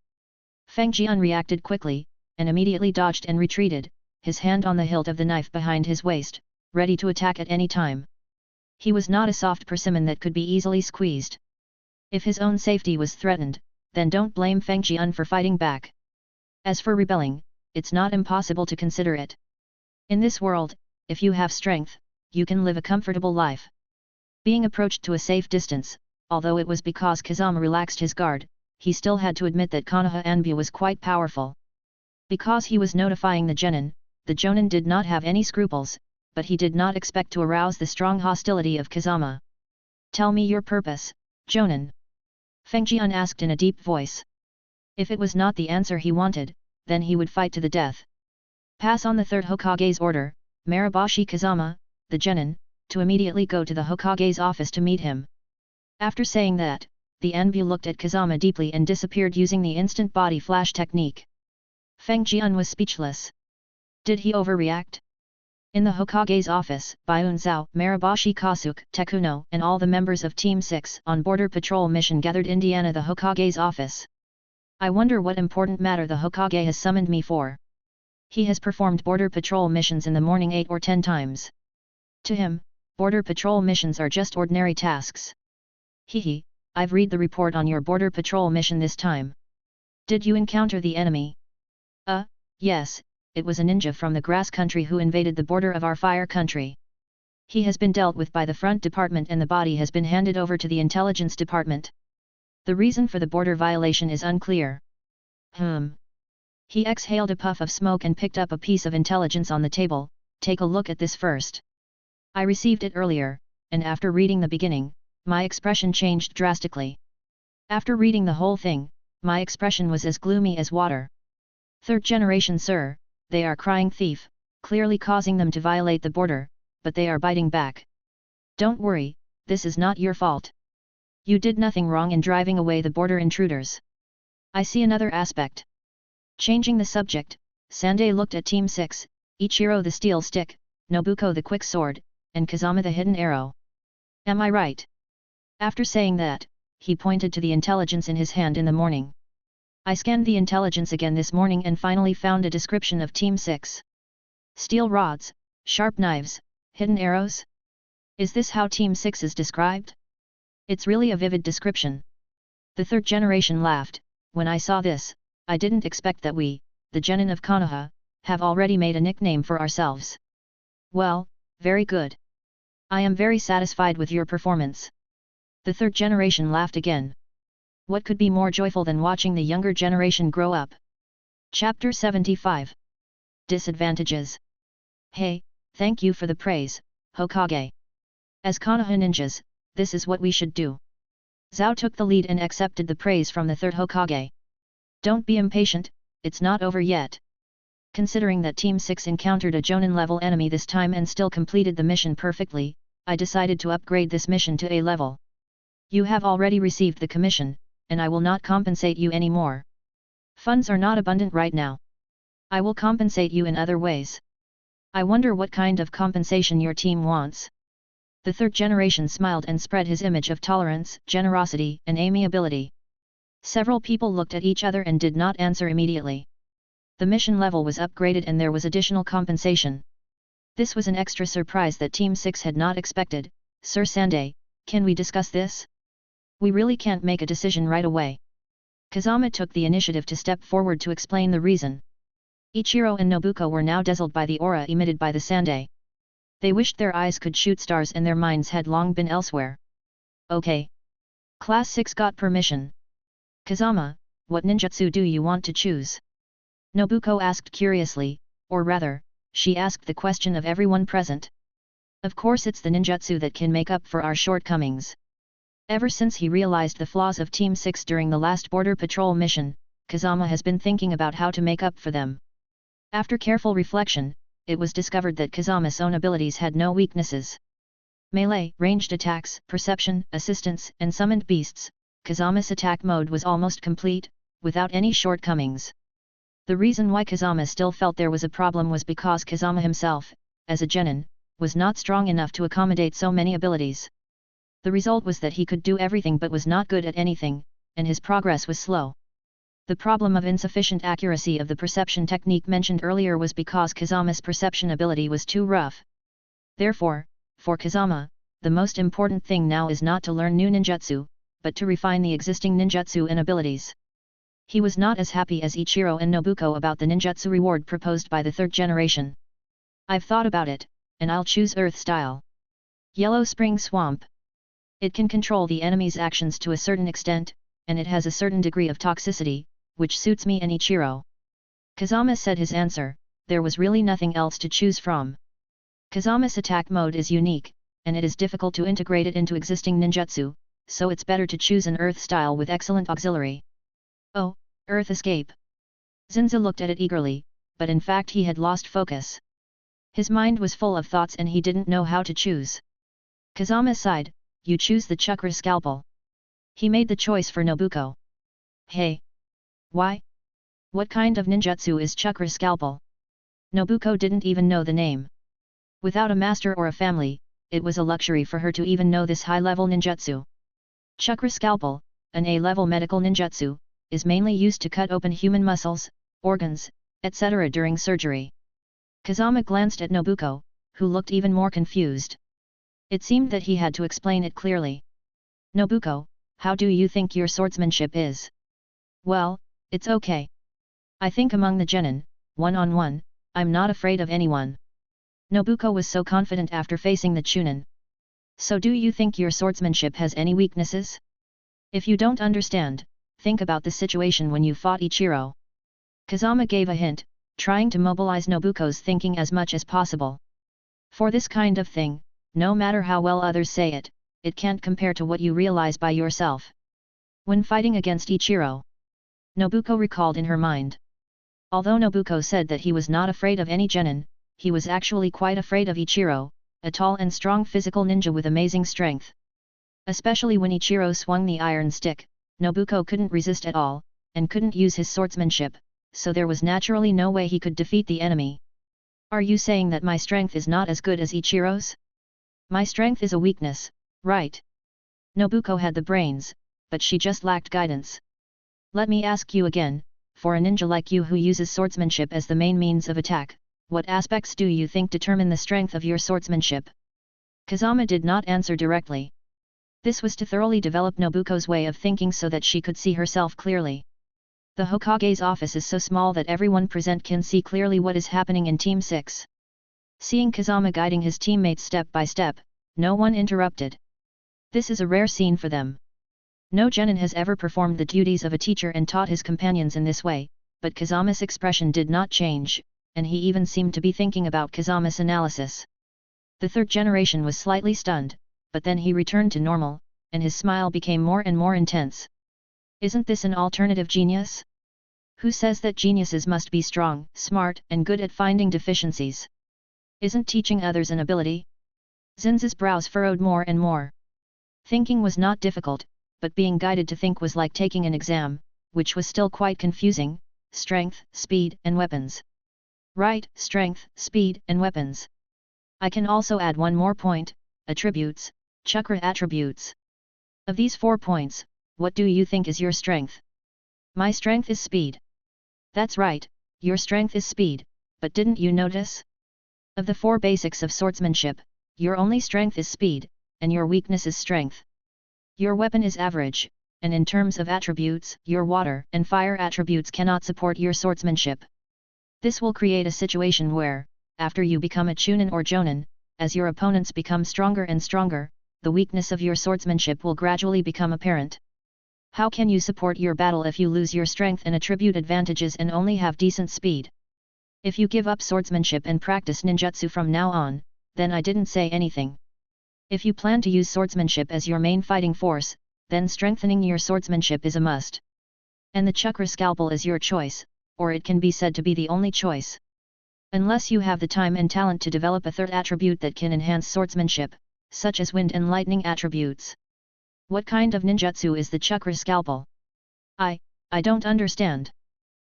Speaker 1: Feng Jian reacted quickly, and immediately dodged and retreated, his hand on the hilt of the knife behind his waist, ready to attack at any time. He was not a soft persimmon that could be easily squeezed. If his own safety was threatened, then don't blame Feng Jian for fighting back. As for rebelling, it's not impossible to consider it. In this world, if you have strength, you can live a comfortable life. Being approached to a safe distance, although it was because Kazama relaxed his guard, he still had to admit that Konoha Anbu was quite powerful. Because he was notifying the genin, the jonin did not have any scruples, but he did not expect to arouse the strong hostility of Kazama. Tell me your purpose, jonin. Feng Jian asked in a deep voice. If it was not the answer he wanted, then he would fight to the death. Pass on the 3rd Hokage's order, Mariboshi Kazama, the genin, to immediately go to the Hokage's office to meet him. After saying that, the Anbu looked at Kazama deeply and disappeared using the instant body flash technique. Feng Jian was speechless. Did he overreact? In the Hokage's office, Byun Zhao, Maribashi Kasuke, Tekuno, and all the members of Team 6 on border patrol mission gathered Indiana the Hokage's office. I wonder what important matter the Hokage has summoned me for. He has performed border patrol missions in the morning 8 or 10 times. To him, border patrol missions are just ordinary tasks. Hehe, I've read the report on your border patrol mission this time. Did you encounter the enemy? Yes, it was a ninja from the grass country who invaded the border of our fire country. He has been dealt with by the front department and the body has been handed over to the intelligence department. The reason for the border violation is unclear. He exhaled a puff of smoke and picked up a piece of intelligence on the table. Take a look at this first. I received it earlier, and after reading the beginning, my expression changed drastically. After reading the whole thing, my expression was as gloomy as water. Third generation, sir, they are crying thief, clearly causing them to violate the border, but they are biting back. Don't worry, this is not your fault. You did nothing wrong in driving away the border intruders. I see another aspect. Changing the subject, Sandai looked at Team 6, Ichiro the steel stick, Nobuko the quick sword, and Kazama the hidden arrow. Am I right? After saying that, he pointed to the intelligence in his hand in the morning. I scanned the intelligence again this morning and finally found a description of Team 6. Steel rods, sharp knives, hidden arrows? Is this how Team 6 is described? It's really a vivid description. The third generation laughed. When I saw this, I didn't expect that we, the genin of Konoha, have already made a nickname for ourselves. Well, very good. I am very satisfied with your performance. The third generation laughed again. What could be more joyful than watching the younger generation grow up? Chapter 75. Disadvantages. Hey, thank you for the praise, Hokage. As Konoha ninjas, this is what we should do. Zhao took the lead and accepted the praise from the third Hokage. Don't be impatient, it's not over yet. Considering that Team 6 encountered a Jonin-level enemy this time and still completed the mission perfectly, I decided to upgrade this mission to A level. You have already received the commission, and I will not compensate you anymore. Funds are not abundant right now. I will compensate you in other ways. I wonder what kind of compensation your team wants. The third generation smiled and spread his image of tolerance, generosity, and amiability. Several people looked at each other and did not answer immediately. The mission level was upgraded and there was additional compensation. This was an extra surprise that Team 6 had not expected. Sir Sandai, can we discuss this? We really can't make a decision right away. Kazama took the initiative to step forward to explain the reason. Ichiro and Nobuko were now dazzled by the aura emitted by the Sandai. They wished their eyes could shoot stars and their minds had long been elsewhere. Okay. Class 6 got permission. Kazama, what ninjutsu do you want to choose? Nobuko asked curiously, or rather, she asked the question of everyone present. Of course it's the ninjutsu that can make up for our shortcomings. Ever since he realized the flaws of Team 6 during the last border patrol mission, Kazama has been thinking about how to make up for them. After careful reflection, it was discovered that Kazama's own abilities had no weaknesses. Melee, ranged attacks, perception, assistance, and summoned beasts, Kazama's attack mode was almost complete, without any shortcomings. The reason why Kazama still felt there was a problem was because Kazama himself, as a genin, was not strong enough to accommodate so many abilities. The result was that he could do everything but was not good at anything, and his progress was slow. The problem of insufficient accuracy of the perception technique mentioned earlier was because Kazama's perception ability was too rough. Therefore, for Kazama, the most important thing now is not to learn new ninjutsu, but to refine the existing ninjutsu and abilities. He was not as happy as Ichiro and Nobuko about the ninjutsu reward proposed by the third generation. I've thought about it, and I'll choose Earth Style. Yellow Spring Swamp. It can control the enemy's actions to a certain extent, and it has a certain degree of toxicity, which suits me and Ichiro. Kazama said his answer. There was really nothing else to choose from. Kazama's attack mode is unique, and it is difficult to integrate it into existing ninjutsu, so it's better to choose an Earth Style with excellent auxiliary. Oh, Earth Escape. Zinza looked at it eagerly, but in fact he had lost focus. His mind was full of thoughts and he didn't know how to choose. Kazama sighed. You choose the Chakra Scalpel. He made the choice for Nobuko. Hey! Why? What kind of ninjutsu is chakra scalpel? Nobuko didn't even know the name. Without a master or a family, it was a luxury for her to even know this high-level ninjutsu. Chakra scalpel, an A-level medical ninjutsu, is mainly used to cut open human muscles, organs, etc. during surgery. Kazama glanced at Nobuko, who looked even more confused. It seemed that he had to explain it clearly. Nobuko, how do you think your swordsmanship is? Well, it's okay. I think among the genin, one-on-one, I'm not afraid of anyone. Nobuko was so confident after facing the Chunin. So do you think your swordsmanship has any weaknesses? If you don't understand, think about the situation when you fought Ichiro. Kazama gave a hint, trying to mobilize Nobuko's thinking as much as possible. For this kind of thing, no matter how well others say it, it can't compare to what you realize by yourself. When fighting against Ichiro, Nobuko recalled in her mind. Although Nobuko said that he was not afraid of any genin, he was actually quite afraid of Ichiro, a tall and strong physical ninja with amazing strength. Especially when Ichiro swung the iron stick, Nobuko couldn't resist at all, and couldn't use his swordsmanship, so there was naturally no way he could defeat the enemy. Are you saying that my strength is not as good as Ichiro's? My strength is a weakness, right? Nobuko had the brains, but she just lacked guidance. Let me ask you again, for a ninja like you who uses swordsmanship as the main means of attack, what aspects do you think determine the strength of your swordsmanship? Kazama did not answer directly. This was to thoroughly develop Nobuko's way of thinking so that she could see herself clearly. The Hokage's office is so small that everyone present can see clearly what is happening in Team 6. Seeing Kazama guiding his teammates step by step, no one interrupted. This is a rare scene for them. No genin has ever performed the duties of a teacher and taught his companions in this way, but Kazama's expression did not change, and he even seemed to be thinking about Kazama's analysis. The third generation was slightly stunned, but then he returned to normal, and his smile became more and more intense. Isn't this an alternative genius? Who says that geniuses must be strong, smart, and good at finding deficiencies? Isn't teaching others an ability? Zinz's brows furrowed more and more. Thinking was not difficult, but being guided to think was like taking an exam, which was still quite confusing. Strength, speed, and weapons. Right, strength, speed, and weapons. I can also add one more point, attributes, chakra attributes. Of these 4 points, what do you think is your strength? My strength is speed. That's right, your strength is speed, but didn't you notice? Of the 4 basics of swordsmanship, your only strength is speed, and your weakness is strength. Your weapon is average, and in terms of attributes, your water and fire attributes cannot support your swordsmanship. This will create a situation where, after you become a Chunin or Jonin, as your opponents become stronger and stronger, the weakness of your swordsmanship will gradually become apparent. How can you support your battle if you lose your strength and attribute advantages and only have decent speed? If you give up swordsmanship and practice ninjutsu from now on, then I didn't say anything. If you plan to use swordsmanship as your main fighting force, then strengthening your swordsmanship is a must. And the chakra scalpel is your choice, or it can be said to be the only choice. Unless you have the time and talent to develop a third attribute that can enhance swordsmanship, such as wind and lightning attributes. What kind of ninjutsu is the chakra scalpel? I don't understand.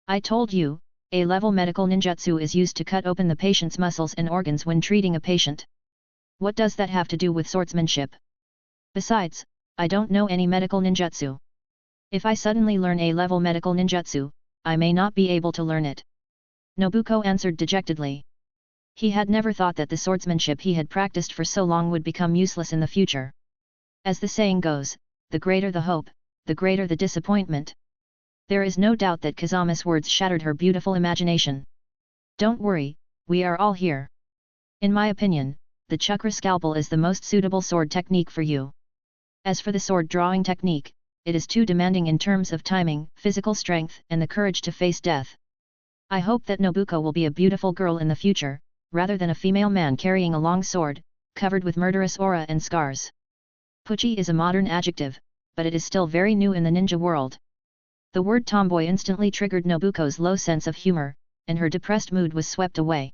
Speaker 1: I told you, A-level medical ninjutsu is used to cut open the patient's muscles and organs when treating a patient. What does that have to do with swordsmanship? Besides, I don't know any medical ninjutsu. If I suddenly learn A-level medical ninjutsu, I may not be able to learn it. Nobuko answered dejectedly. He had never thought that the swordsmanship he had practiced for so long would become useless in the future. As the saying goes, the greater the hope, the greater the disappointment. There is no doubt that Kazama's words shattered her beautiful imagination. Don't worry, we are all here. In my opinion, the chakra scalpel is the most suitable sword technique for you. As for the sword drawing technique, it is too demanding in terms of timing, physical strength, and the courage to face death. I hope that Nobuko will be a beautiful girl in the future, rather than a female man carrying a long sword, covered with murderous aura and scars. Puchi is a modern adjective, but it is still very new in the ninja world. The word tomboy instantly triggered Nobuko's low sense of humor, and her depressed mood was swept away.